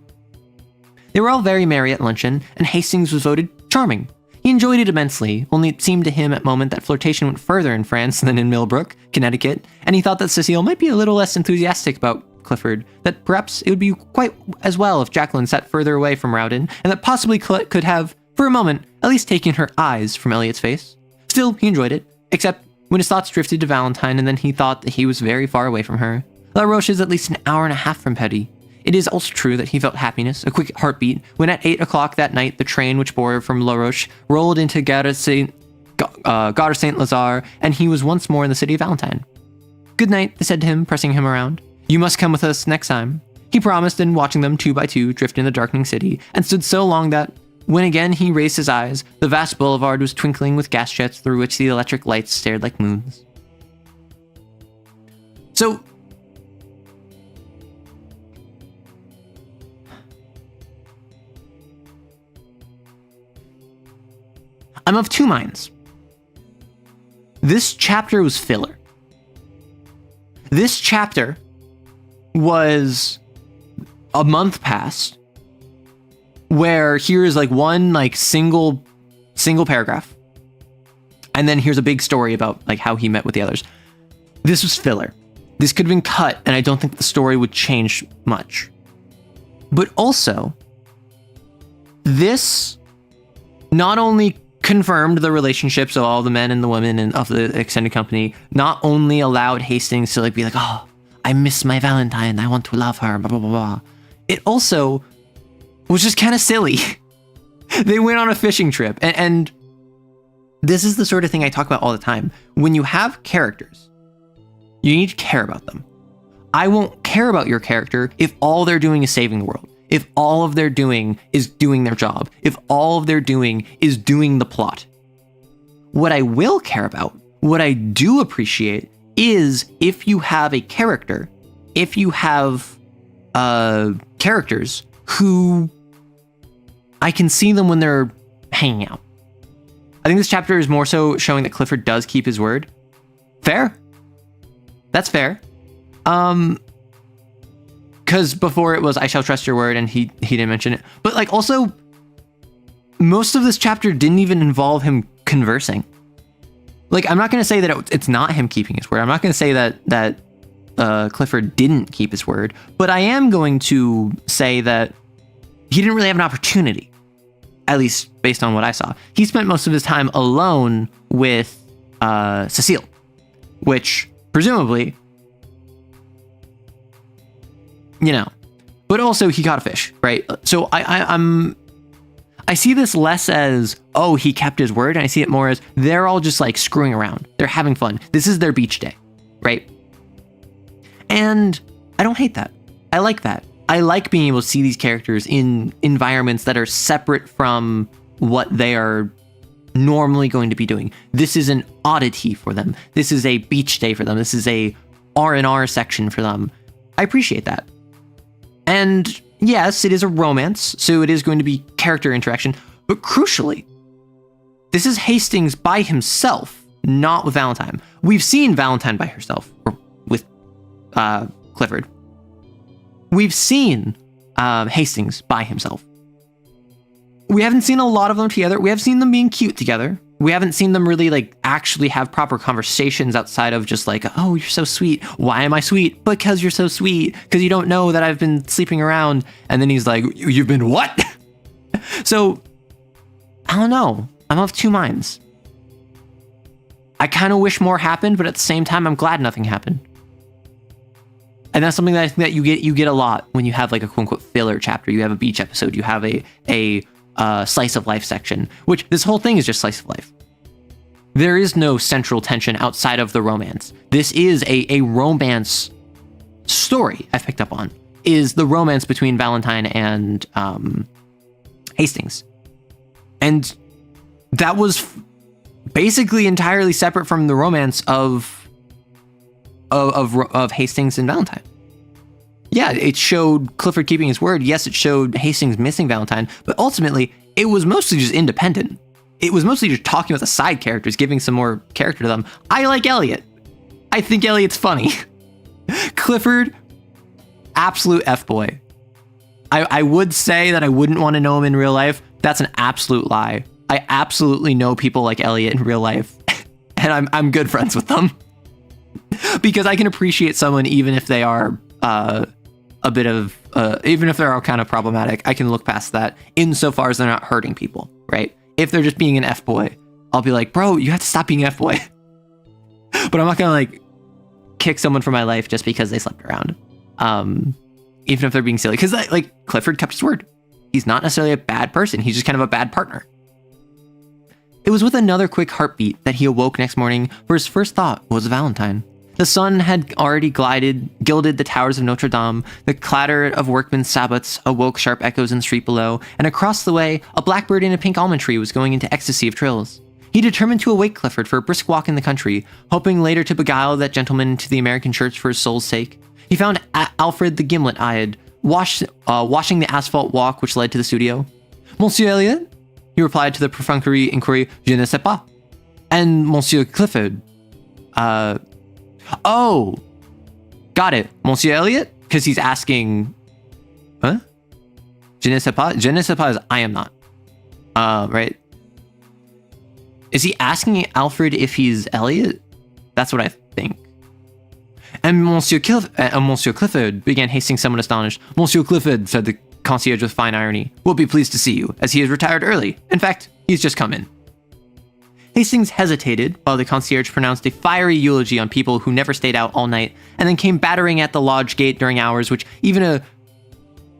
They were all very merry at luncheon, and Hastings was voted charming. He enjoyed it immensely, only it seemed to him at moment that flirtation went further in France than in Millbrook, Connecticut, and he thought that Cecile might be a little less enthusiastic about Clifford, that perhaps it would be quite as well if Jacqueline sat further away from Rowden, and that possibly Colette could have, for a moment, at least taken her eyes from Elliot's face. Still, he enjoyed it, except when his thoughts drifted to Valentine, and then he thought that he was very far away from her. La Roche is at least an hour and a half from Petty. It is also true that he felt happiness, a quick heartbeat, when at 8 o'clock that night the train which bore him from La Roche rolled into Gare Saint-Lazare, and he was once more in the city of Valentine. "Good night," they said to him, pressing him around. "You must come with us next time." He promised, and watching them 2 by 2 drift in the darkening city, and stood so long that, when again he raised his eyes, the vast boulevard was twinkling with gas jets through which the electric lights stared like moons. So, I'm of 2 minds. This chapter was filler. This chapter was a month past, where here is like one like single paragraph, and then here's a big story about like how he met with the others. This was filler. This could have been cut, and I don't think the story would change much. But also, this not only confirmed the relationships of all the men and the women and of the extended company, not only allowed Hastings to like be like, "Oh, I miss my Valentine, I want to love her, blah blah blah blah," it also was just kind of silly. They went on a fishing trip, and this is the sort of thing I talk about all the time. When you have characters, you need to care about them. I won't care about your character if all they're doing is saving the world. If all of they're doing is doing their job. If all of they're doing is doing the plot. What I will care about, what I do appreciate, is if you have a character, if you have characters who I can see them when they're hanging out. I think this chapter is more so showing that Clifford does keep his word. Fair. That's fair. Because before it was, "I shall trust your word," and he didn't mention it. But like also, most of this chapter didn't even involve him conversing. Like, I'm not going to say that it's not him keeping his word. I'm not going to say that Clifford didn't keep his word. But I am going to say that he didn't really have an opportunity, at least based on what I saw. He spent most of his time alone with Cecile, which presumably, you know, but also he caught a fish, right? So I see this less as, oh, he kept his word, and I see it more as they're all just like screwing around. They're having fun. This is their beach day, right? And I don't hate that. I like that. I like being able to see these characters in environments that are separate from what they are normally going to be doing. This is an oddity for them. This is a beach day for them. This is a R&R section for them. I appreciate that. And yes, it is a romance, so it is going to be character interaction, but crucially, This is Hastings by himself, not with Valentine. We've seen Valentine by herself, or with Clifford. We've seen Hastings by himself. We haven't seen a lot of them together. We have seen them being cute together. We haven't seen them really like actually have proper conversations outside of just like, oh, you're so sweet. Why am I sweet? Because you're so sweet. Because you don't know that I've been sleeping around. And then he's like, you've been what? So, I don't know. I'm of two minds. I kind of wish more happened, but at the same time, I'm glad nothing happened. And that's something that I think that you get a lot when you have like a quote unquote filler chapter. You have a beach episode. You have a slice of life section, which this whole thing is just slice of life. There is no central tension outside of the romance. This is a romance story I've picked up on, is the romance between Valentine and Hastings. And that was basically entirely separate from the romance of Hastings and Valentine. Yeah, it showed Clifford keeping his word. Yes, it showed Hastings missing Valentine, but ultimately it was mostly just independent. It was mostly just talking about the side characters, giving some more character to them. I like Elliot. I think Elliot's funny. Clifford, absolute F-boy. I would say that I wouldn't want to know him in real life. That's an absolute lie. I absolutely know people like Elliot in real life, and I'm good friends with them. Because I can appreciate someone even if they are even if they're all kind of problematic. I can look past that insofar as they're not hurting people, right? If they're just being an F-boy, I'll be like, bro, you have to stop being an F-boy. But I'm not gonna like kick someone from my life just because they slept around. Even if they're being silly. Because like Clifford kept his word. He's not necessarily a bad person. He's just kind of a bad partner. It was with another quick heartbeat that he awoke next morning, where his first thought was Valentine. The sun had already gilded the towers of Notre Dame. The clatter of workmen's sabots awoke sharp echoes in the street below, and across the way, a blackbird in a pink almond tree was going into ecstasy of trills. He determined to awake Clifford for a brisk walk in the country, hoping later to beguile that gentleman into the American church for his soul's sake. He found Alfred the gimlet-eyed, washing the asphalt walk which led to the studio. Monsieur Elliot? He replied to the perfunctory inquiry, Je ne sais pas. And Monsieur Clifford? Oh, got it. Monsieur Elliot? Because he's asking, huh? Je ne sais pas? Je ne sais pas is I am not. Right? Is he asking Alfred if he's Elliot? That's what I think. And Monsieur Clifford, began Hastings somewhat astonished. Monsieur Clifford, said the concierge with fine irony, will be pleased to see you, as he has retired early. In fact, he's just come in. Hastings hesitated while the concierge pronounced a fiery eulogy on people who never stayed out all night, and then came battering at the lodge gate during hours which even a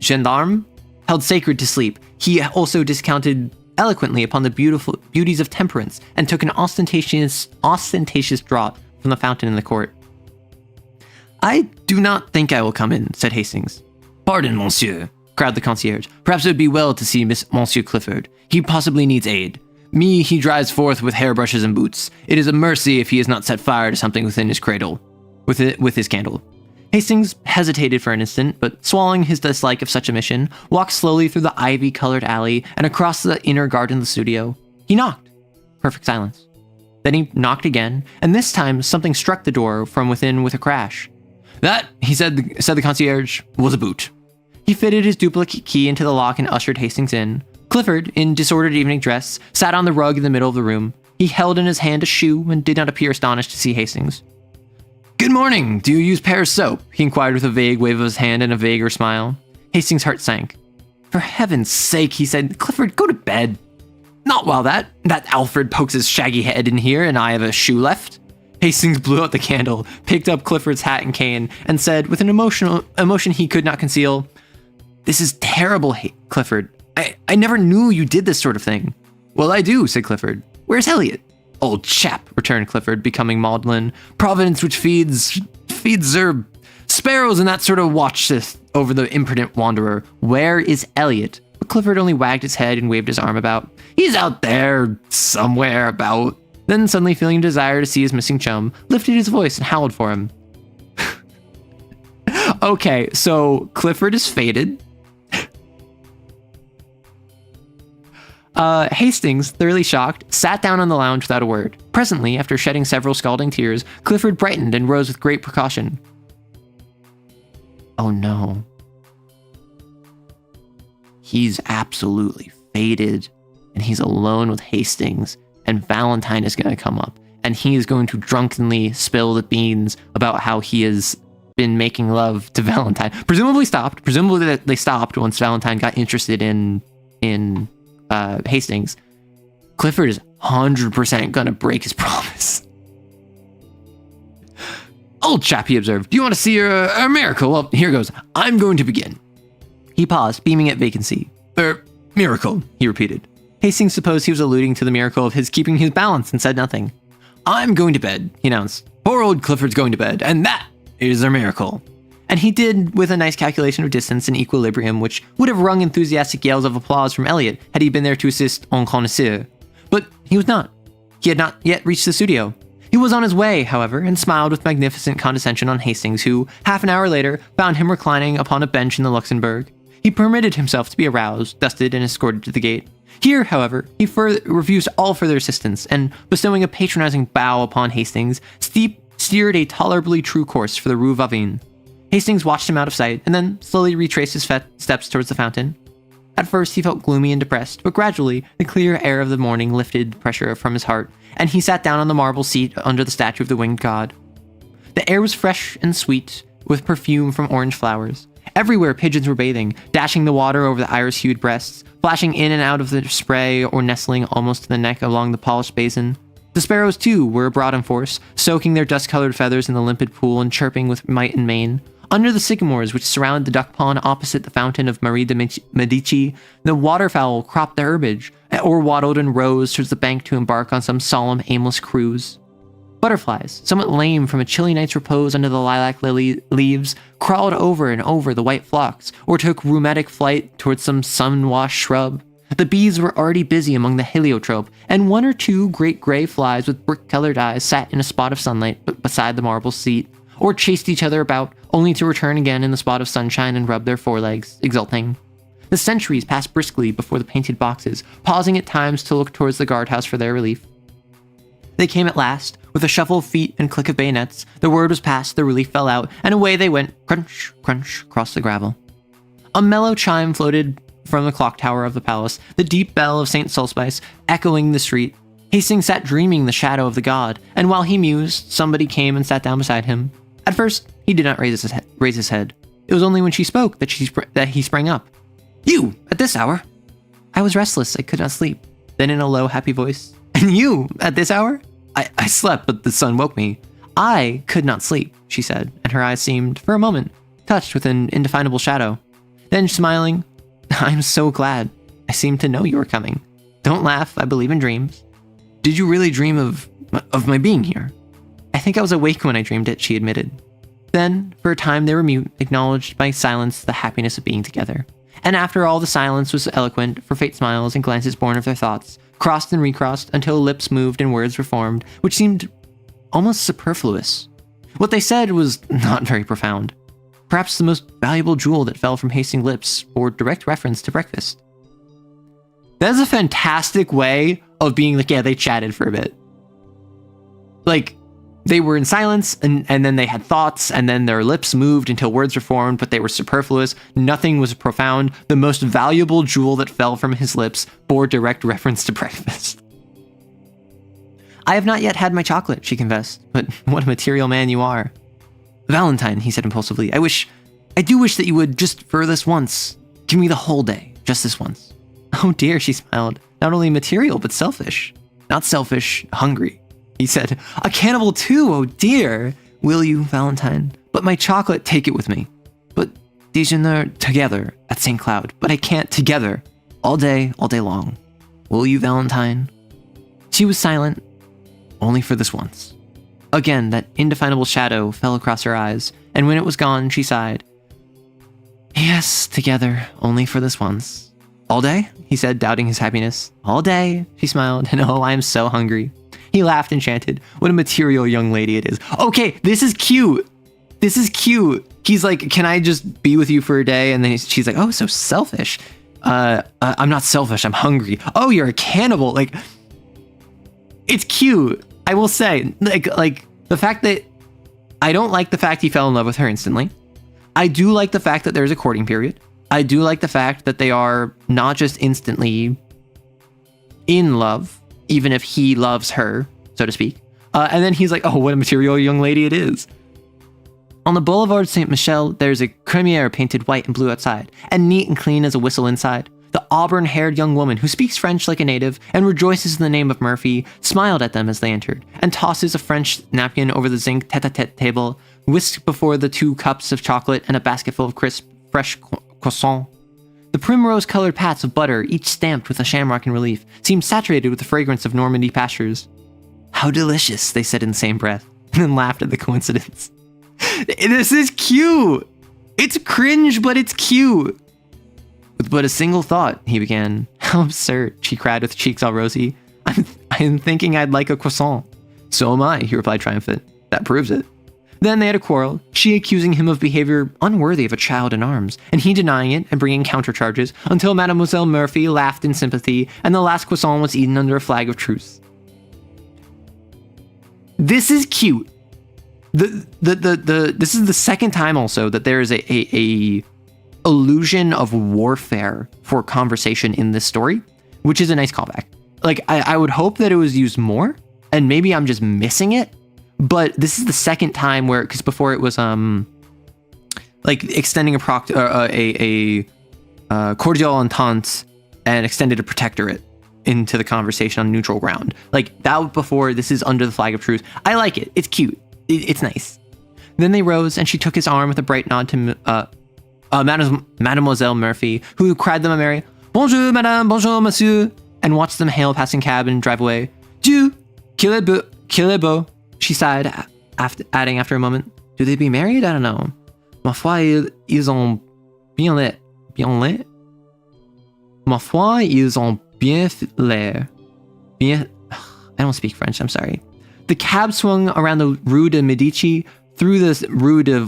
gendarme held sacred to sleep. He also discounted eloquently upon the beauties of temperance, and took an ostentatious draught from the fountain in the court. I do not think I will come in, said Hastings. Pardon, monsieur, cried the concierge. Perhaps it would be well to see Monsieur Clifford. He possibly needs aid. Me, he drives forth with hairbrushes and boots. It is a mercy if he has not set fire to something within his cradle, with his candle. Hastings hesitated for an instant, but swallowing his dislike of such a mission, walked slowly through the ivy-colored alley and across the inner garden of the studio. He knocked. Perfect silence. Then he knocked again, and this time something struck the door from within with a crash. That, said the concierge, was a boot. He fitted his duplicate key into the lock and ushered Hastings in. Clifford, in disordered evening dress, sat on the rug in the middle of the room. He held in his hand a shoe and did not appear astonished to see Hastings. Good morning. Do you use Pear's soap? He inquired with a vague wave of his hand and a vaguer smile. Hastings' heart sank. For heaven's sake, he said, Clifford, go to bed. Not while that Alfred pokes his shaggy head in here and I have a shoe left. Hastings blew out the candle, picked up Clifford's hat and cane, and said, with an emotion he could not conceal, This is terrible, Clifford. I never knew you did this sort of thing. Well, I do, said Clifford. Where's Elliot? Old chap, returned Clifford, becoming maudlin. Providence which feeds sparrows and that sort of watcheth over the imprudent wanderer. Where is Elliot? But Clifford only wagged his head and waved his arm about. He's out there, somewhere about. Then, suddenly feeling a desire to see his missing chum, lifted his voice and howled for him. Okay, so Clifford is faded. Hastings, thoroughly shocked, sat down on the lounge without a word. Presently, after shedding several scalding tears, Clifford brightened and rose with great precaution. Oh no. He's absolutely faded, and he's alone with Hastings, and Valentine is going to come up, and he is going to drunkenly spill the beans about how he has been making love to Valentine. Presumably they stopped once Valentine got interested in Hastings. Clifford is 100% gonna break his promise. Old chap, he observed. Do you want to see a miracle? Well, here goes. I'm going to begin. He paused, beaming at vacancy. Miracle, he repeated. Hastings supposed he was alluding to the miracle of his keeping his balance and said nothing. I'm going to bed, he announced. Poor old Clifford's going to bed, and that is a miracle. And he did with a nice calculation of distance and equilibrium, which would have wrung enthusiastic yells of applause from Elliot had he been there to assist en connaisseur. But he was not. He had not yet reached the studio. He was on his way, however, and smiled with magnificent condescension on Hastings, who, half an hour later, found him reclining upon a bench in the Luxembourg. He permitted himself to be aroused, dusted, and escorted to the gate. Here, however, he refused all further assistance, and bestowing a patronizing bow upon Hastings, steered a tolerably true course for the Rue Vavin. Hastings watched him out of sight, and then slowly retraced his steps towards the fountain. At first, he felt gloomy and depressed, but gradually, the clear air of the morning lifted pressure from his heart, and he sat down on the marble seat under the statue of the winged god. The air was fresh and sweet, with perfume from orange flowers. Everywhere, pigeons were bathing, dashing the water over the iris-hued breasts, flashing in and out of the spray or nestling almost to the neck along the polished basin. The sparrows, too, were abroad in force, soaking their dust-colored feathers in the limpid pool and chirping with might and main. Under the sycamores which surrounded the duck pond opposite the fountain of Marie de Medici, the waterfowl cropped their herbage, or waddled in rows towards the bank to embark on some solemn, aimless cruise. Butterflies, somewhat lame from a chilly night's repose under the lilac lily leaves, crawled over and over the white phlox, or took rheumatic flight towards some sun-washed shrub. The bees were already busy among the heliotrope, and one or two great gray flies with brick-colored eyes sat in a spot of sunlight beside the marble seat, or chased each other about, only to return again in the spot of sunshine and rub their forelegs, exulting. The sentries passed briskly before the painted boxes, pausing at times to look towards the guardhouse for their relief. They came at last. With a shuffle of feet and click of bayonets, the word was passed, the relief fell out, and away they went, crunch, crunch, across the gravel. A mellow chime floated from the clock tower of the palace, the deep bell of St. Sulpice echoing the street. Hastings sat dreaming the shadow of the god, and while he mused, somebody came and sat down beside him. At first, he did not raise his head. It was only when she spoke that he sprang up. You, at this hour? I was restless, I could not sleep. Then in a low, happy voice, and you, at this hour? I slept, but the sun woke me. I could not sleep, she said, and her eyes seemed, for a moment, touched with an indefinable shadow. Then, smiling, I'm so glad. I seemed to know you were coming. Don't laugh, I believe in dreams. Did you really dream of my being here? I think I was awake when I dreamed it, she admitted. Then, for a time they were mute, acknowledged by silence the happiness of being together. And after all, the silence was eloquent, for fate smiles and glances born of their thoughts, crossed and recrossed until lips moved and words were formed, which seemed almost superfluous. What they said was not very profound. Perhaps the most valuable jewel that fell from Hastings' lips bore direct reference to breakfast. That is a fantastic way of being like, yeah, they chatted for a bit. Like, they were in silence, and then they had thoughts, and then their lips moved until words were formed, but they were superfluous. Nothing was profound. The most valuable jewel that fell from his lips bore direct reference to breakfast. I have not yet had my chocolate, she confessed, but what a material man you are. Valentine, he said impulsively, I do wish that you would, just for this once, give me the whole day, just this once. Oh dear, she smiled, not only material, but selfish. Not selfish, hungry. He said, a cannibal too, oh dear. Will you, Valentine? But my chocolate, take it with me. But déjeuner together at St. Cloud. But I can't together. All day long. Will you, Valentine? She was silent, only for this once. Again, that indefinable shadow fell across her eyes, and when it was gone, she sighed. Yes, together, only for this once. All day? He said, doubting his happiness. All day, she smiled, and oh, I am so hungry. He laughed and chanted, what a material young lady it is. Okay, this is cute. This is cute. He's like, can I just be with you for a day? And then she's like, oh, so selfish. I'm not selfish, I'm hungry. Oh, you're a cannibal. Like, it's cute. I will say, like the fact that I don't like the fact he fell in love with her instantly. I do like the fact that there's a courting period. I do like the fact that they are not just instantly in love, even if he loves her, so to speak. And then he's like, oh, what a material young lady it is. On the Boulevard Saint Michel, there's a cremiere painted white and blue outside, and neat and clean as a whistle inside. The auburn-haired young woman who speaks French like a native and rejoices in the name of Murphy smiled at them as they entered, and tosses a French napkin over the zinc tete-a-tete table, whisked before the 2 cups of chocolate and a basket full of crisp, fresh croissants. The primrose-colored pats of butter, each stamped with a shamrock in relief, seemed saturated with the fragrance of Normandy pastures. How delicious, they said in the same breath, and then laughed at the coincidence. This is cute! It's cringe, but it's cute! With but a single thought, he began. How absurd, she cried with cheeks all rosy. I'm thinking I'd like a croissant. So am I, he replied triumphant. That proves it. Then they had a quarrel, she accusing him of behavior unworthy of a child in arms, and he denying it and bringing countercharges, until Mademoiselle Murphy laughed in sympathy, and the last croissant was eaten under a flag of truce. This is cute. This is the second time also that there is a illusion of warfare for conversation in this story, which is a nice callback. Like, I would hope that it was used more, and maybe I'm just missing it, but this is the second time where, because before it was like extending a cordial entente and extended a protectorate into the conversation on neutral ground. Like that before, this is under the flag of truce. I like it. It's cute. It's nice. Then they rose, and she took his arm with a bright nod to Mademoiselle Murphy, who cried them a merry "Bonjour, madame, bonjour, monsieur," and watched them hail a passing cab and drive away. Dieu, qu'il est beau, she sighed, adding after a moment, do they be married? I don't know. Ma foi, ils ont bien l'air. Ma foi, ils ont bien l'air. Bien. I don't speak French, I'm sorry. The cab swung around the Rue de Medici, through the Rue de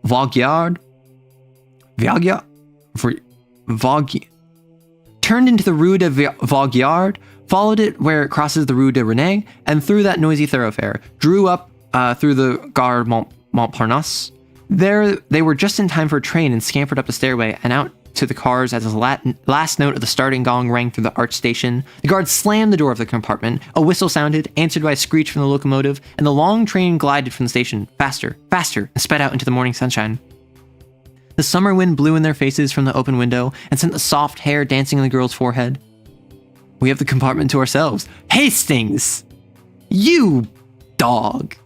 Vaugirard, turned into the Rue de Vaugirard, followed it where it crosses the Rue de Rennes, and through that noisy thoroughfare, drew up through the Gare Montparnasse. There, they were just in time for a train and scampered up the stairway and out to the cars as the last note of the starting gong rang through the arch station. The guard slammed the door of the compartment, a whistle sounded, answered by a screech from the locomotive, and the long train glided from the station, faster, faster, and sped out into the morning sunshine. The summer wind blew in their faces from the open window and sent the soft hair dancing on the girl's forehead. We have the compartment to ourselves. Hastings! You dog!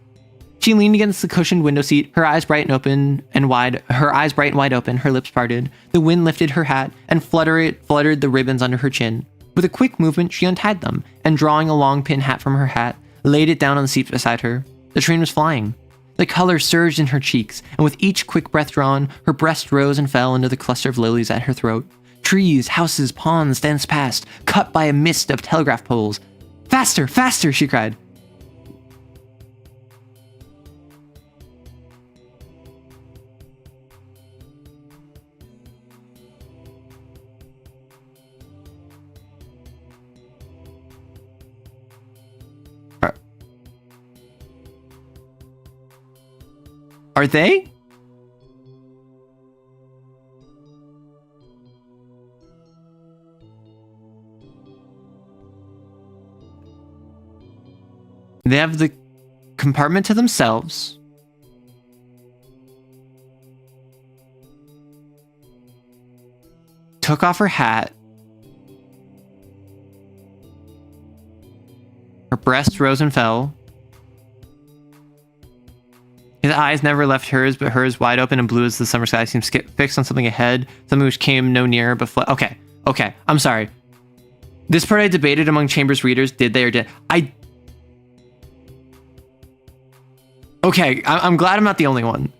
She leaned against the cushioned window seat, her eyes bright and wide open, her lips parted. The wind lifted her hat and fluttered the ribbons under her chin. With a quick movement, she untied them, and drawing a long pin hat from her hat, laid it down on the seat beside her. The train was flying. The color surged in her cheeks, and with each quick breath drawn, her breast rose and fell into the cluster of lilies at her throat. Trees, houses, ponds danced past, cut by a mist of telegraph poles. Faster, faster, she cried. Are they? They have the compartment to themselves. Took off her hat. Her breast rose and fell. His eyes never left hers, but hers, wide open and blue as the summer sky, seemed fixed on something ahead, something which came no nearer but fled. Okay, I'm sorry. This part I debated among Chambers readers, did they or did I? Okay, I'm glad I'm not the only one.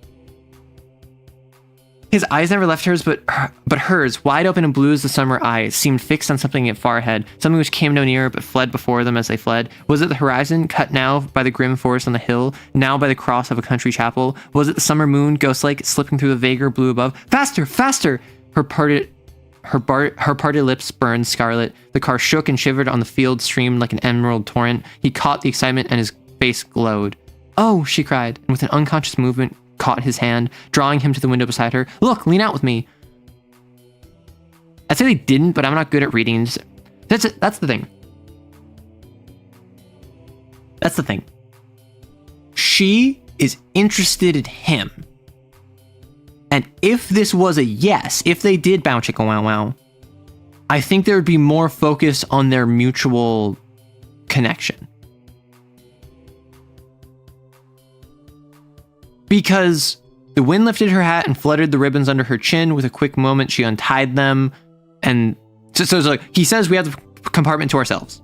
His eyes never left hers, but hers, wide open and blue as the summer eyes, seemed fixed on something far ahead, something which came no nearer but fled before them as they fled. Was it the horizon, cut now by the grim forest on the hill, now by the cross of a country chapel? Was it the summer moon, ghost-like, slipping through the vaguer blue above? Faster, faster! Her Her parted lips burned scarlet. The car shook and shivered on the field, streamed like an emerald torrent. He caught the excitement and his face glowed. "Oh," she cried, and with an unconscious movement caught his hand, drawing him to the window beside her. "Look, lean out with me." I'd say they didn't, but I'm not good at reading. That's it. That's the thing. That's the thing. She is interested in him. And if this was a yes, if they did bow chicka wow wow, I think there would be more focus on their mutual connection. Because the wind lifted her hat and fluttered the ribbons under her chin. With a quick moment, she untied them. And so it's like, he says we have the compartment to ourselves.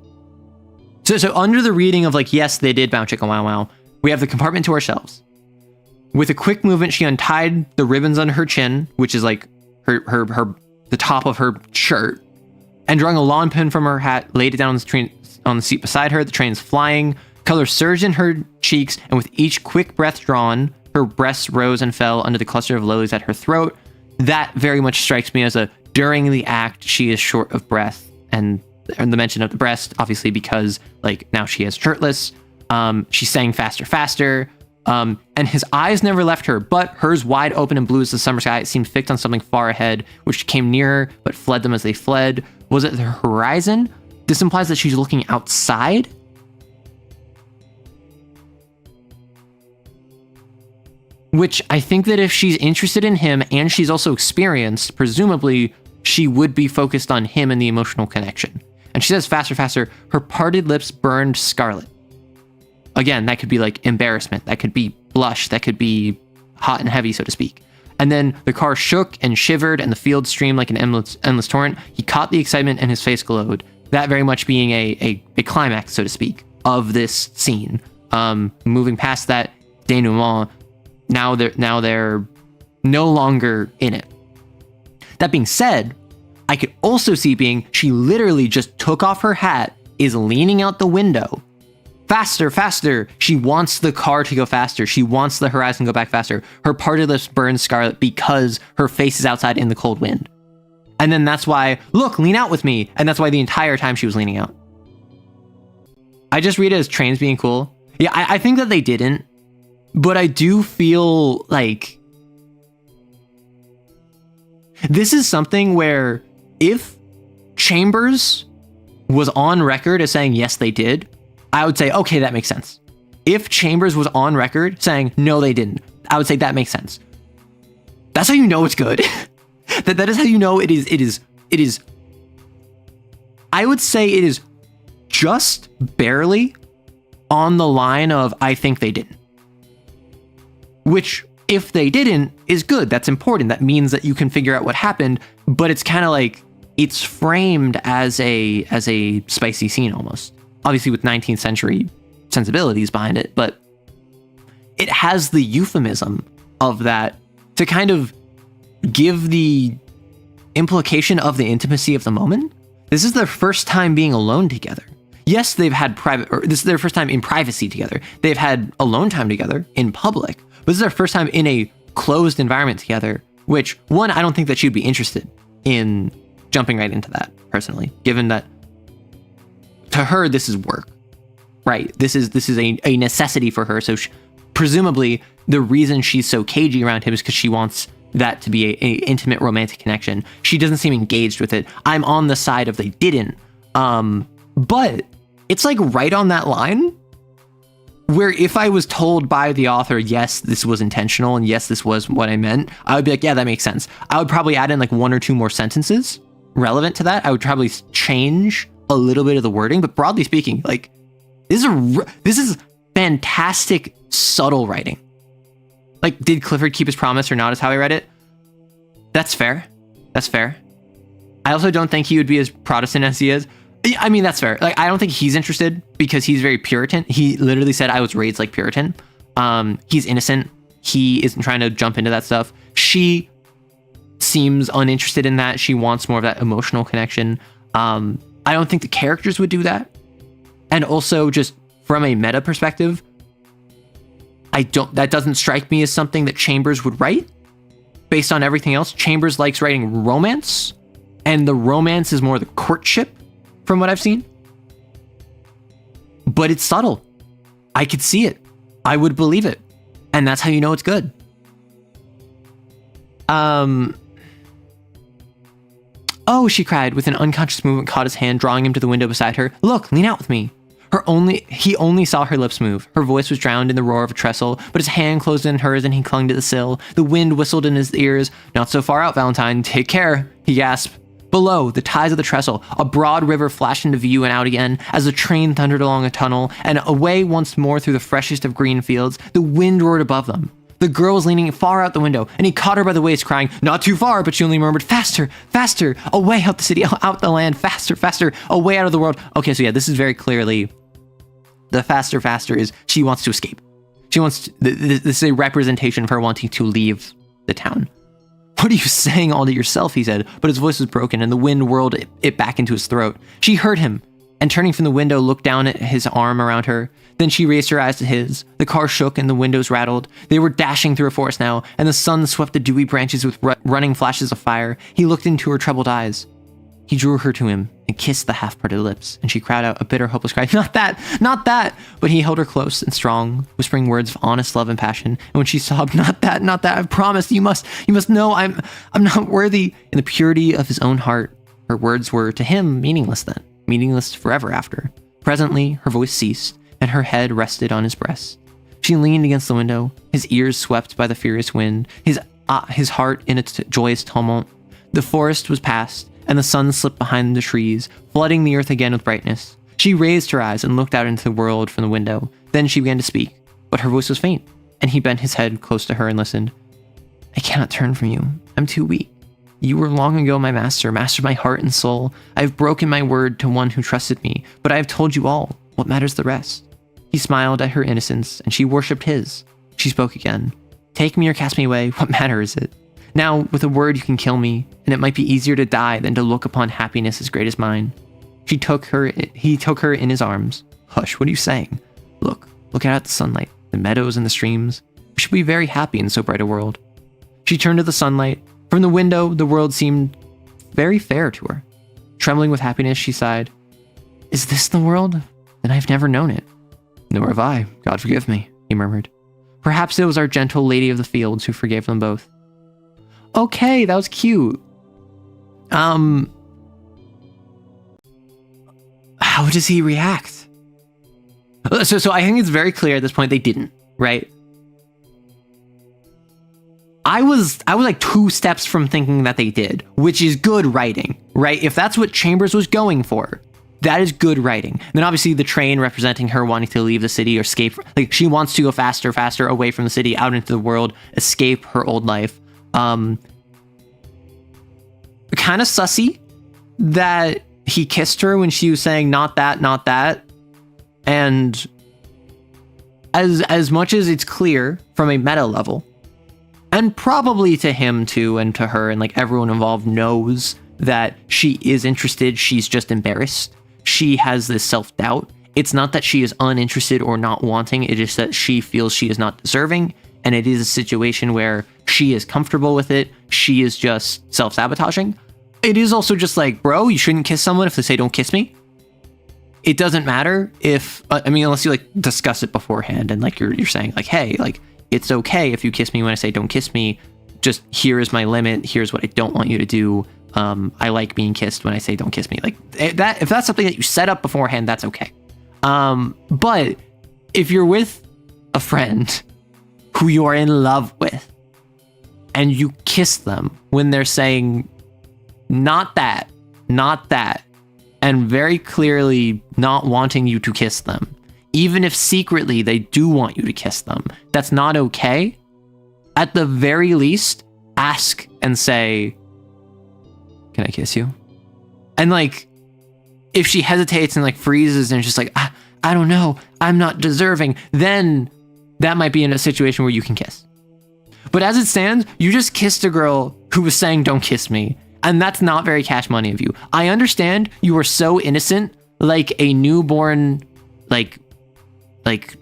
So under the reading of like, yes, they did bow chicka wow wow, we have the compartment to ourselves. With a quick movement, she untied the ribbons under her chin, which is like the top of her shirt, and drawing a lawn pin from her hat, laid it down on the seat beside her. The train's flying. Color surged in her cheeks, and with each quick breath drawn, her breasts rose and fell under the cluster of lilies at her throat. That very much strikes me as a during the act, she is short of breath, and the mention of the breast, obviously, because like now she is shirtless. She's saying faster, faster. And his eyes never left her, but hers wide open and blue as the summer sky. It seemed fixed on something far ahead, which came nearer, but fled them as they fled. Was it the horizon? This implies that she's looking outside. Which I think that if she's interested in him and she's also experienced, presumably she would be focused on him and the emotional connection. And she says faster, faster. Her parted lips burned scarlet. Again, that could be like embarrassment. That could be blush. That could be hot and heavy, so to speak. And then the car shook and shivered and the field streamed like an endless torrent. He caught the excitement and his face glowed. That very much being a climax, so to speak, of this scene. Moving past that denouement, now they're no longer in it. That being said, I could also see being she literally just took off her hat, is leaning out the window. Faster, faster. She wants the car to go faster. She wants the horizon to go back faster. Her parted lips burn scarlet because her face is outside in the cold wind. And then that's why, look, lean out with me. And that's why the entire time she was leaning out. I just read it as trains being cool. Yeah, I think that they didn't. But I do feel like this is something where if Chambers was on record as saying, yes, they did, I would say, okay, that makes sense. If Chambers was on record saying, no, they didn't, I would say that makes sense. That's how you know it's good. that is how you know it is. I would say it is just barely on the line of, I think they didn't. Which, if they didn't, is good. That's important. That means that you can figure out what happened, but it's kind of like, it's framed as a spicy scene almost. Obviously with 19th century sensibilities behind it, but it has the euphemism of that to kind of give the implication of the intimacy of the moment. This is their first time being alone together. Yes, they've had this is their first time in privacy together. They've had alone time together in public, but this is their first time in a closed environment together, which, one, I don't think that she'd be interested in jumping right into that, personally, given that to her, this is work, right? This is a necessity for her. So presumably the reason she's so cagey around him is because she wants that to be a intimate romantic connection. She doesn't seem engaged with it. I'm on the side of they didn't. But it's like right on that line where if I was told by the author, yes, this was intentional and yes, this was what I meant, I would be like, yeah, that makes sense. I would probably add in like one or two more sentences relevant to that. I would probably change a little bit of the wording, but broadly speaking, like this is fantastic, subtle writing. Like, did Clifford keep his promise or not is how I read it. That's fair. That's fair. I also don't think he would be as Protestant as he is. I mean, that's fair. Like, I don't think he's interested because he's very Puritan. He literally said, I was raised like Puritan. He's innocent. He isn't trying to jump into that stuff. She seems uninterested in that. She wants more of that emotional connection. I don't think the characters would do that. And also, just from a meta perspective, that doesn't strike me as something that Chambers would write. Based on everything else, Chambers likes writing romance and the romance is more the courtship from what I've seen. But it's subtle. I could see it. I would believe it. And that's how you know it's good. Oh, she cried with an unconscious movement, caught his hand, drawing him to the window beside her. Look, lean out with me. He only saw her lips move. Her voice was drowned in the roar of a trestle, but his hand closed in hers and he clung to the sill. The wind whistled in his ears. Not so far out, Valentine. Take care, he gasped. Below, the ties of the trestle, a broad river flashed into view and out again as the train thundered along a tunnel and away once more through the freshest of green fields. The wind roared above them. The girl was leaning far out the window, and he caught her by the waist, crying, "Not too far," but she only murmured, "Faster, faster, away out the city, out the land, faster, faster, away out of the world." Okay, so yeah, this is very clearly the faster, faster is she wants to escape. She wants to, this is a representation of her wanting to leave the town. "What are you saying all to yourself?" he said, but his voice was broken and the wind whirled it back into his throat. She heard him, and turning from the window, looked down at his arm around her. Then she raised her eyes to his. The car shook and the windows rattled. They were dashing through a forest now, and the sun swept the dewy branches with running flashes of fire. He looked into her troubled eyes. He drew her to him and kissed the half-parted lips, and she cried out a bitter, hopeless cry, "Not that! Not that!" But he held her close and strong, whispering words of honest love and passion. And when she sobbed, "Not that, not that, I've promised, you must know I'm not worthy," in the purity of his own heart, her words were to him meaningless then, meaningless forever after. Presently, her voice ceased, and her head rested on his breast. She leaned against the window, his ears swept by the furious wind, his heart in its joyous tumult. The forest was past, and the sun slipped behind the trees, flooding the earth again with brightness. She raised her eyes and looked out into the world from the window. Then she began to speak, but her voice was faint, and he bent his head close to her and listened. "I cannot turn from you. I'm too weak. You were long ago my master of my heart and soul. I have broken my word to one who trusted me, but I have told you all. What matters the rest?" He smiled at her innocence, and she worshipped his. She spoke again. "Take me or cast me away, what matter is it? Now, with a word you can kill me, and it might be easier to die than to look upon happiness as great as mine." He took her in his arms. "Hush, what are you saying? Look out at the sunlight, the meadows and the streams. We should be very happy in so bright a world." She turned to the sunlight. From the window, the world seemed very fair to her. Trembling with happiness, she sighed, "Is this the world? Then I've never known it." "Nor have I, God forgive me," he murmured. Perhaps it was our gentle lady of the fields who forgave them both. Okay, that was cute. How does he react? So I think it's very clear at this point they didn't, right? I was like 2 steps from thinking that they did, which is good writing, right? If that's what Chambers was going for, that is good writing. Then obviously the train representing her wanting to leave the city or escape, like she wants to go faster away from the city, out into the world, escape her old life. Kind of sussy that he kissed her when she was saying not that, not that. And as much as it's clear from a meta level, and probably to him too, and to her, and like everyone involved knows that she is interested, she's just embarrassed. She has this self-doubt. It's not that she is uninterested or not wanting, it is that she feels she is not deserving, and it is a situation where she is comfortable with it, she is just self-sabotaging. It is also just like, bro, you shouldn't kiss someone if they say don't kiss me. It doesn't matter if, unless you like discuss it beforehand and like you're saying like, hey, like it's okay if you kiss me when I say don't kiss me, just here is my limit, here's what I don't want you to do. I like being kissed when I say don't kiss me. Like that, if that's something that you set up beforehand, that's okay. But if you're with a friend who you are in love with and you kiss them when they're saying not that, and very clearly not wanting you to kiss them, even if secretly they do want you to kiss them, that's not okay. At the very least, ask and say, can I kiss you? And like, if she hesitates and like freezes and just like, I don't know, I'm not deserving, then that might be in a situation where you can kiss. But as it stands, you just kissed a girl who was saying, don't kiss me. And that's not very cash money of you. I understand you were so innocent, like a newborn, like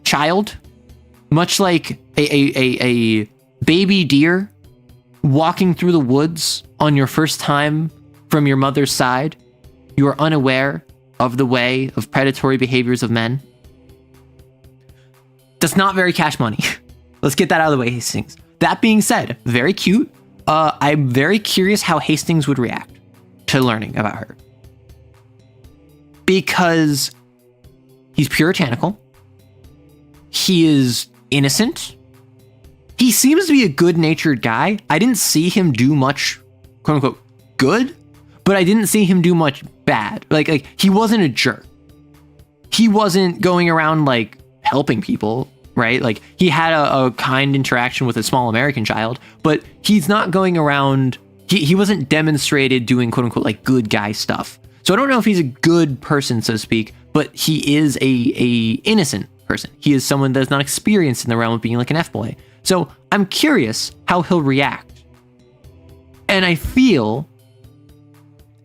child, much like a baby deer walking through the woods on your first time from your mother's side. You are unaware of the way of predatory behaviors of men. That's not very Cash Money. Let's get that out of the way, Hastings. That being said, very cute. I'm very curious how Hastings would react to learning about her. Because he's puritanical. He is innocent. He seems to be a good-natured guy. I didn't see him do much, quote-unquote, good, but I didn't see him do much bad. Like he wasn't a jerk. He wasn't going around, like, helping people, right? Like, he had a kind interaction with a small American child, but he's not going around... He wasn't demonstrated doing, quote-unquote, like, good guy stuff. So I don't know if he's a good person, so to speak, but he is a innocent person. He is someone that's not experienced in the realm of being like an F-boy. So I'm curious how he'll react. And I feel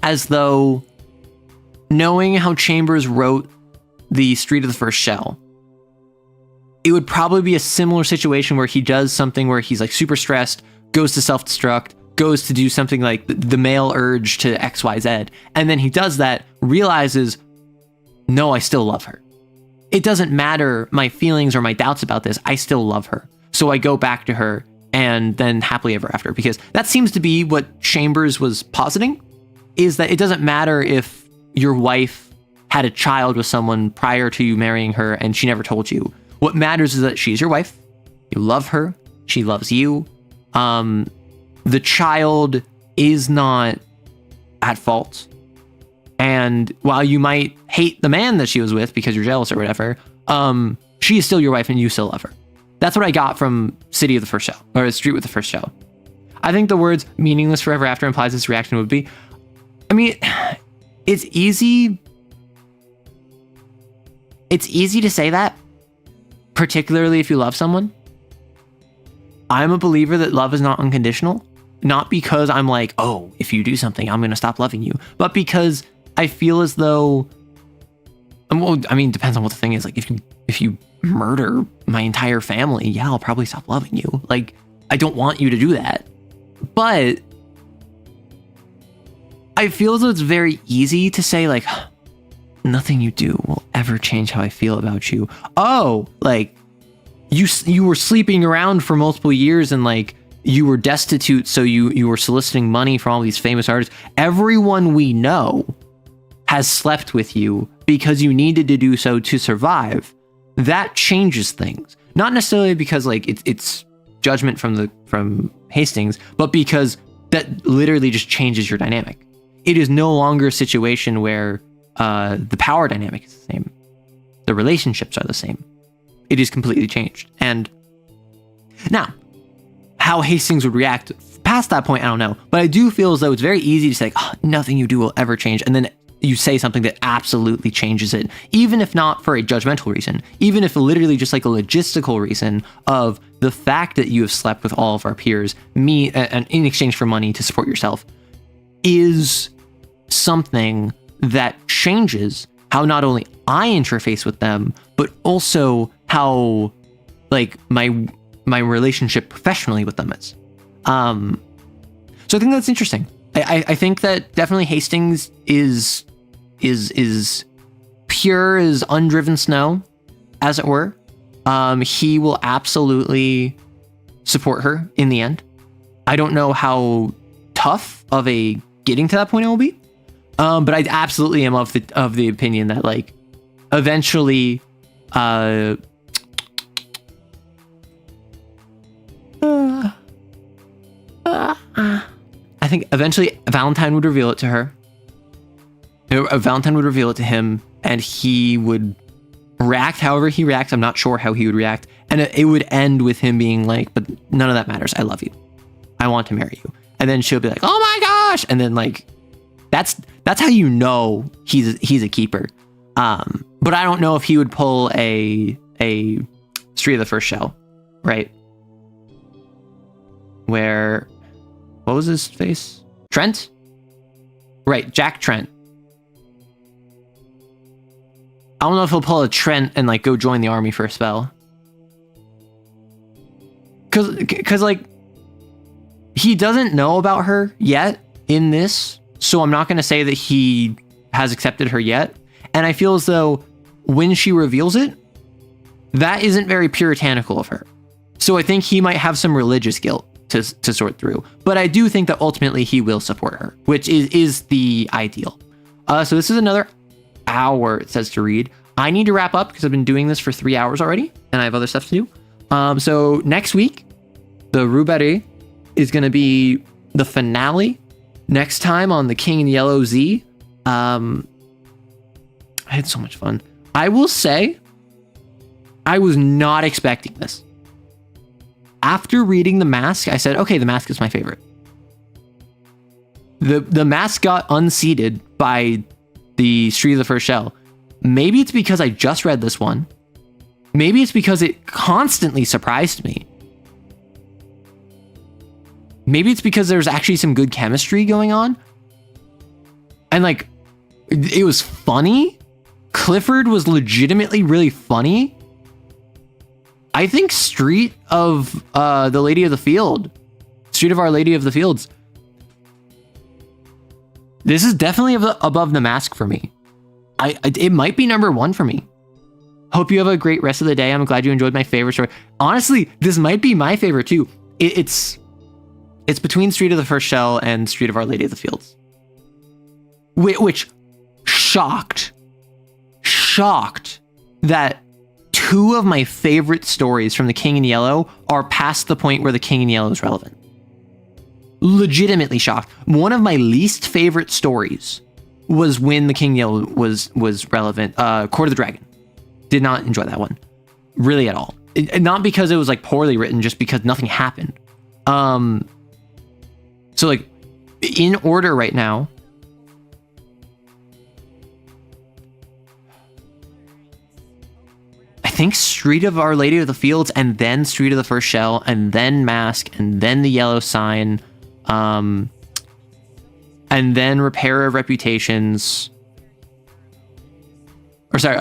as though knowing how Chambers wrote the Street of the First Shell, it would probably be a similar situation where he does something where he's like super stressed, goes to self-destruct, goes to do something like the male urge to XYZ, and then he does that, realizes, no, I still love her. It doesn't matter my feelings or my doubts about this, I still love her. So I go back to her and then happily ever after, because that seems to be what Chambers was positing, is that it doesn't matter if your wife had a child with someone prior to you marrying her and she never told you. What matters is that she's your wife, you love her, she loves you. The child is not at fault. And while you might hate the man that she was with because you're jealous or whatever, she is still your wife and you still love her. That's what I got from City of the First Shell, or Street with the First Shell. I think the words meaningless forever after implies this reaction would be, I mean, it's easy to say that, particularly if you love someone. I'm a believer that love is not unconditional. Not because I'm like, oh, if you do something, I'm going to stop loving you. But because I feel as though, well, I mean, depends on what the thing is. Like, if you murder my entire family, yeah, I'll probably stop loving you. Like, I don't want you to do that. But I feel as though it's very easy to say, like, nothing you do will ever change how I feel about you. Oh, like, you were sleeping around for multiple years and, like, you were destitute, so you were soliciting money from all these famous artists. Everyone we know has slept with you because you needed to do so to survive. That changes things. Not necessarily because, like, it's judgment from Hastings, but because that literally just changes your dynamic. It is no longer a situation where the power dynamic is the same. The relationships are the same. It is completely changed. And now, how Hastings would react past that point, I don't know. But I do feel as though it's very easy to say, oh, nothing you do will ever change. And then you say something that absolutely changes it, even if not for a judgmental reason, even if literally just like a logistical reason of the fact that you have slept with all of our peers, and in exchange for money to support yourself, is something that changes how not only I interface with them, but also how, like, my relationship professionally with them is. So I think that's interesting. I think that definitely Hastings is pure as undriven snow, as it were. He will absolutely support her in the end. I don't know how tough of a getting to that point it will be. But I absolutely am of the opinion that, like, eventually, I think eventually Valentine would reveal it to her. Valentine would reveal it to him, and he would react however he reacts. I'm not sure how he would react. And it would end with him being like, but none of that matters. I love you. I want to marry you. And then she'll be like, oh my gosh. And then, like, that's how you know he's a keeper. But I don't know if he would pull a Street of the First Shell, right? Where, what was his face? Trent? Right, Jack Trent. I don't know if he'll pull a Trent and, like, go join the army for a spell. Cause like, he doesn't know about her yet in this, so I'm not going to say that he has accepted her yet. And I feel as though when she reveals it, that isn't very puritanical of her. So I think he might have some religious guilt to sort through. But I do think that ultimately he will support her, which is the ideal. So this is another hour, it says, to read. I need to wrap up because I've been doing this for 3 hours already, and I have other stuff to do. So next week, the Roubaret is going to be the finale. Next time on the King in Yellow Z. I had so much fun. I will say, I was not expecting this. After reading The Mask, I said, okay, The Mask is my favorite. The Mask got unseated by the Street of the First Shell. Maybe it's because I just read this one. Maybe it's because it constantly surprised me. Maybe it's because there's actually some good chemistry going on. And like, it was funny. Clifford was legitimately really funny. I think Street of the Lady of the Field, Street of Our Lady of the Fields, this is definitely above The Mask for me. It might be number one for me. Hope you have a great rest of the day. I'm glad you enjoyed my favorite story. Honestly, this might be my favorite too. It's between Street of the First Shell and Street of Our Lady of the Fields. Which shocked that two of my favorite stories from The King in Yellow are past the point where The King in Yellow is relevant. Legitimately shocked. One of my least favorite stories was when The King in Yellow was relevant. Court of the Dragon. Did not enjoy that one. Really at all. Not because it was like poorly written, just because nothing happened. So like, in order right now, I think Street of Our Lady of the Fields, and then Street of the First Shell, and then Mask, and then The Yellow Sign, and then Repair of Reputations. Or sorry,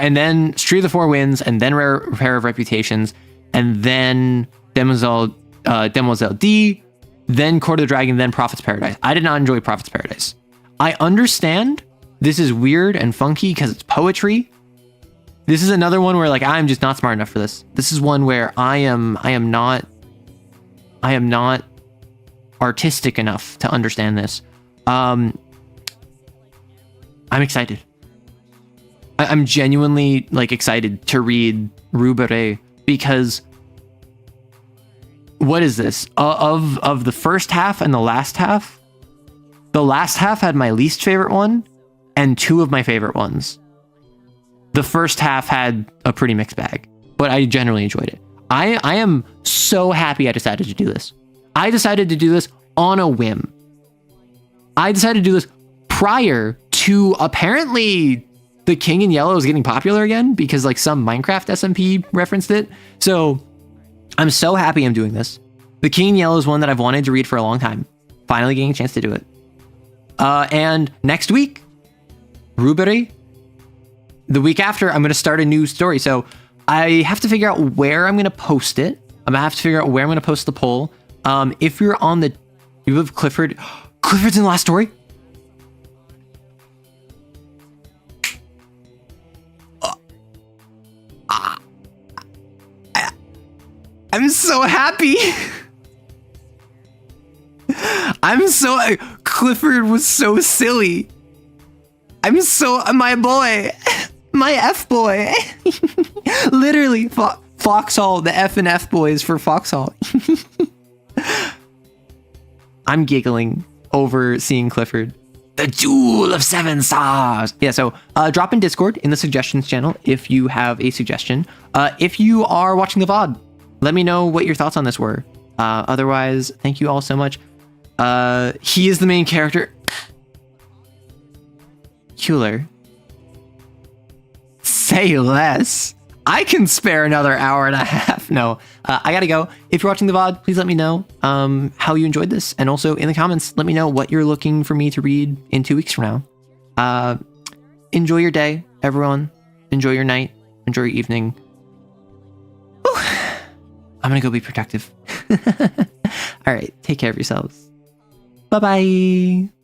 and then Street of the Four Winds, and then Repair of Reputations, and then Demoiselle D, then Court of the Dragon, then Prophet's Paradise. I did not enjoy Prophet's Paradise. I understand this is weird and funky because it's poetry. This is another one where like I'm just not smart enough for this. This is one where I am not artistic enough to understand this. I'm excited. I'm genuinely like excited to read Roubaret because what is this? Of the first half and the last half had my least favorite one and two of my favorite ones. The first half had a pretty mixed bag, but I generally enjoyed it. I am so happy I decided to do this. I decided to do this on a whim. I decided to do this prior to apparently The King in Yellow is getting popular again because like some Minecraft SMP referenced it. So I'm so happy I'm doing this. The King in Yellow is one that I've wanted to read for a long time. Finally getting a chance to do it. And next week, Roubaret. The week after, I'm going to start a new story. So I have to figure out where I'm going to post it. I'm going to have to figure out where I'm going to post the poll. If you're on the... You have Clifford. Clifford's in the last story? I'm so happy. Clifford was so silly. My boy. My F boy. Literally, Foxhall, the F and F boys for Foxhall. I'm giggling over seeing Clifford. The Jewel of 7 Stars. Yeah, so drop in Discord in the suggestions channel if you have a suggestion. If you are watching the VOD, let me know what your thoughts on this were. Otherwise, thank you all so much. He is the main character. Hewler. Say less. I can spare another hour and a half. No, I gotta go. If you're watching the VOD, please let me know how you enjoyed this. And also in the comments, let me know what you're looking for me to read in 2 weeks from now. Enjoy your day, everyone. Enjoy your night. Enjoy your evening. Whew. I'm gonna go be productive. All right, take care of yourselves. Bye-bye.